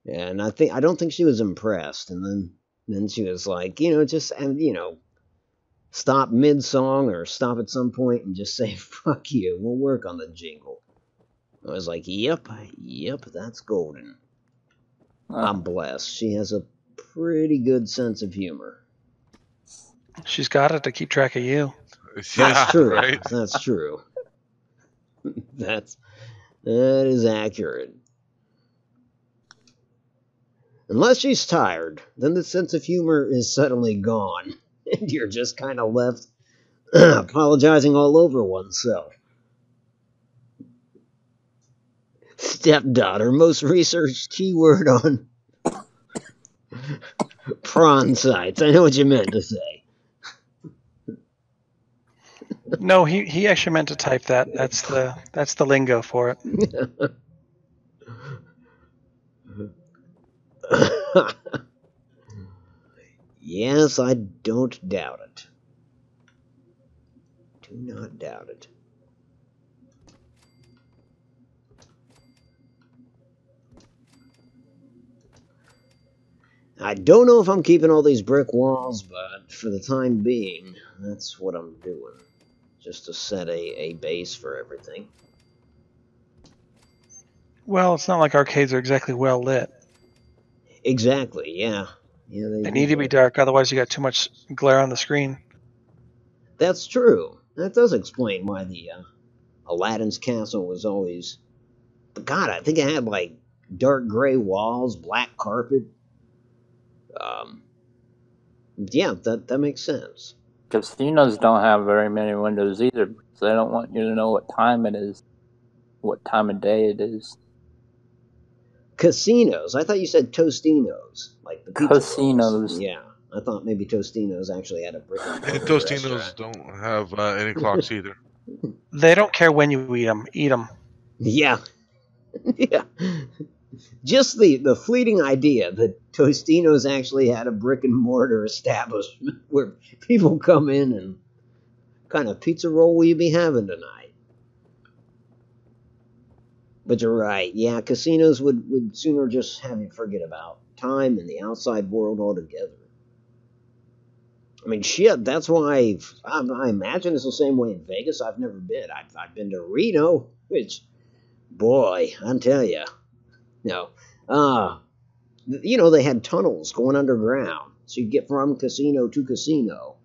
And I don't think she was impressed. And then she was like, just, stop mid-song or stop at some point and just say, fuck you, we'll work on the jingle. I was like, yep, that's golden. I'm blessed. She has a pretty good sense of humor. She's got it to keep track of you. That's true. Right? That's true. That is accurate. Unless she's tired, then the sense of humor is suddenly gone, and you're just kind of left apologizing all over oneself. Stepdaughter, most researched keyword on prawn sites. I know what you meant to say. No, he actually meant to type that. That's the lingo for it. Yes, I don't doubt it. Do not doubt it. I don't know if I'm keeping all these brick walls, but for the time being, that's what I'm doing. Just to set a base for everything. Well, it's not like arcades are exactly well lit. Exactly, yeah. They need to be dark, otherwise you got too much glare on the screen. That's true. That does explain why the Aladdin's castle was always... But God, I think it had, like, dark gray walls, black carpet. Yeah, that makes sense. Casinos don't have very many windows either, because they don't want you to know what time it is, what time of day it is. Casinos? I thought you said Tostinos, like the pizza Casinos. rolls. Yeah, I thought maybe Tostinos actually had a brick and mortar Tostinos restaurant. don't have any clocks either. They don't care when you eat them. Eat them. Yeah. Yeah. Just the fleeting idea that Tostinos actually had a brick and mortar establishment where people come in and kind of pizza roll will you be having tonight? But you're right. Yeah, casinos would sooner just have you forget about time in the outside world altogether. I mean, shit, that's why I imagine it's the same way in Vegas. I've never been. I've been to Reno, which, boy, I tell you, no. They had tunnels going underground, so you get from casino to casino.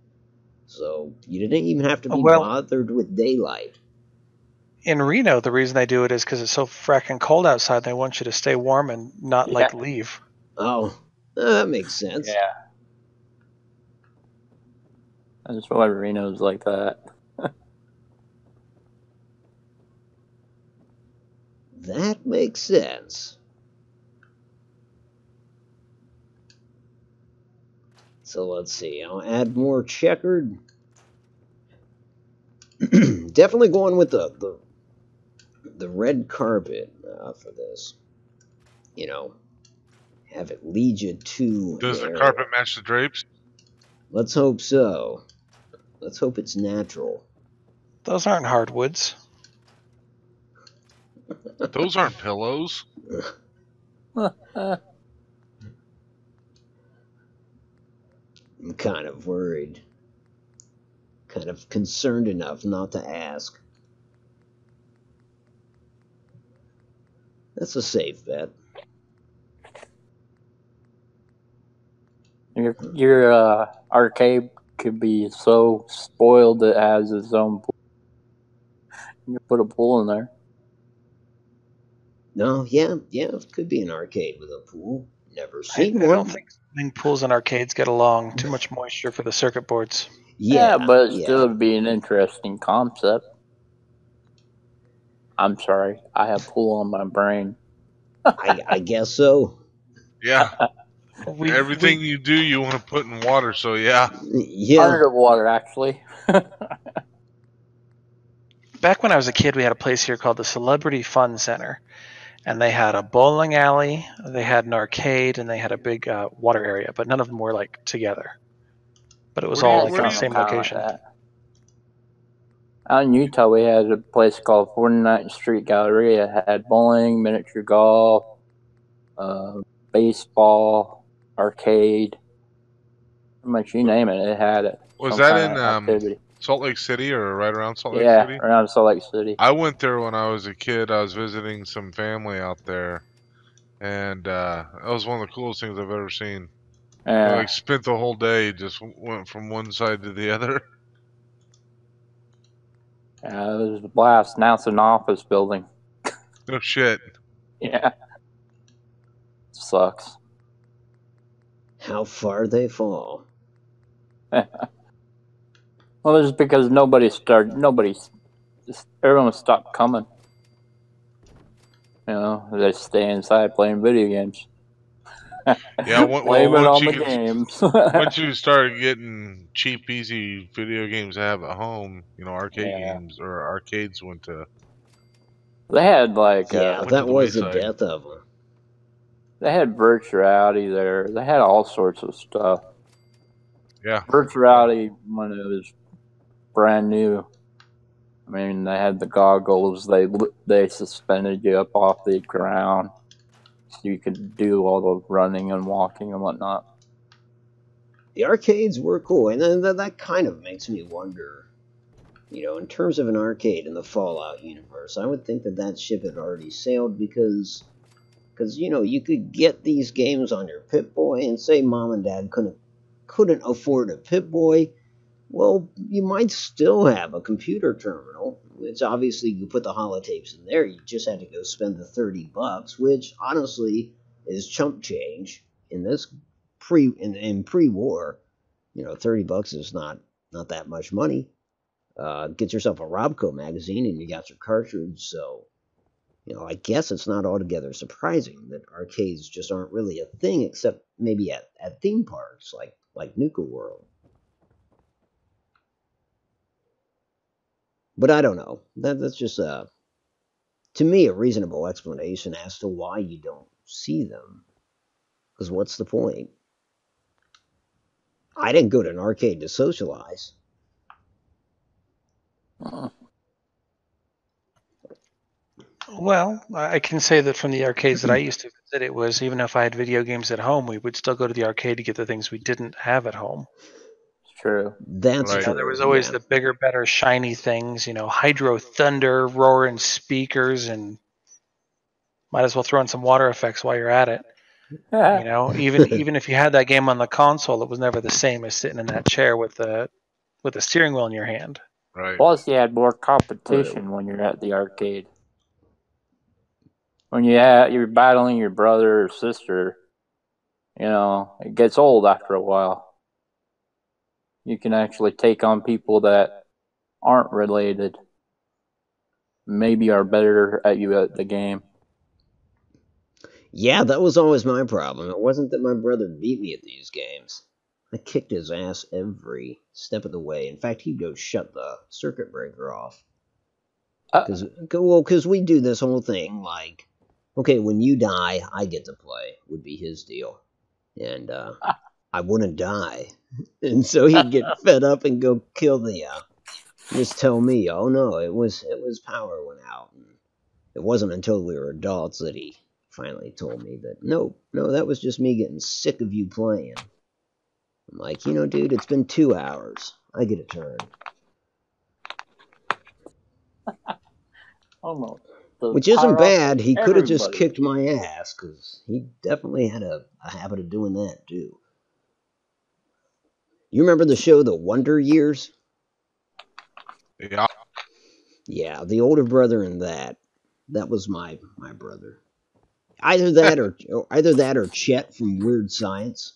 So you didn't even have to be bothered with daylight. In Reno, the reason they do it is because it's so fracking cold outside. They want you to stay warm and not leave. Oh, that makes sense. Yeah. That's why Reno's like that. That makes sense. So let's see. I'll add more checkered. Definitely going with the red carpet for this. Have it lead you to. Does the carpet match the drapes? Let's hope so. Let's hope it's natural. Those aren't hardwoods. Those aren't pillows. I'm kind of worried. Kind of concerned enough not to ask. That's a safe bet. Your arcade could be so spoiled it has its own pool. You can put a pool in there. No, yeah, it could be an arcade with a pool. Never seen one. I don't think swimming pools and arcades get along. Too much moisture for the circuit boards. Yeah, but it still would be an interesting concept. I'm sorry, I have pool on my brain. I guess so. Yeah. Everything you do, you want to put in water, so yeah. Underwater, actually. Back when I was a kid, we had a place here called the Celebrity Fun Center. And they had a bowling alley, they had an arcade, and they had a big water area, but none of them were like together. But it was all like in the same location. Out in Utah, we had a place called 49th Street Galleria. It had bowling, miniature golf, baseball, arcade. Pretty much you name it, it had it. Was that in Salt Lake City or right around Salt Lake City? Yeah, around Salt Lake City. I went there when I was a kid. I was visiting some family out there, and that was one of the coolest things I've ever seen. Yeah. I spent the whole day, just went from one side to the other. Yeah, it was a blast. Now it's an office building. No shit. Yeah. Sucks. How far they fall. Well, it's because everyone stopped coming. They stay inside playing video games. Yeah, games. Once you start getting cheap, easy video games to have at home, arcade games or arcades went to. They had that was the death of them. They had virtual reality there. They had all sorts of stuff. Yeah, virtual reality when it was brand new. I mean, they had the goggles. They suspended you up off the ground, so you could do all the running and walking and whatnot. The arcades were cool, and then that kind of makes me wonder. In terms of an arcade in the Fallout universe, I would think that ship had already sailed because you could get these games on your Pip-Boy, and say mom and dad couldn't afford a Pip-Boy. Well, you might still have a computer terminal, which obviously you put the holotapes in there. You just had to go spend the $30, which honestly is chump change in this pre-war. $30 is not that much money. Get yourself a Robco magazine and you got your cartridge. So, I guess it's not altogether surprising that arcades just aren't really a thing, except maybe at theme parks like Nuka World. But I don't know. That's just, to me, a reasonable explanation as to why you don't see them. Because what's the point? I didn't go to an arcade to socialize. Well, I can say that from the arcades that I used to that it was, even if I had video games at home, we would still go to the arcade to get the things we didn't have at home. It's true. That's Right. true. There was always the bigger, better, shiny things, Hydro Thunder, roaring speakers, and might as well throw in some water effects while you're at it. Even if you had that game on the console, it was never the same as sitting in that chair with the steering wheel in your hand. Right. Plus, you had more competition when you're at the arcade. When you're battling your brother or sister, it gets old after a while. You can actually take on people that aren't related, maybe are better at you at the game. Yeah, that was always my problem. It wasn't that my brother beat me at these games. I kicked his ass every step of the way. In fact, he'd go shut the circuit breaker off. Because we do this whole thing like, okay, when you die, I get to play, would be his deal. And I wouldn't die. And so he'd get fed up and go kill the... just tell me, oh no, it was power went out. And it wasn't until we were adults that he finally told me that, no, that was just me getting sick of you playing. I'm like, dude, it's been 2 hours. I get a turn. Almost. Which isn't bad. He could have just kicked my ass, because he definitely had a habit of doing that, too. You remember the show The Wonder Years? Yeah. Yeah, the older brother in that was my brother. Either that or Chet from Weird Science.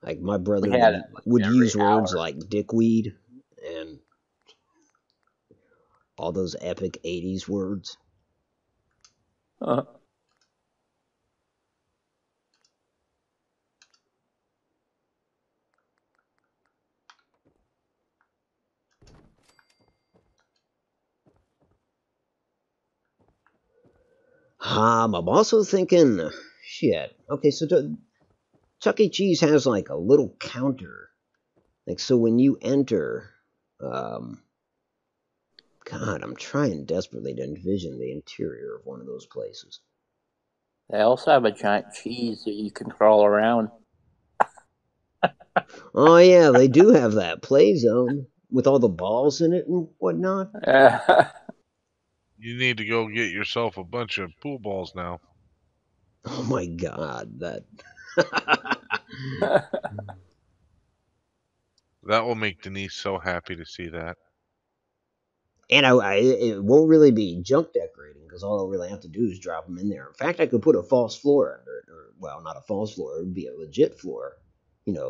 Like, my brother would use words like dickweed and all those epic 80s words. I'm also thinking, shit. Okay, so Chuck E. Cheese has like a little counter. Like, so when you enter, God, I'm trying desperately to envision the interior of one of those places. They also have a giant cheese that you can crawl around. Oh yeah, they do have that play zone with all the balls in it and whatnot. You need to go get yourself a bunch of pool balls now. Oh my God, that... That will make Denise so happy to see that. And it won't really be junk decorating, because all I'll really have to do is drop them in there. In fact, I could put a false floor under it. Or, well, not a false floor. It would be a legit floor.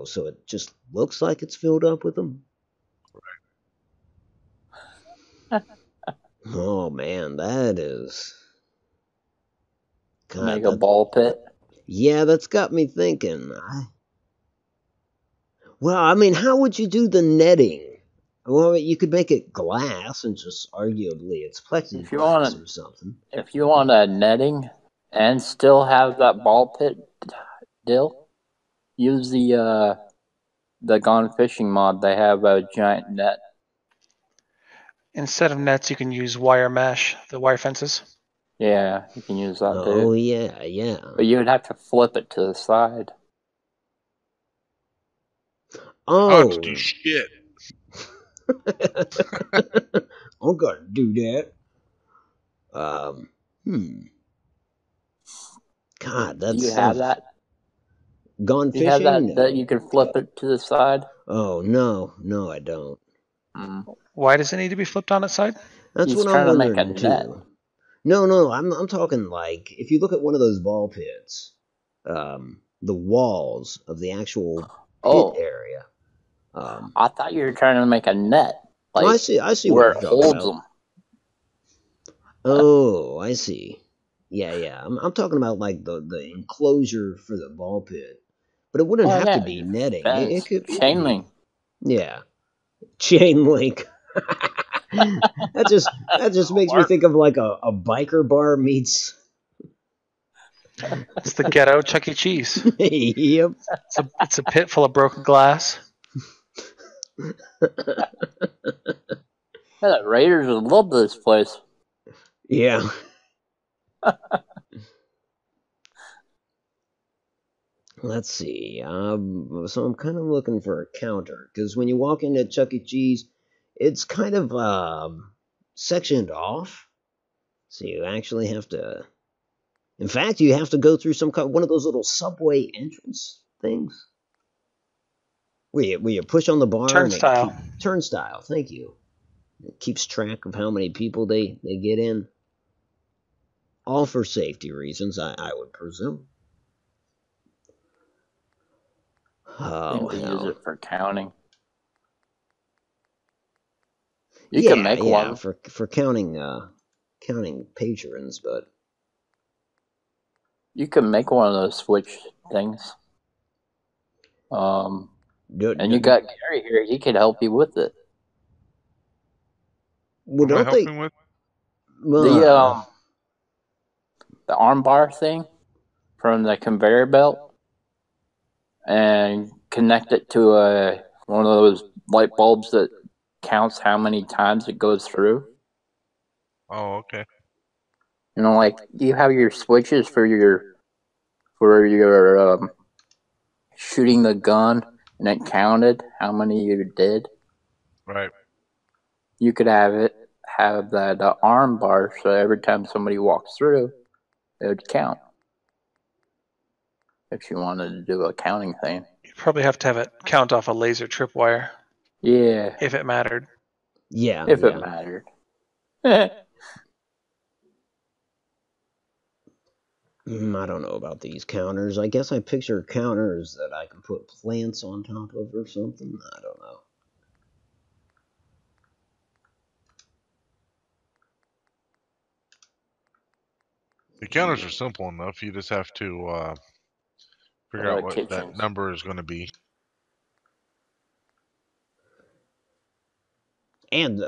So it just looks like it's filled up with them. Right. Oh, man, that is... God, make a ball pit? Yeah, that's got me thinking. Well, I mean, how would you do the netting? Well, you could make it glass and just arguably it's plexiglass or something. If you want a netting and still have that ball pit deal, use the Gone Fishing mod. They have a giant net. Instead of nets, you can use wire mesh, the wire fences. Yeah, you can use that too. Oh, yeah. But you would have to flip it to the side. Oh. Do shit. I'm gonna do that. God, that's... Do you have that? Gone Do fishing? You have that you can flip it to the side? Oh, no, I don't. Why does it need to be flipped on its side? That's what I'm wondering too. No, I'm talking like, if you look at one of those ball pits, the walls of the actual pit area. I thought you were trying to make a net. Like, I see where what it holds them. Oh, I see. Yeah. I'm talking about like the enclosure for the ball pit, but it wouldn't have to be netting. It could be chain link. Yeah, chain link. that just makes me think of like a biker bar meets. It's the ghetto Chuck E. Cheese. Yep. It's a pit full of broken glass. Yeah, the Raiders would love this place. Yeah. Let's see. So I'm kind of looking for a counter because when you walk into Chuck E. Cheese, it's kind of sectioned off. So you actually have to. In fact, you have to go through one of those little subway entrance things where you push on the bar Turnstile. and turnstile. Thank you. It keeps track of how many people they get in. All for safety reasons, I would presume. Oh, They use hell. it for counting. You can make one for counting patrons, but you can make one of those switch things. And you got Gary here; he could help you with it. What am I helping with? The armbar thing from the conveyor belt, and connect it to one of those light bulbs that counts how many times it goes through. Oh, okay. You know, like you have your switches for your shooting the gun, and it counted how many you did. Right. You could have that arm bar, so every time somebody walks through, it would count. If you wanted to do a counting thing, you probably have to have it count off a laser tripwire. Yeah. If it mattered. Yeah. If it mattered. I don't know about these counters. I guess I picture counters that I can put plants on top of or something. I don't know. The counters are simple enough. You just have to figure out what that number is going to be. And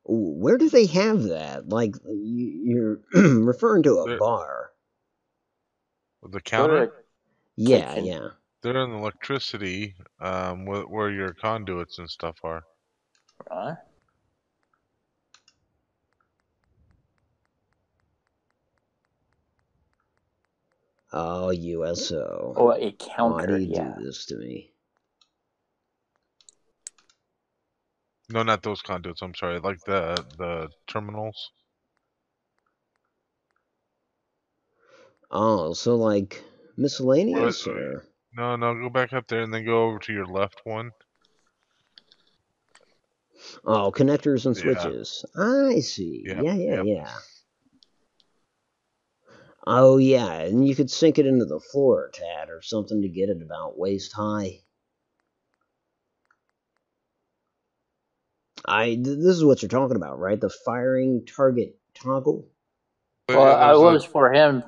where do they have that? Like, you're referring to a bar. The counter? Yeah, kitchen. yeah. They're in electricity, where your conduits and stuff are. Right. Oh, USO. Oh, a counter, Why do you do this to me? No, not those conduits. I'm sorry. Like the terminals. Oh, so like miscellaneous or? No, go back up there and then go over to your left one. Oh, connectors and switches. I see. Yep. Yeah. Oh, yeah, and you could sink it into the floor, Tad, or something to get it about waist high. This is what you're talking about, right? The firing target toggle? Well, it was for him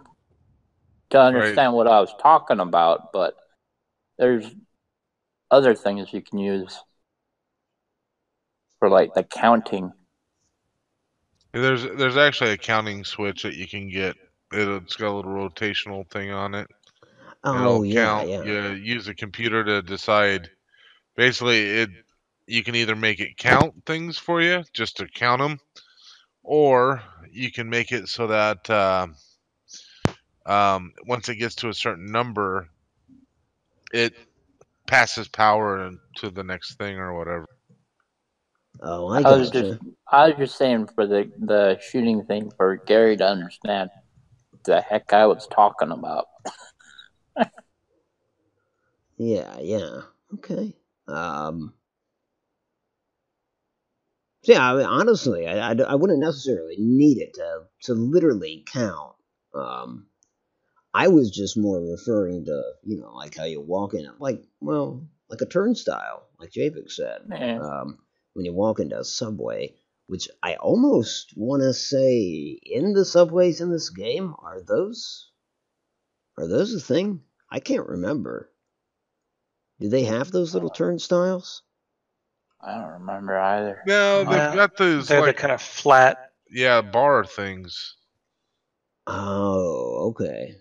to understand what I was talking about, but there's other things you can use for like the counting. There's actually a counting switch that you can get. It's got a little rotational thing on it. Oh, It'll count. You use a computer to decide. Basically, you can either make it count things for you, just to count them, or you can make it so that once it gets to a certain number, it passes power to the next thing or whatever. Oh, I gotcha. I was just saying for the shooting thing for Gary to understand the heck I was talking about. Yeah. Okay. Yeah, I mean, honestly, I wouldn't necessarily need it to literally count. I was just more referring to, like how you walk in, like a turnstile, like Japek said. Yeah. When you walk into a subway, which I almost want to say in the subways in this game, are those a thing? I can't remember. Do they have those little turnstiles? I don't remember either. No, they've got those. They're the kind of flat. Yeah, bar things. Oh, okay.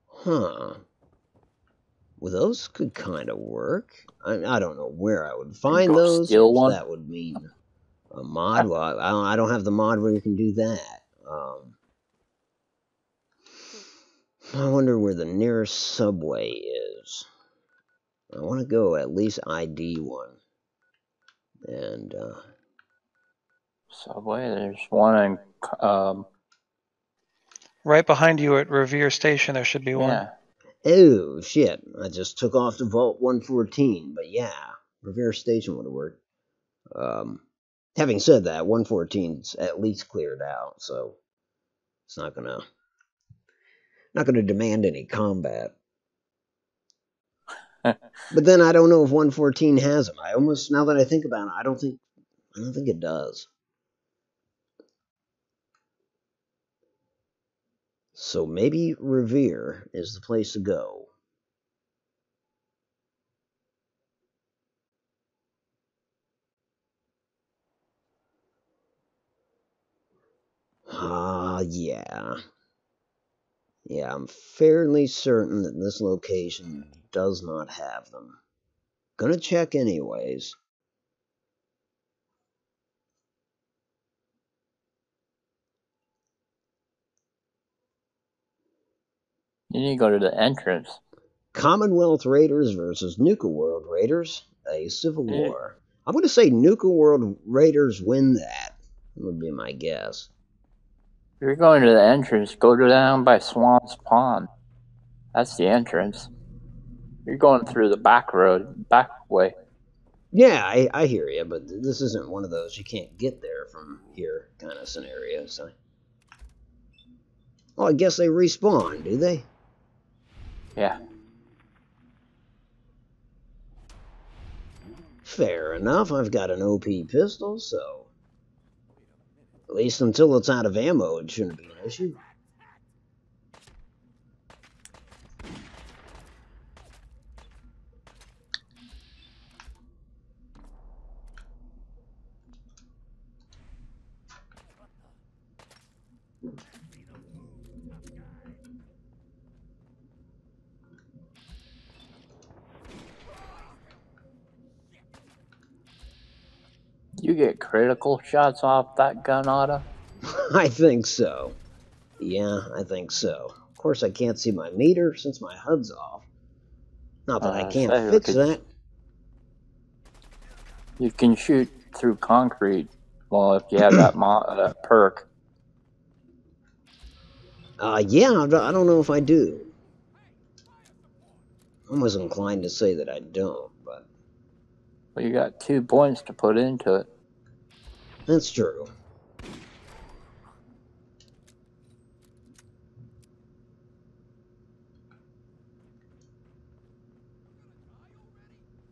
Huh. Well, those could kind of work. I don't know where I would find Go those. steal one? That would mean a mod. Well, I don't have the mod where you can do that. I wonder where the nearest subway is. I want to go at least ID one. And, Subway, there's one in, Right behind you at Revere Station, there should be one. yeah. oh, shit. I just took off to Vault 114. But yeah, Revere Station would have worked. Having said that, 114's at least cleared out, so it's not gonna demand any combat. But then I don't know if 114 has them. I almost, now that I think about it, I don't think it does. So maybe Revere is the place to go. Yeah. Yeah, I'm fairly certain that this location does not have them. Gonna check anyways. You need to go to the entrance. Commonwealth Raiders versus Nuka World Raiders, a civil war. I'm going to say Nuka World Raiders win that. That would be my guess. If you're going to the entrance, go down by Swan's Pond. That's the entrance. You're going through the back road, back way. Yeah, I hear you, but this isn't one of those you can't get there from here kind of scenarios. Oh, I guess they respawn, do they? Yeah. Fair enough, I've got an OP pistol, so at least until it's out of ammo, it shouldn't be an issue. You get critical shots off that gun, Otto? I think so. Yeah, I think so. Of course, I can't see my meter since my HUD's off. Not that I can't fix that. You can shoot through concrete. Well, if you have that perk. Yeah, I don't know if I do. I was inclined to say that I don't, but... Well, you got 2 points to put into it. That's true.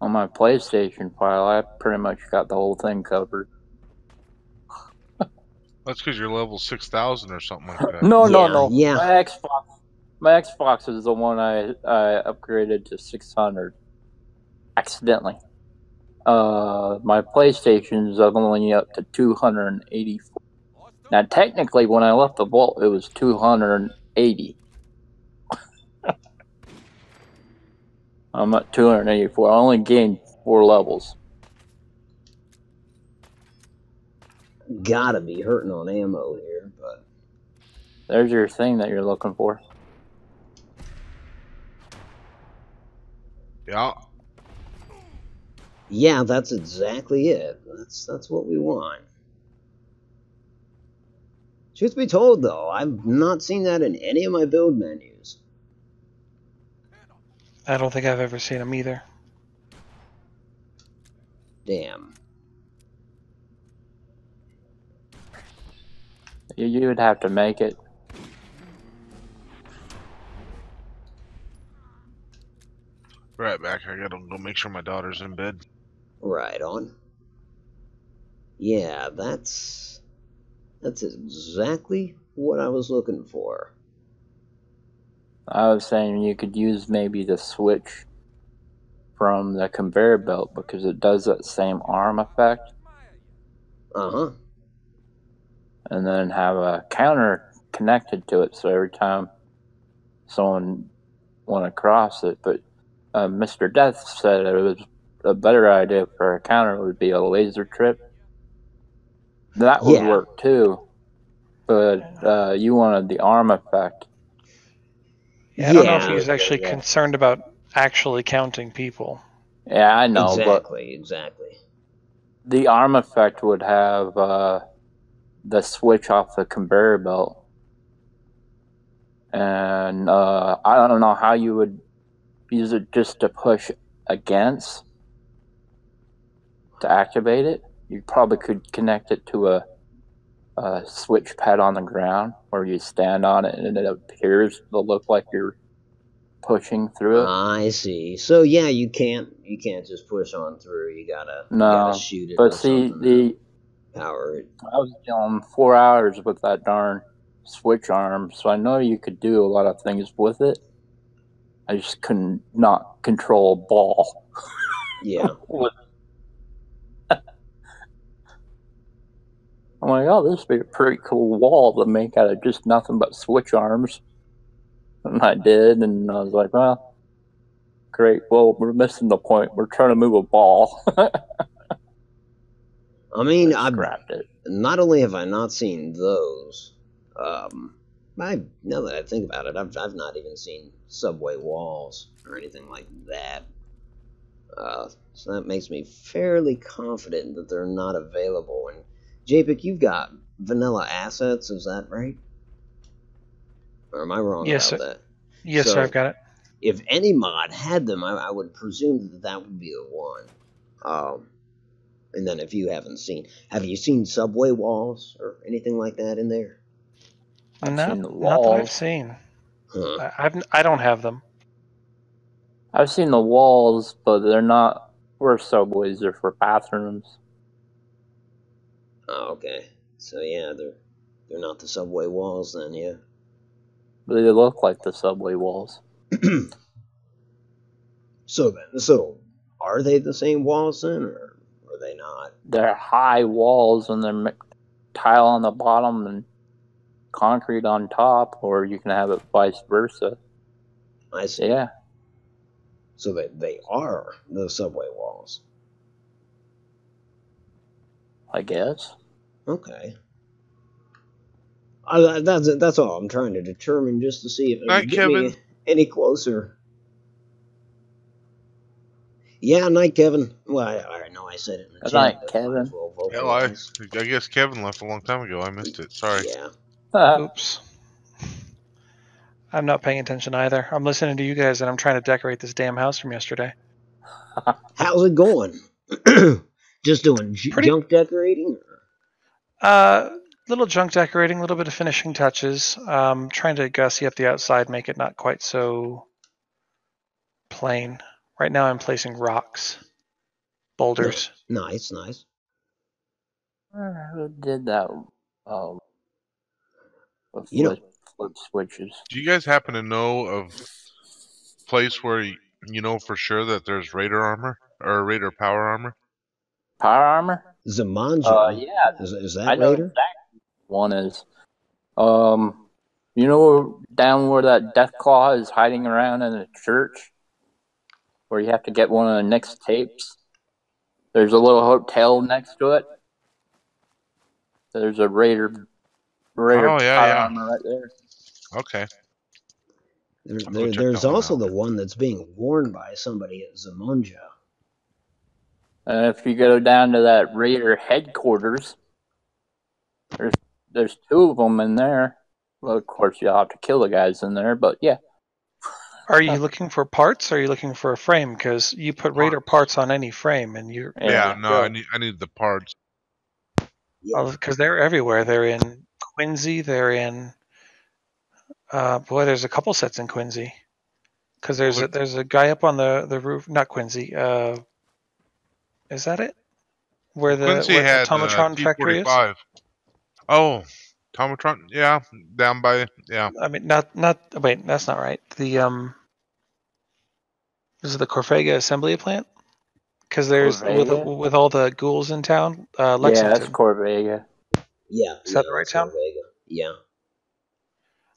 On my PlayStation file, I pretty much got the whole thing covered. That's because you're level 6,000 or something like that. No. Yeah. My Xbox is the one I upgraded to 600 accidentally. My PlayStation's only up to 284. Now, technically, when I left the vault, it was 280. I'm at 284. I only gained 4 levels. Gotta be hurting on ammo here, but... There's your thing that you're looking for. Yeah. Yeah, that's exactly it. That's what we want. Truth be told, though, I've not seen that in any of my build menus. I don't think I've ever seen them either. Damn. You would have to make it. Right back. I gotta go make sure my daughter's in bed. Right on. Yeah, that's exactly what I was looking for. I was saying you could use maybe the switch from the conveyor belt because it does that same arm effect. Uh-huh. And then have a counter connected to it, so every time someone want to cross it, but Mr. Death said it was a better idea for a counter would be a laser trip. That would work too, but you wanted the arm effect. Yeah, I don't know if he was actually concerned about actually counting people. Yeah, I know, exactly. The arm effect would have the switch off the conveyor belt. And I don't know how you would use it just to push against to activate it. You probably could connect it to a switch pad on the ground where you stand on it and it appears to look like you're pushing through it. I see. So yeah, you can't just push on through. You gotta shoot it. But see, power it. I was dealing 4 hours with that darn switch arm, so I know you could do a lot of things with it. I just couldn't not control a ball. Yeah. I'm like, oh, this would be a pretty cool wall to make out of just nothing but switch arms. And I did, and I was like, well, great. Well, we're missing the point. We're trying to move a ball. I mean, not only have I not seen those, now that I think about it, I've not even seen subway walls or anything like that. So that makes me fairly confident that they're not available. And JPEG, you've got vanilla assets, is that right? Or am I wrong about that? Yes, sir, I've got it. If any mod had them, I would presume that would be the one. And then if you haven't seen, have you seen subway walls or anything like that in there? Not that I've seen. Huh. I don't have them. I've seen the walls, but they're not for subways. They're for bathrooms. Oh, okay. So yeah, they're not the subway walls then, yeah. But they look like the subway walls. So are they the same walls then, or are they not? They're high walls, and they're tile on the bottom and concrete on top, or you can have it vice versa. I see. Yeah. So they are the subway walls. I guess. Okay. That's all I'm trying to determine, just to see if it can get me any closer. Yeah, night, Kevin. Well, I know I said it in the chat. Night, Kevin. Hell, I guess Kevin left a long time ago. I missed it. Sorry. Yeah. Oops. I'm not paying attention either. I'm listening to you guys, and I'm trying to decorate this damn house from yesterday. How's it going? Just doing junk decorating? Little junk decorating, a little bit of finishing touches. Trying to gussy up the outside, make it not quite so plain. Right now I'm placing rocks, boulders. Nice. Who did that? Flip switches. Do you guys happen to know of a place where you know for sure that there's Raider armor or Raider power armor? Power armor? Zamanja. Yeah. Is that I know Raider? exactly one is. You know down where that Deathclaw is hiding around in a church, where you have to get one of the next tapes. There's a little hotel next to it. There's a Raider power armor right there. Okay. There's also the one that's being worn by somebody at Zamanja. If you go down to that Raider headquarters, there's two of them in there. Well, of course, you'll have to kill the guys in there, but yeah. Are you looking for parts, or are you looking for a frame? Because you put Raider parts on any frame, and you're... I need the parts. Because they're everywhere. They're in Quincy, they're in... boy, there's a couple sets in Quincy. Because there's a guy up on the roof... Not Quincy. Is that it? Where the Tomatron factory is? Oh, Tomatron, yeah, down by, yeah. I mean, wait, that's not right. This is the Corfega assembly plant? Because there's, with all the ghouls in town, Lexington. Yeah, that's Corvega. Yeah. Is that the right town? Corvega. Yeah.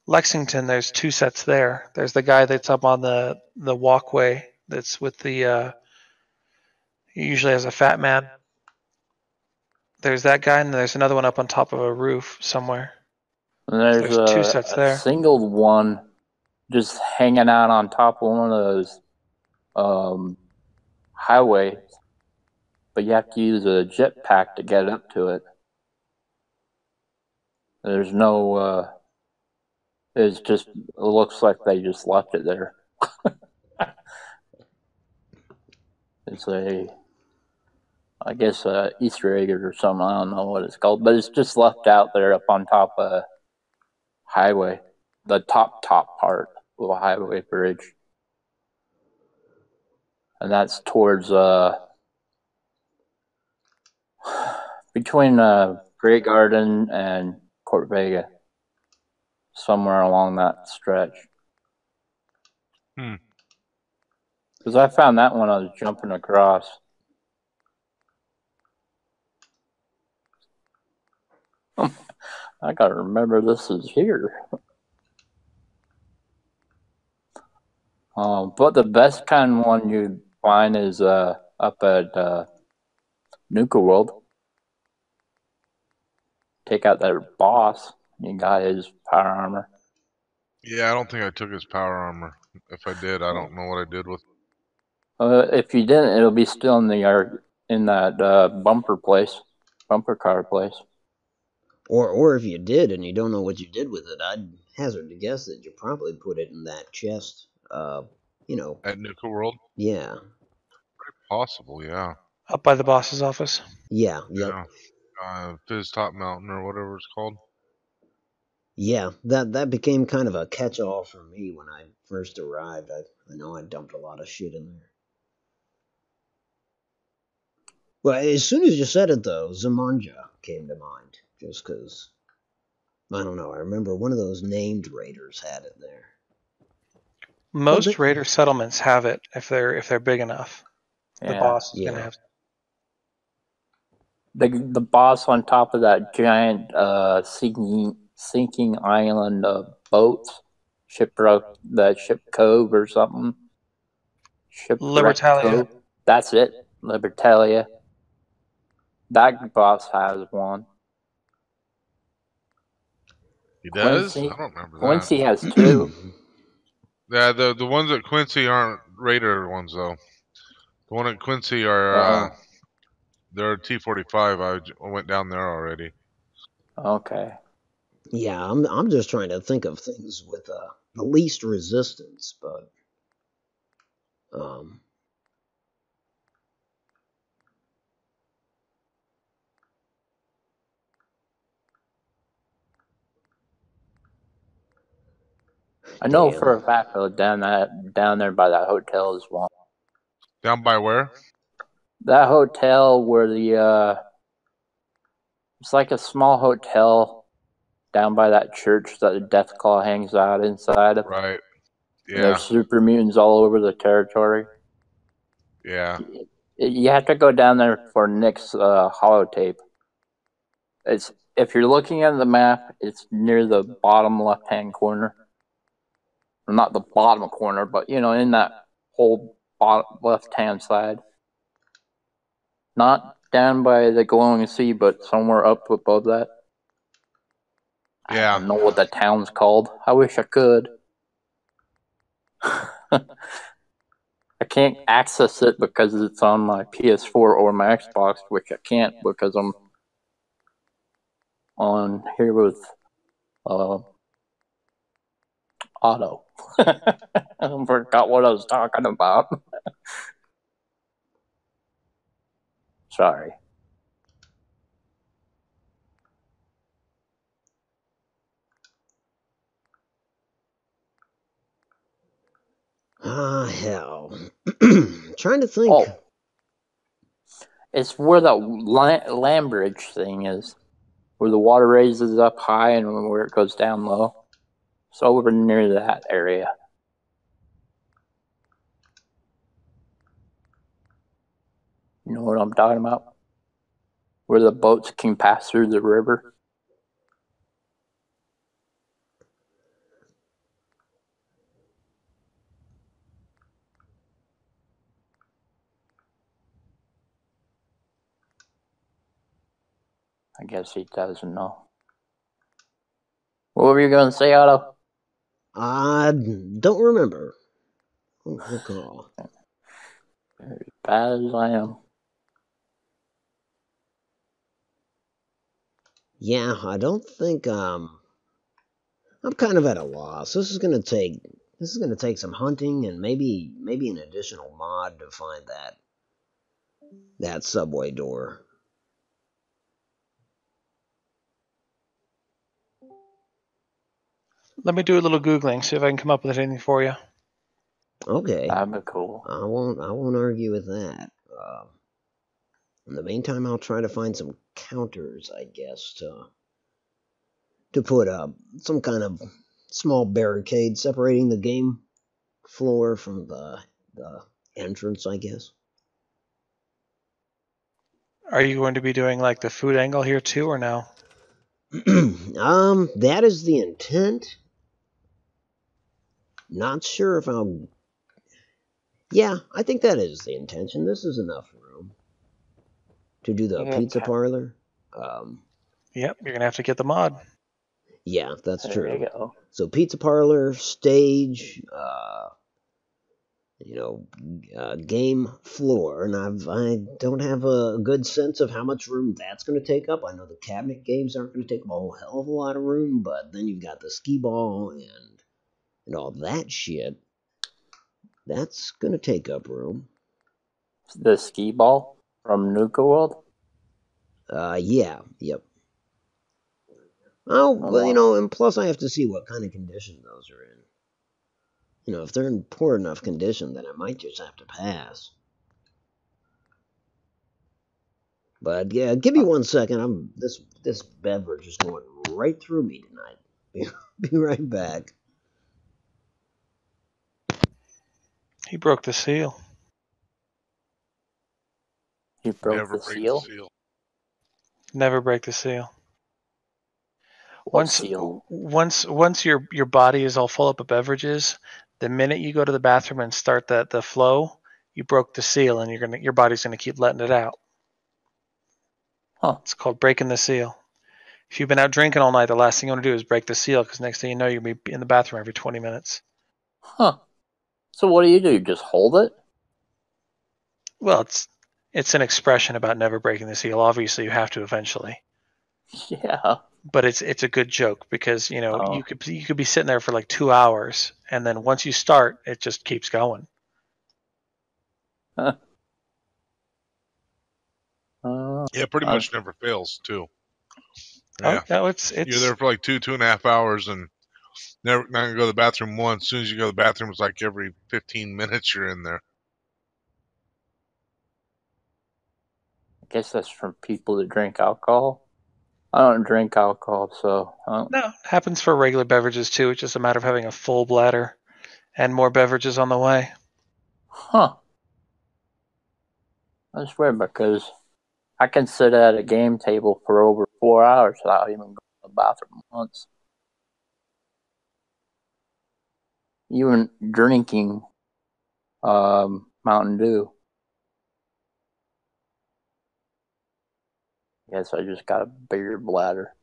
Lexington, there's two sets there. There's the guy that's up on the walkway That's with the he usually has a fat man. There's that guy, and there's another one up on top of a roof somewhere. And there's two sets a there. single one just hanging out on top of one of those highways, but you have to use a jetpack to get up to it. There's no. It looks like they just left it there. It's I guess Easter egg or something. I don't know what it's called, but it's just left out there up on top of a highway, the top part of a highway bridge, and that's towards between Great Garden and Court Vega, somewhere along that stretch. Because I found that when I was jumping across. I gotta remember this is here. But the best kind of one you find is up at Nuka World. Take out that boss. You got his power armor. Yeah, I don't think I took his power armor. If I did, I don't know what I did with. If you didn't, it'll be still in that bumper car place. Or if you did and you don't know what you did with it, I'd hazard to guess that you probably put it in that chest. At Nuka World. Yeah. Very possible, yeah. Up by the boss's office. Yeah. Yep. Yeah. Fizz Top Mountain or whatever it's called. Yeah, that became kind of a catch-all for me when I first arrived. I know I dumped a lot of shit in there. Well, as soon as you said it, though, Zamanja came to mind. Just because, I don't know, I remember one of those named raiders had it there. Most raider settlements have it if they're big enough. The boss is gonna have. The boss on top of that giant sinking island of boats, Ship Cove or something. Libertalia. Cove. That's it, Libertalia. That boss has one. He does? Quincy, I don't remember that. Quincy has two. Yeah, the ones at Quincy aren't Raider ones though. The one at Quincy are they're T-45. I went down there already. Okay. Yeah, I'm just trying to think of things with the least resistance, but I know for a fact though, down there by that hotel is one. Down by where? That hotel where it's like a small hotel down by that church that the Deathclaw hangs out inside of. Right. Yeah. And there's super mutants all over the territory. Yeah. You have to go down there for Nick's holotape. If you're looking at the map, it's near the bottom left-hand corner. Well, not the bottom corner, but in that whole bottom left-hand side. Not down by the glowing sea, but somewhere up above that. Yeah. I don't know what the town's called. I wish I could. I can't access it because it's on my PS4 or my Xbox, which I can't because I'm on here with Otto. I forgot what I was talking about. Sorry. Hell. Trying to think. Oh. It's where the land bridge thing is. Where the water raises up high and where it goes down low. It's over near that area. You know what I'm talking about? Where the boats can pass through the river. I guess he doesn't know. What were you going to say, Otto? I don't remember. Don't recall. As bad as I am. Yeah, I don't think I'm kind of at a loss. This is gonna take some hunting and maybe an additional mod to find that subway door. Let me do a little Googling, see if I can come up with anything for you. Okay. That'd be cool. I won't argue with that. In the meantime, I'll try to find some counters, I guess, to put up some kind of small barricade separating the game floor from the entrance, I guess. Are you going to be doing like the food angle here too, or no? That is the intent. Not sure if I'll. Yeah, I think that is the intention. This is enough room to do the pizza parlor. Yep, you're gonna have to get the mod. Yeah, that's There true. you go. So pizza parlor, stage, game floor, and I don't have a good sense of how much room that's going to take up. I know the cabinet games aren't going to take up a whole hell of a lot of room, but then you've got the skee ball and all that shit. That's going to take up room. The skee ball from Nuka World? Yeah, yep. Oh, well, and plus I have to see what kind of condition those are in. If they're in poor enough condition, then I might just have to pass. But yeah, give me 1 second. This beverage is going right through me tonight. Be right back. He broke the seal. He broke Never the break seal? the seal. Never break the seal. What seal? Once your body is all full up of beverages, the minute you go to the bathroom and start the flow, you broke the seal, and your body's gonna keep letting it out. Huh. It's called breaking the seal. If you've been out drinking all night, the last thing you want to do is break the seal, because next thing you know, you're gonna be in the bathroom every 20 minutes. Huh. So what do? Just hold it? Well, it's an expression about never breaking the seal. Obviously, you have to eventually. Yeah. But it's a good joke, because you could be sitting there for like 2 hours, and then once you start, it just keeps going. Huh. Yeah, pretty much never fails too. Oh, Yeah, no, it's you're there for like 2.5 hours and never not gonna go to the bathroom once. As soon as you go to the bathroom, it's like every 15 minutes you're in there. I guess that's for people that drink alcohol. I don't drink alcohol, so No, it happens for regular beverages too. It's just a matter of having a full bladder and more beverages on the way. Huh. That's weird, because I can sit at a game table for over 4 hours without even going to the bathroom once. Even drinking Mountain Dew. Guess I just got a bigger bladder.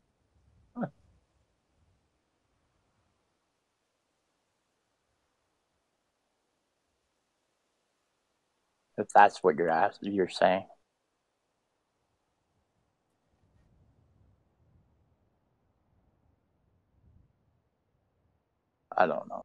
If that's what you're saying. I don't know.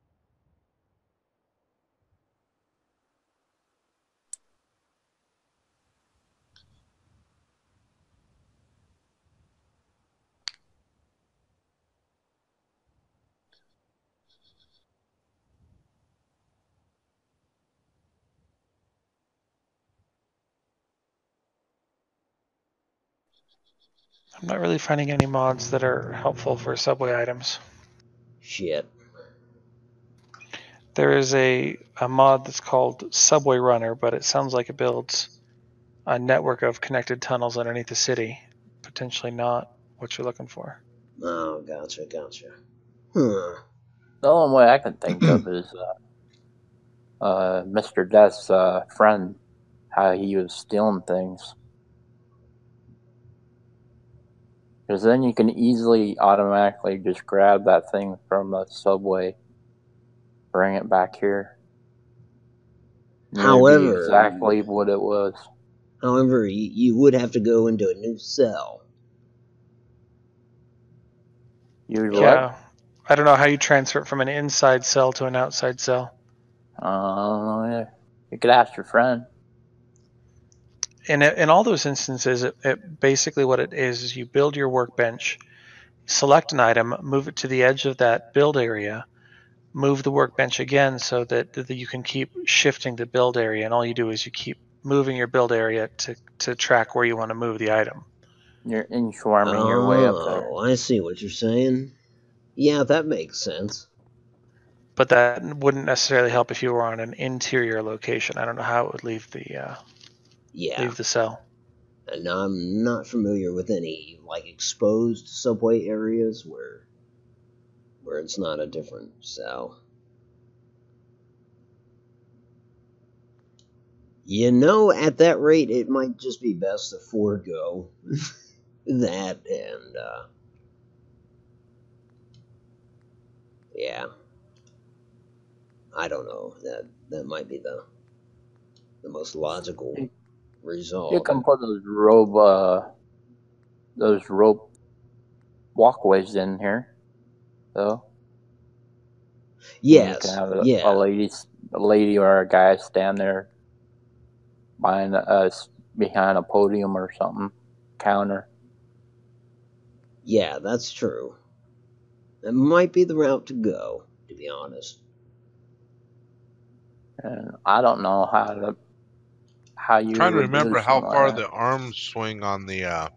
I'm not really finding any mods that are helpful for subway items. Shit. There is a mod that's called Subway Runner, but it sounds like it builds a network of connected tunnels underneath the city. Potentially not what you're looking for. Oh, gotcha. The only way I can think of is Mr. Death's friend, how he was stealing things. Because then you can easily automatically just grab that thing from the subway, bring it back here. And it'd be However, exactly what it was. However, you would have to go into a new cell. You would Yeah. what? I don't know how you transfer it from an inside cell to an outside cell. Yeah. You could ask your friend. In all those instances, it basically what it is you build your workbench, select an item, move it to the edge of that build area, move the workbench again so that you can keep shifting the build area, and all you do is you keep moving your build area to track where you want to move the item. You're inchworming your way up there. Oh, I see what you're saying. Yeah, that makes sense. But that wouldn't necessarily help if you were on an interior location. I don't know how it would leave the leave the cell. And I'm not familiar with any like exposed subway areas where it's not a different cell. You know, at that rate, it might just be best to forego that and, yeah. I don't know. That might be the most logical result. You can put those rope walkways in here, though. Yes. You can have a lady or a guy stand there behind a podium or something, counter. Yeah, that's true. That might be the route to go, to be honest. And I don't know how you I'm trying to would do remember how something far like that. the arms swing on the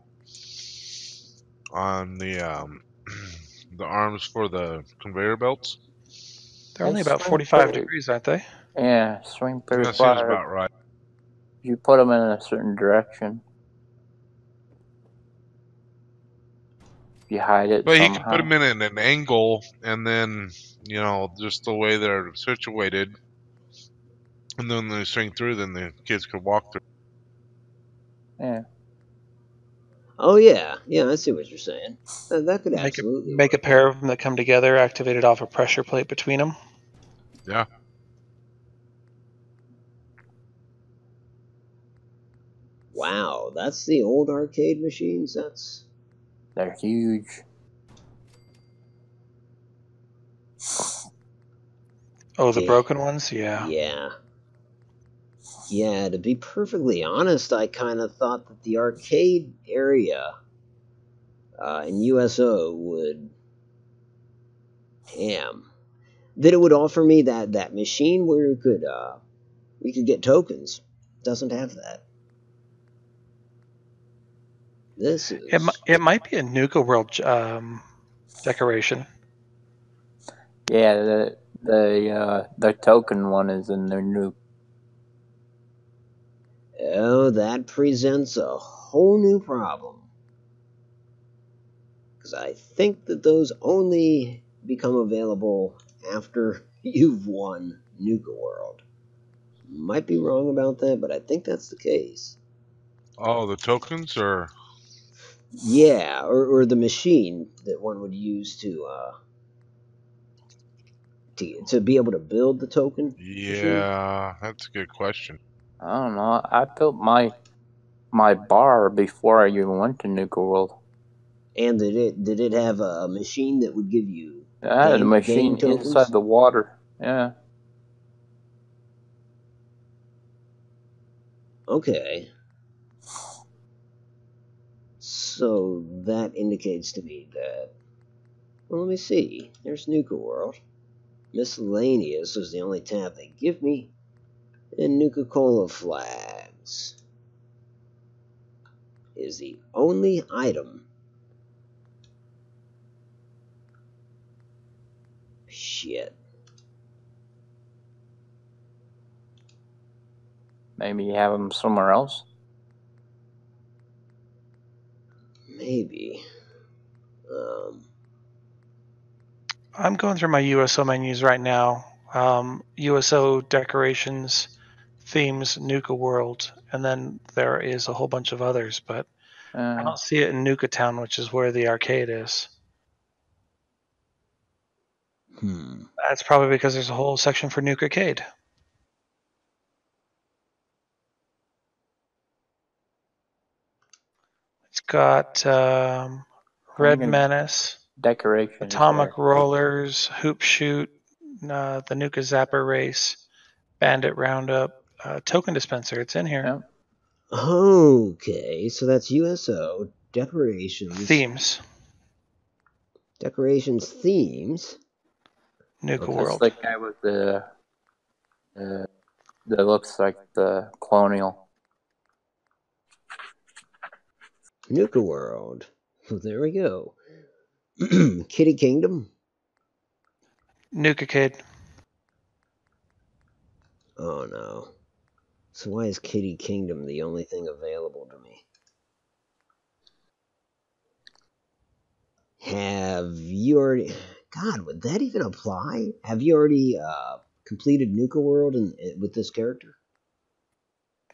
the arms for the conveyor belts. They're only They about swing 45 pretty- degrees, aren't they? Yeah, swing pretty That seems far. about right. You put them in a certain direction. You hide it But somehow. he can put them in an angle, and then just the way they're situated, and then they swing through. Then the kids could walk through. Yeah. Oh yeah, I see what you're saying. That could absolutely make a pair of them that come together, activated off a pressure plate between them. Yeah. Wow, that's the old arcade machines. They're huge. Oh, the broken ones? Yeah. Yeah, to be perfectly honest, I kind of thought that the arcade area in USO would... Damn. That it would offer me that machine where we could get tokens. Doesn't have that. This is... It might be a Nuka World decoration. Yeah, the token one is in their new. Oh, that presents a whole new problem. Because I think that those only become available after you've won Nuka World. Might be wrong about that, but I think that's the case. Oh, the tokens, or... Yeah, or the machine that one would use to be able to build the token. Yeah, that's a good question. I don't know. I built my bar before I even went to Nuka World. And did it have a machine that would give you I had a machine game tokens? inside the water. Yeah. Okay. So that indicates to me that... Well, let me see. There's Nuka World. Miscellaneous is the only tab they give me. And Nuka-Cola Flags is the only item. Shit. Maybe you have them somewhere else? Maybe. I'm going through my USO menus right now. USO decorations, themes, Nuka World, and then there is a whole bunch of others. But I don't see it in Nuka Town, which is where the arcade is. That's probably because there's a whole section for Nuka Arcade. It's got Red Menace, Decoration. Atomic Rollers, Hoop Shoot, the Nuka Zapper Race, Bandit Roundup, Token Dispenser. It's in here. Yep. Okay, so that's USO, decorations. Themes. Decorations, themes. Nuka World. That's the guy with the that looks like the colonial. Nuka World. Well, there we go. Kitty Kingdom. Nuka Kid. Oh no. So why is Kitty Kingdom the only thing available to me? Have you already... God, would that even apply? Have you already completed Nuka World with this character?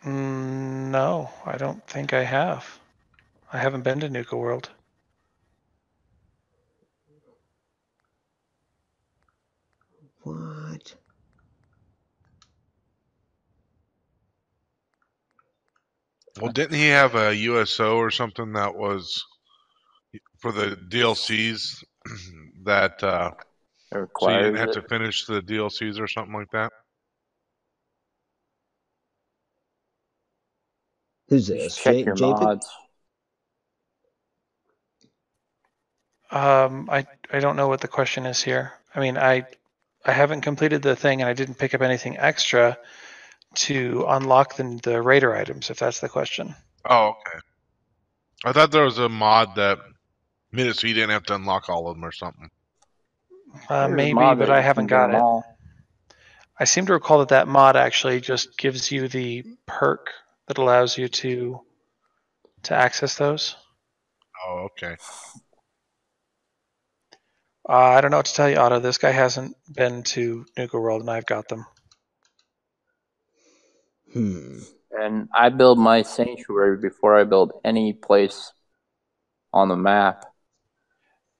No, I don't think I have. I haven't been to Nuka World. What? Well, didn't he have a USO or something that was for the DLCs that so you didn't have to finish the DLCs or something like that? Who's this? Check your mods. I don't know what the question is here. I mean, I haven't completed the thing, and I didn't pick up anything extra to unlock the raider items, if that's the question. Oh, okay. I thought there was a mod that made it so you didn't have to unlock all of them or something. Maybe, but I haven't got it. I seem to recall that mod actually just gives you the perk that allows you to access those. Oh, okay. I don't know what to tell you, Otto. This guy hasn't been to Nuka World, and I've got them. And I build my sanctuary before I build any place on the map.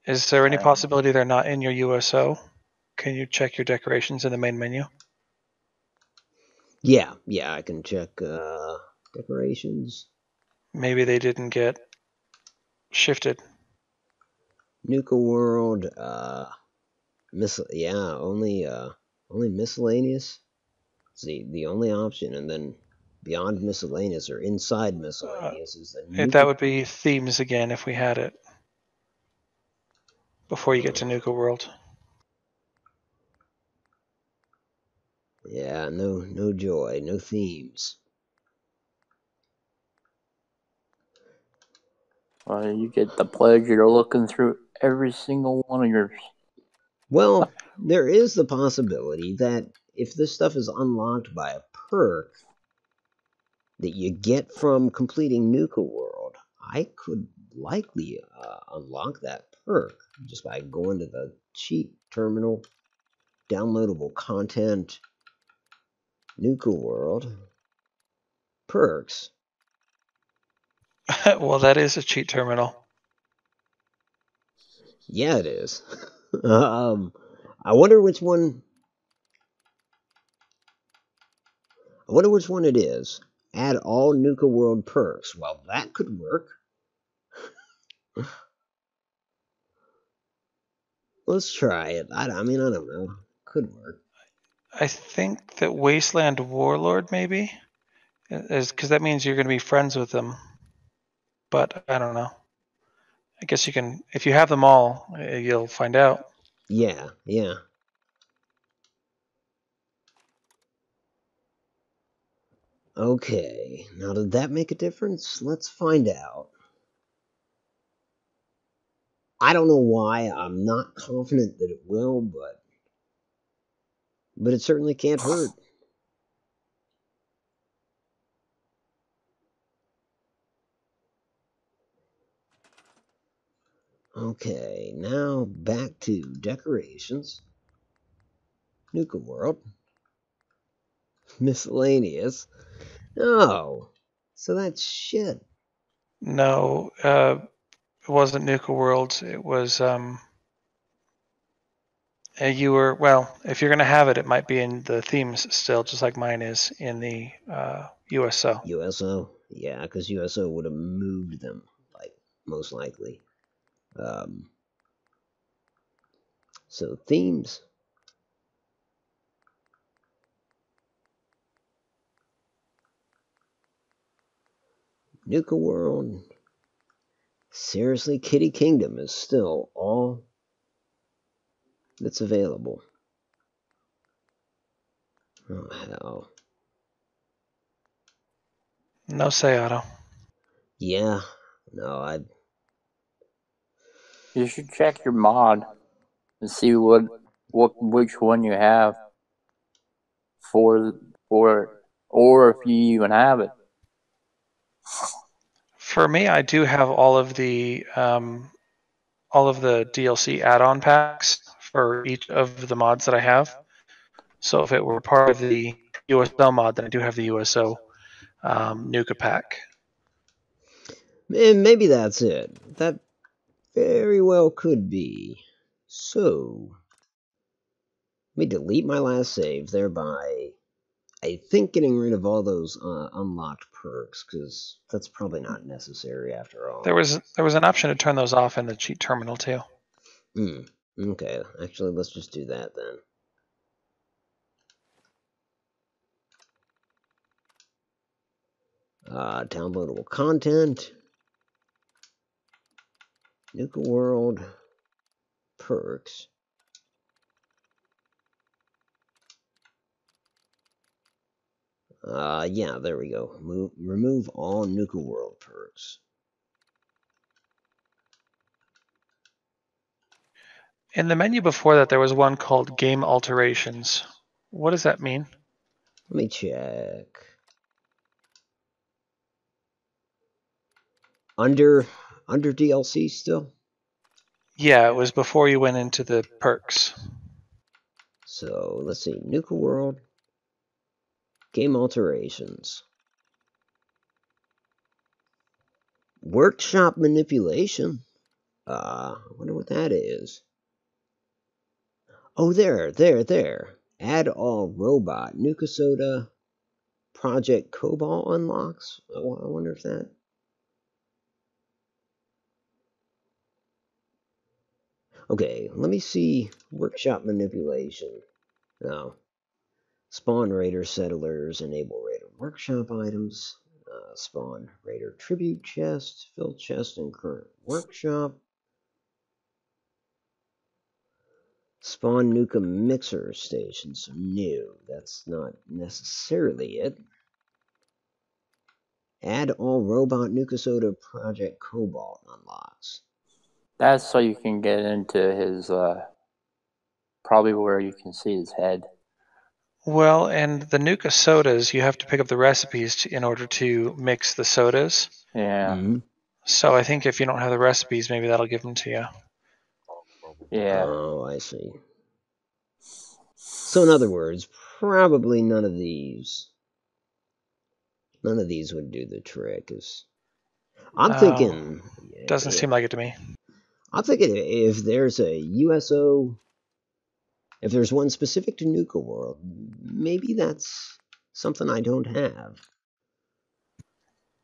Is there any possibility they're not in your USO? Can you check your decorations in the main menu? Yeah, I can check decorations. Maybe they didn't get shifted. Nuka World, only miscellaneous. It's the only option, and then beyond miscellaneous or inside miscellaneous is the Nuka... That would be themes again if we had it. Before you get to Nuka World. Yeah, no joy, no themes. Well, you get the pleasure of looking through every single one of yours. Well, there is the possibility that if this stuff is unlocked by a perk that you get from completing Nuka World, I could likely unlock that perk just by going to the cheat terminal, downloadable content, Nuka World, perks. Well, that is a cheat terminal. Yeah, it is. I wonder which one. It is. Add all Nuka World perks. Well, that could work. Let's try it. I mean, I don't know. Could work. I think that Wasteland Warlord maybe is because that means you're going to be friends with them. But I don't know. I guess you can, if you have them all, you'll find out. Yeah. Okay, now did that make a difference? Let's find out. I don't know why. I'm not confident that it will, but it certainly can't hurt. Okay, now back to decorations. Nuka World. Miscellaneous. Oh, so that's shit. No, it wasn't Nuka World. It was you were, well, if you're gonna have it, it might be in the themes still, just like mine is in the USO. USO, yeah, because USO would have moved them, like most likely. So themes. Nuka World. Seriously, Kitty Kingdom is still all that's available. Oh, hell. No say, Otto. Yeah. No, You should check your mod and see which one you have for or if you even have it. For me, I do have all of the DLC add-on packs for each of the mods that I have. So if it were part of the USO mod, then I do have the USO Nuka pack. maybe that's it. That very well could be. So, let me delete my last save, thereby, I think, getting rid of all those unlocked perks, because that's probably not necessary after all. There was an option to turn those off in the cheat terminal too. Okay, actually, let's just do that then. Downloadable content. Nuka World. Perks. Yeah, there we go. Remove all Nuka World perks. In the menu before that, there was one called Game Alterations. What does that mean? Let me check. Under DLC still? Yeah, it was before you went into the perks. So, let's see. Nuka World. Game alterations. Workshop manipulation. I wonder what that is. Oh, there. Add all robot. Nuka Soda. Project Cobalt unlocks. I wonder if that... Okay, let me see workshop manipulation. Now, spawn raider settlers, enable raider workshop items, spawn raider tribute chest, fill chest in current workshop, spawn Nuka mixer stations. New, that's not necessarily it. Add all robot Nuka Soda Project Cobalt unlocks. That's so you can get into his, probably where you can see his head. Well, and the Nuka sodas, you have to pick up the recipes in order to mix the sodas. Yeah. So I think if you don't have the recipes, maybe that'll give them to you. Yeah. Oh, I see. So in other words, probably none of these would do the trick. I'm thinking... Doesn't seem like it to me. I'm thinking if there's a USO... If there's one specific to Nuka World, maybe that's something I don't have.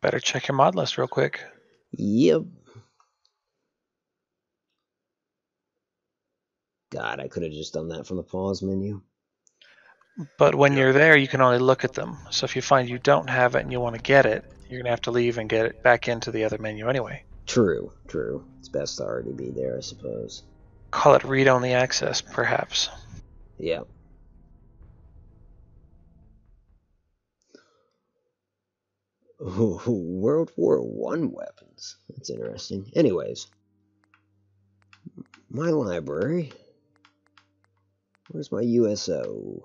Better check your mod list real quick. Yep. God, I could have just done that from the pause menu. But when you're there, you can only look at them. So if you find you don't have it and you want to get it, you're going to have to leave and get it back into the other menu anyway. True. It's best to already be there, I suppose. Call it read-only access, perhaps. Yeah. Ooh, World War I weapons. That's interesting. Anyways. My library. Where's my USO?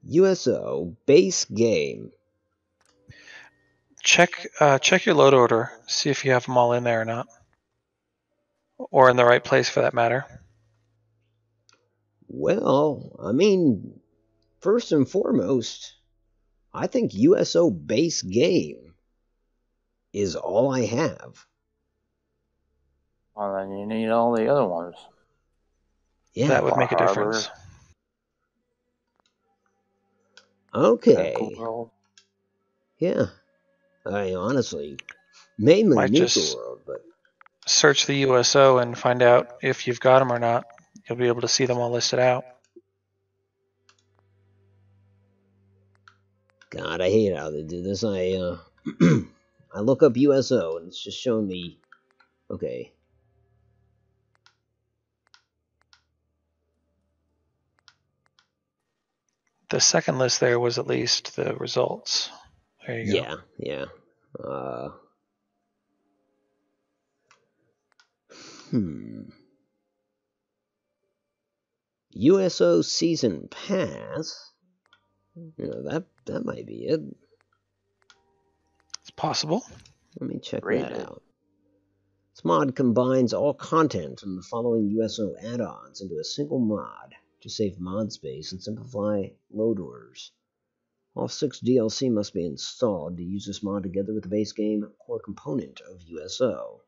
USO base game. Check your load order. See if you have them all in there or not. Or in the right place for that matter. Well, I mean, first and foremost, I think USO base game is all I have. Well, then you need all the other ones. Yeah. That would make a Harbor. difference. Okay. World. Yeah. I honestly, mainly Might Nuka just World, but search the USO and find out if you've got them or not. You'll be able to see them all listed out. God, I hate how they do this. I I look up USO and it's just showing me. Okay. The second list there was at least the results. There you go. Yeah. USO Season Pass. That might be it. It's possible. Let me check Read that it. out. This mod combines all content from the following USO add-ons into a single mod to save mod space and simplify load orders. All 6 DLC must be installed to use this mod together with the base game core component of USO.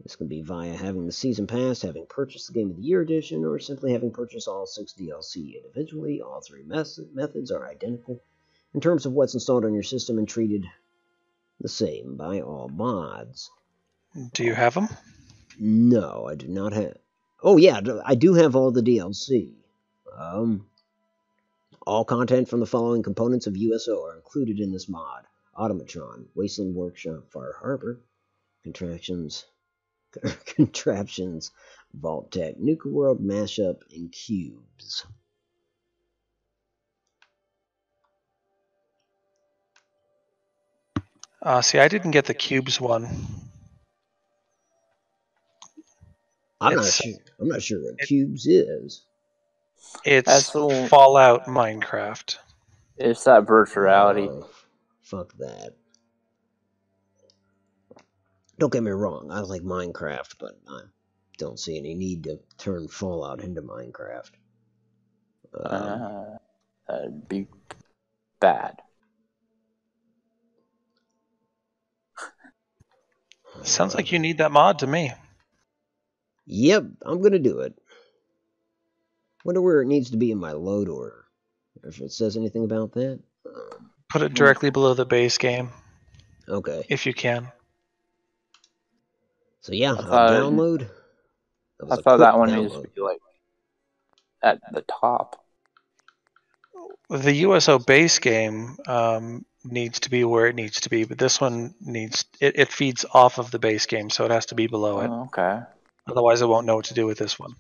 This can be via having the Season Pass, having purchased the Game of the Year edition, or simply having purchased all 6 DLC individually. All 3 methods are identical in terms of what's installed on your system and treated the same by all mods. Do you have them? No, I do not have... Oh yeah, I do have all the DLC. All content from the following components of USO are included in this mod. Automatron, Wasteland Workshop, Far Harbor, Contraptions, Vault Tech, Nuka World, Mashup, and Cubes. See, I didn't get the Cubes one. I'm not sure what Cubes is. It's Fallout Minecraft. It's that virtuality. Oh, fuck that. Don't get me wrong, I like Minecraft, but I don't see any need to turn Fallout into Minecraft. That'd be bad. Sounds like you need that mod to me. Yep, I'm gonna do it. Wonder where it needs to be in my load order. If it says anything about that. Put it directly below the base game. Okay. If you can. So yeah, I'll download. I thought that one needs to be like at the top. The USO base game needs to be where it needs to be, but this one it feeds off of the base game, so it has to be below it. Okay. Otherwise, it won't know what to do with this one.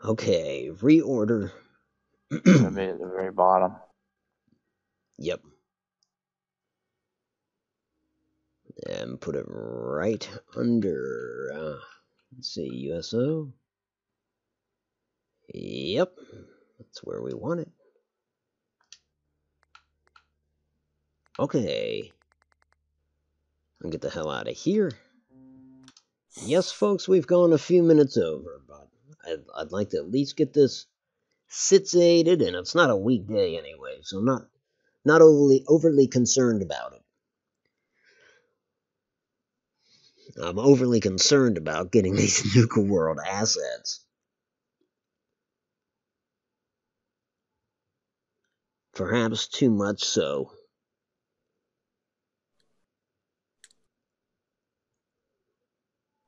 Okay, reorder. It'll be at the very bottom. Yep. And put it right under, let's see, USO. Yep, that's where we want it. Okay. I'll get the hell out of here. Yes, folks, we've gone a few minutes over, but I'd like to at least get this situated, and it's not a weekday anyway, so I'm not overly concerned about it. I'm overly concerned about getting these Nuka World assets. Perhaps too much so.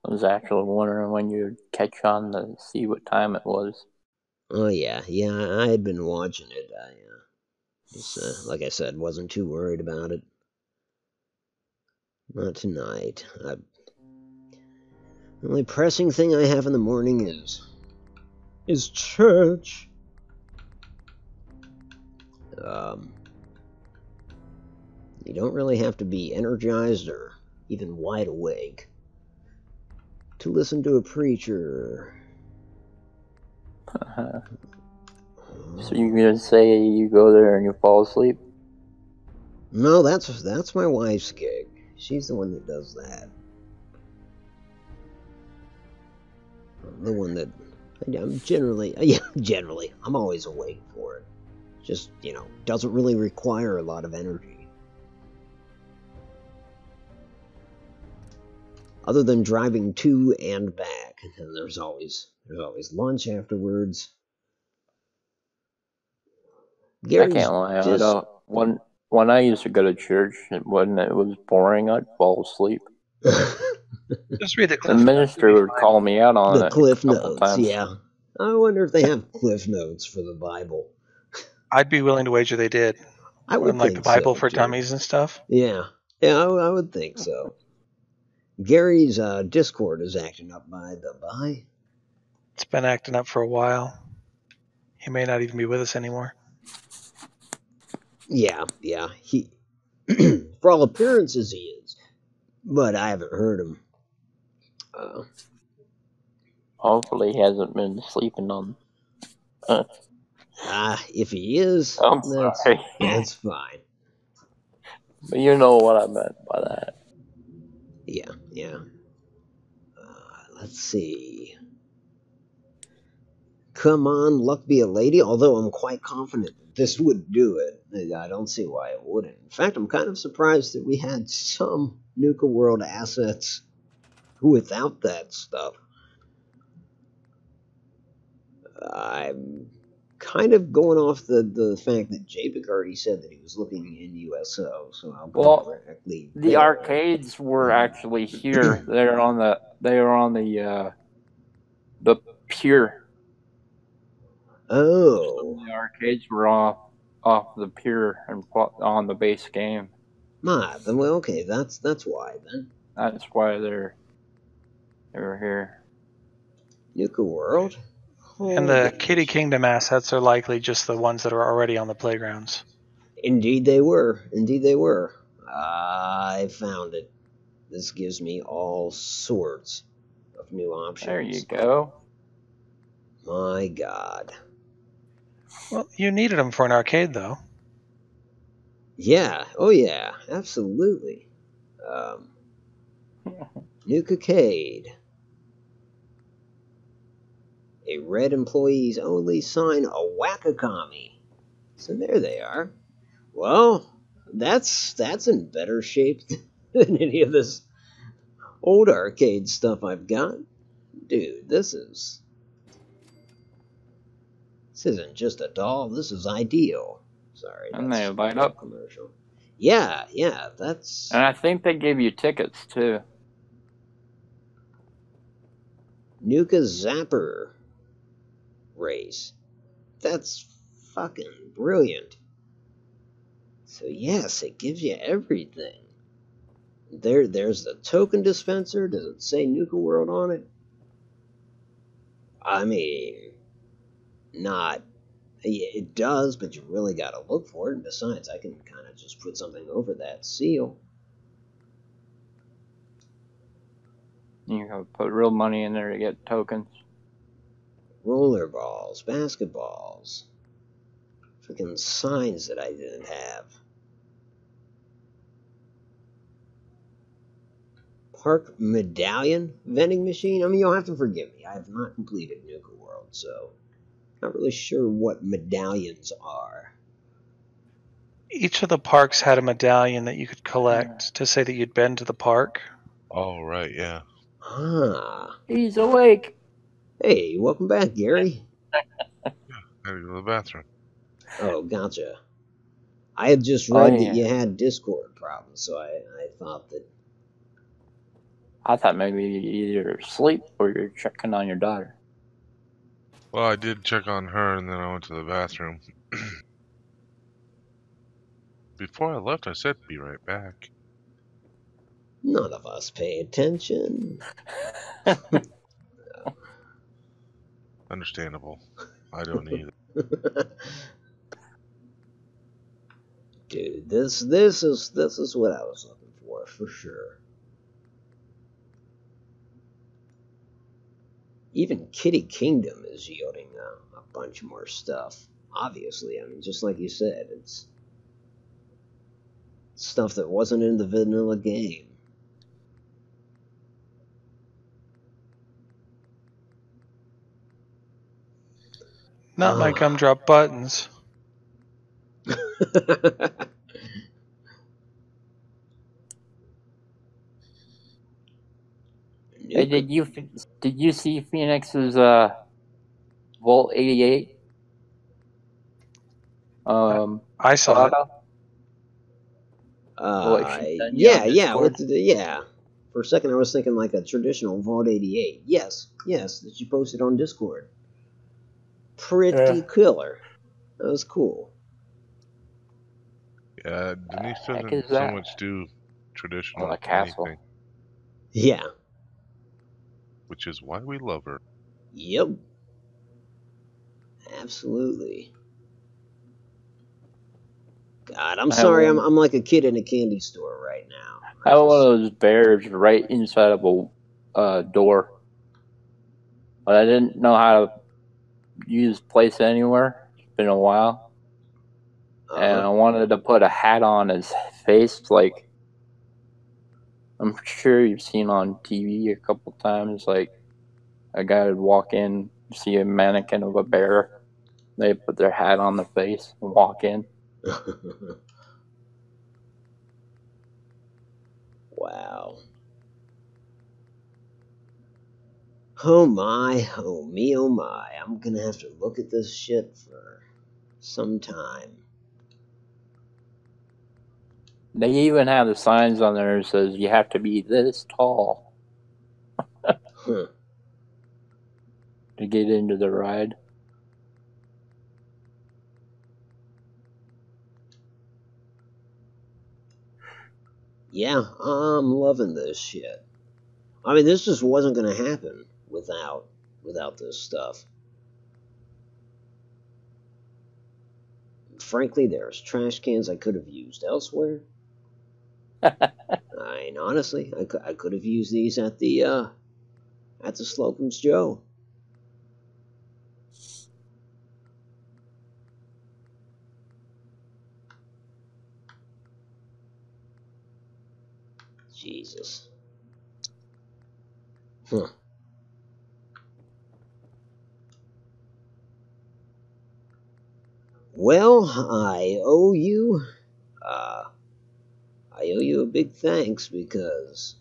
I was actually wondering when you'd catch on to see what time it was. Oh yeah, I had been watching it. I just, like I said, wasn't too worried about it. Not tonight. The only pressing thing I have in the morning is church. You don't really have to be energized or even wide awake to listen to a preacher. So you're gonna say you go there and you fall asleep? No, that's my wife's gig. She's the one that does that. I'm the one that I'm generally, yeah, generally, I'm always awake for it. Just, doesn't really require a lot of energy. Other than driving to and back, and there's always lunch afterwards. Gary's I can't lie. just When I used to go to church, when it was boring, I'd fall asleep. Just read the The Cliff Notes. minister would call me out on the it Cliff a couple Notes, times. yeah. I wonder if they have Cliff Notes for the Bible. I'd be willing to wager they did. I would Like think the Bible so, for too. dummies and stuff. Yeah, I would think so. Gary's Discord is acting up by the by. It's been acting up for a while. He may not even be with us anymore. Yeah. He, for all appearances, he is, but I haven't heard him. Hopefully, he hasn't been sleeping on. If he is, I'm sorry. that's fine. But you know what I meant by that. Yeah. Let's see. Come on, luck be a lady, although I'm quite confident that this would do it. I don't see why it wouldn't. In fact, I'm kind of surprised that we had some Nuka World assets without that stuff. I'm kind of going off the fact that JPEG already said that he was looking in USO, so I'll go directly the there. arcades were actually here. They were on the pier. Oh, The arcades were off the pier and on the base game. well, okay, that's why then. That's why they were here. Nuka World. And the Kitty Kingdom assets are likely just the ones that are already on the playgrounds. Indeed they were. I found it. This gives me all sorts of new options. There you go. My God. Well, you needed them for an arcade, though. Yeah. Oh, yeah. Absolutely. Nuka-cade. A red employees only sign a Wakakami. So there they are. Well, that's in better shape than any of this old arcade stuff I've got. Dude, this isn't just a doll, this is ideal. Sorry, and they light up. Commercial. Yeah, that's... And I think they gave you tickets, too. Nuka Zapper race. That's fucking brilliant. So yes, it gives you everything. There's the token dispenser. Does it say Nuka World on it? I mean, not... It does, but you really gotta look for it. And besides, I can kind of just put something over that seal. You can put real money in there to get tokens. Roller balls, basketballs. Freaking signs that I didn't have. Park medallion vending machine? I mean, you'll have to forgive me. I have not completed Nuka World, so not really sure what medallions are. Each of the parks had a medallion that you could collect to say that you'd been to the park. Oh, right, yeah. Ah. He's awake. Hey, welcome back, Gary. Yeah, I had to go to the bathroom. Oh, gotcha. I had just read that you had Discord problems, so I thought that... I thought maybe you either asleep or you're checking on your daughter. Well, I did check on her, and then I went to the bathroom. Before I left, I said, be right back. None of us pay attention. Understandable. I don't either. Dude, this is what I was looking for sure. Even Kitty Kingdom is yielding a bunch more stuff. Obviously, I mean, just like you said, it's stuff that wasn't in the vanilla game. Not my gumdrop buttons. Hey, did you see Phoenix's Volt 88? I saw it. Yeah. For a second, I was thinking like a traditional Vault 88. Yes, that you posted on Discord. Pretty killer. That was cool. Yeah, Denise doesn't so much do traditional anything. Yeah. Which is why we love her. Yep. Absolutely. God, I'm sorry. I'm like a kid in a candy store right now. I have one of those bears right inside of a door, but I didn't know how to use Place Anywhere. It's been a while, and I wanted to put a hat on his face, like I'm sure you've seen on TV a couple times. Like a guy would walk in, see a mannequin of a bear, they put their hat on their face and walk in. Wow. Oh my, oh me, oh my. I'm gonna have to look at this shit for some time. They even have the signs on there that says you have to be this tall to get into the ride. Yeah, I'm loving this shit. I mean, this just wasn't gonna happen without this stuff. Frankly, there's trash cans I could have used elsewhere. I mean, honestly, I could have used these at the Slocum's Joe. Jesus. Huh. Well, I owe you a big thanks because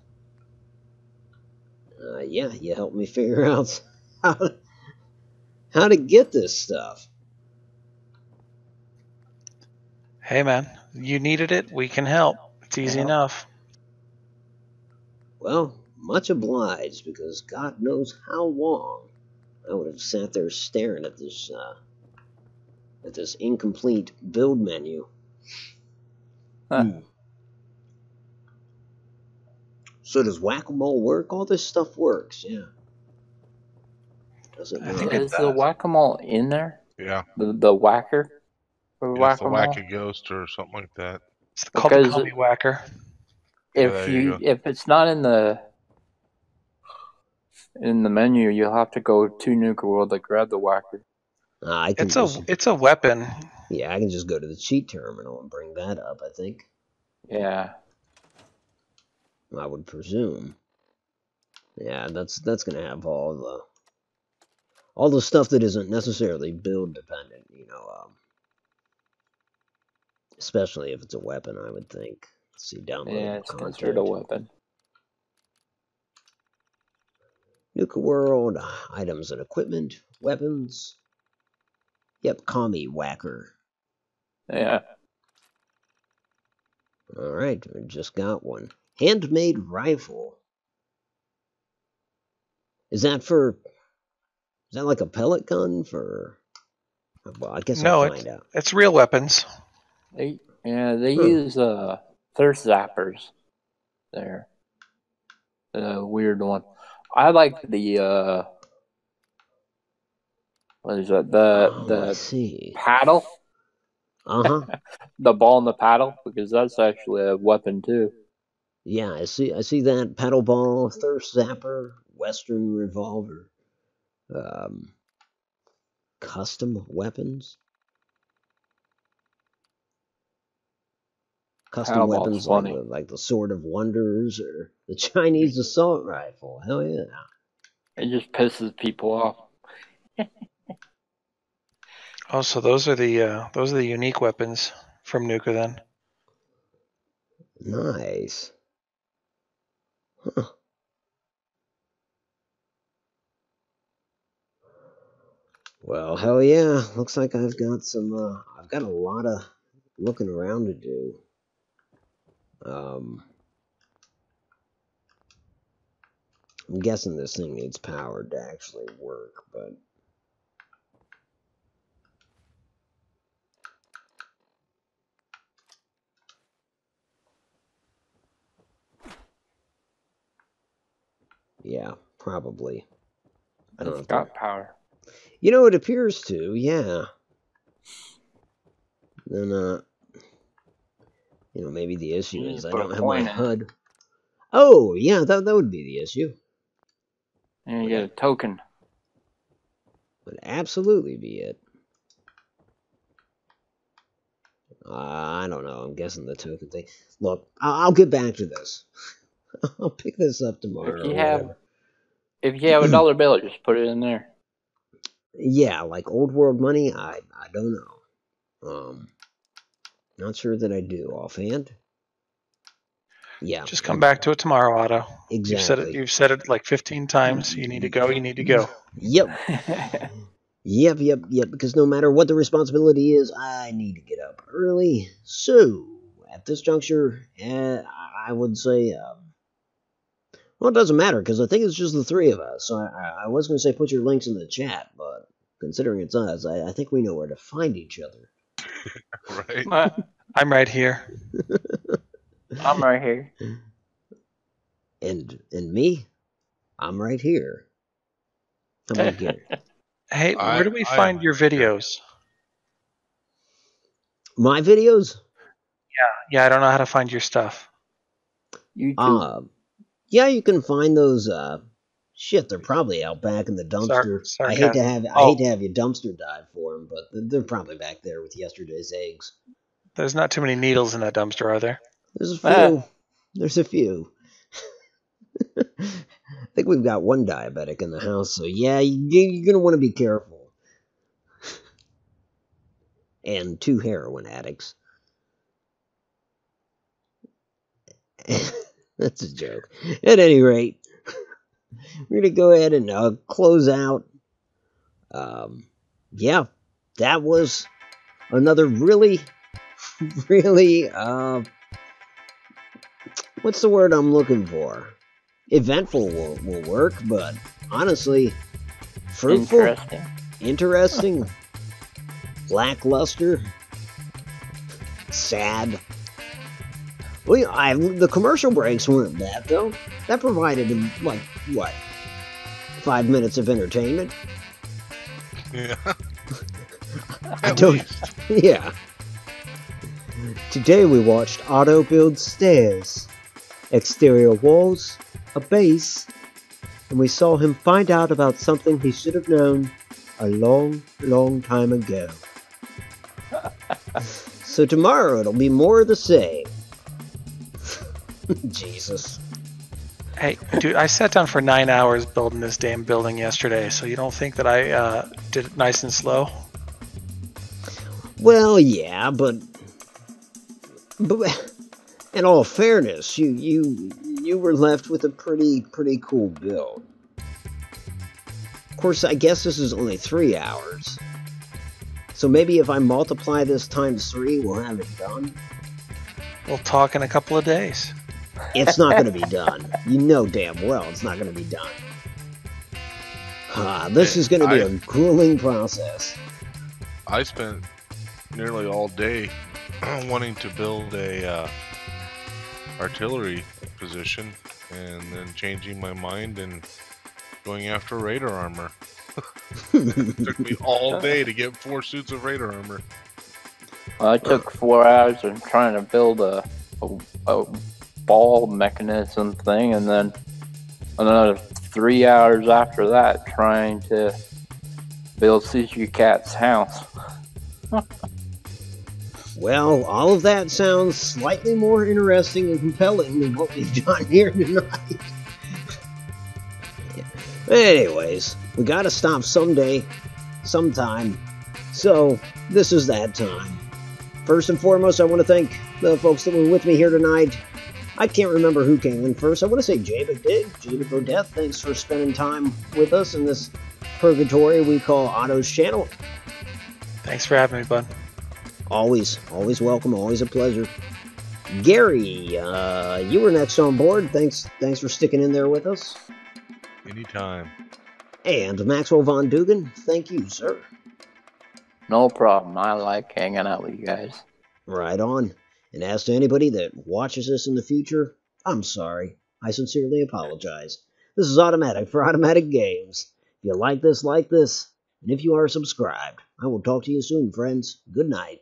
yeah, you helped me figure out how to get this stuff. Hey man, you needed it, we can help. It's easy enough. Well, much obliged, because God knows how long I would have sat there staring at this incomplete build menu. So does Whack-A-Mole work? All this stuff works, yeah. Does it not? Is the Whack-A-Mole in there? Yeah. The whacker? Yeah, it's the Whack-A-Ghost or something like that. It's called the Combi Whacker. If it's not in the menu, you'll have to go to Nuka World to grab the whacker. It's a weapon. Yeah, I can just go to the cheat terminal and bring that up, I think. Yeah. I would presume. Yeah, that's gonna have all the stuff that isn't necessarily build dependent, you know. Especially if it's a weapon, I would think. Let's see, download Yeah, it's content. considered a weapon. Nuka World, items and equipment, weapons. Yep, Commie Whacker. Yeah. Alright, I just got one. Handmade rifle. Is that like a pellet gun for... Well, I guess I'll find out. It's real weapons. They use thirst zappers there. The weird one. I like the what is that? The paddle. The ball and the paddle, because that's actually a weapon too. Yeah, I see that paddle ball, thirst zapper, Western revolver, custom weapons. Custom weapons like the Sword of Wonders or the Chinese assault rifle. Hell yeah! It just pisses people off. Oh, so those are the unique weapons from Nuka then. Nice. Huh. Well, hell yeah. Looks like I've got a lot of looking around to do. I'm guessing this thing needs power to actually work, but yeah, probably. I don't know. It's got power. You know, it appears to, yeah. Then, maybe the issue is I don't have my HUD. Oh, yeah, that would be the issue. And you get a token. Would absolutely be it. I don't know. I'm guessing the token thing. Look, I'll get back to this. I'll pick this up tomorrow. If you have a dollar bill, just put it in there. Yeah, like old world money, I don't know. Not sure that I do offhand. Yeah. Just come back to it tomorrow, Otto. Exactly. You've said it like 15 times. You need to go. You need to go. Yep. Yep. Because no matter what the responsibility is, I need to get up early. So, at this juncture, I would say, well, it doesn't matter because I think it's just the three of us. So I was going to say put your links in the chat, but considering it's us, I think we know where to find each other. Right. I'm right here. I'm right here. And me, I'm right here. How about you? Hey, where do we find your videos? My videos? Yeah, I don't know how to find your stuff. YouTube. Yeah, you can find those. Shit, they're probably out back in the dumpster. I hate to have you dumpster dive for them, but they're probably back there with yesterday's eggs. There's not too many needles in that dumpster, are there? There's a few. There's a few. I think we've got one diabetic in the house, so yeah, you're gonna want to be careful. And 2 heroin addicts. That's a joke. At any rate, we're gonna go ahead and close out. Yeah, that was another really, what's the word I'm looking for? Eventful will work, but honestly, fruitful, interesting, lackluster, sad. Well, the commercial breaks weren't bad, though. That provided, like, what? 5 minutes of entertainment? Yeah. Yeah. Today we watched Otto build stairs, exterior walls, a base, and we saw him find out about something he should have known a long, long time ago. So tomorrow it'll be more of the same. Jesus. Hey, dude, I sat down for 9 hours building this damn building yesterday, so you don't think that I did it nice and slow? Well, yeah, but in all fairness, you were left with a pretty cool build. Of course, I guess this is only 3 hours. So maybe if I multiply this times 3, we'll have it done. We'll talk in a couple of days. It's not going to be done. You know damn well it's not going to be done. This is going to be a grueling process. I spent nearly all day wanting to build a artillery position and then changing my mind and going after radar armor. It took me all day to get 4 suits of radar armor. Well, I took 4 hours in trying to build a ball mechanism thing, and then another 3 hours after that trying to build Sushi Cat's house. Well, all of that sounds slightly more interesting and compelling than what we've done here tonight. Anyways, we gotta stop someday, sometime. So, this is that time. First and foremost, I want to thank the folks that were with me here tonight. I can't remember who came in first. I want to say Javid did. Javid Odette, thanks for spending time with us in this purgatory we call Otto's channel. Thanks for having me, bud. Always welcome, always a pleasure. Gary, you were next on board. Thanks for sticking in there with us. Anytime. And Maxwell Von Dugan, thank you, sir. No problem. I like hanging out with you guys. Right on. And as to anybody that watches this in the future, I'm sorry. I sincerely apologize. This is Automatic for Automatic Games. If you like this, and if you are subscribed, I will talk to you soon, friends. Good night.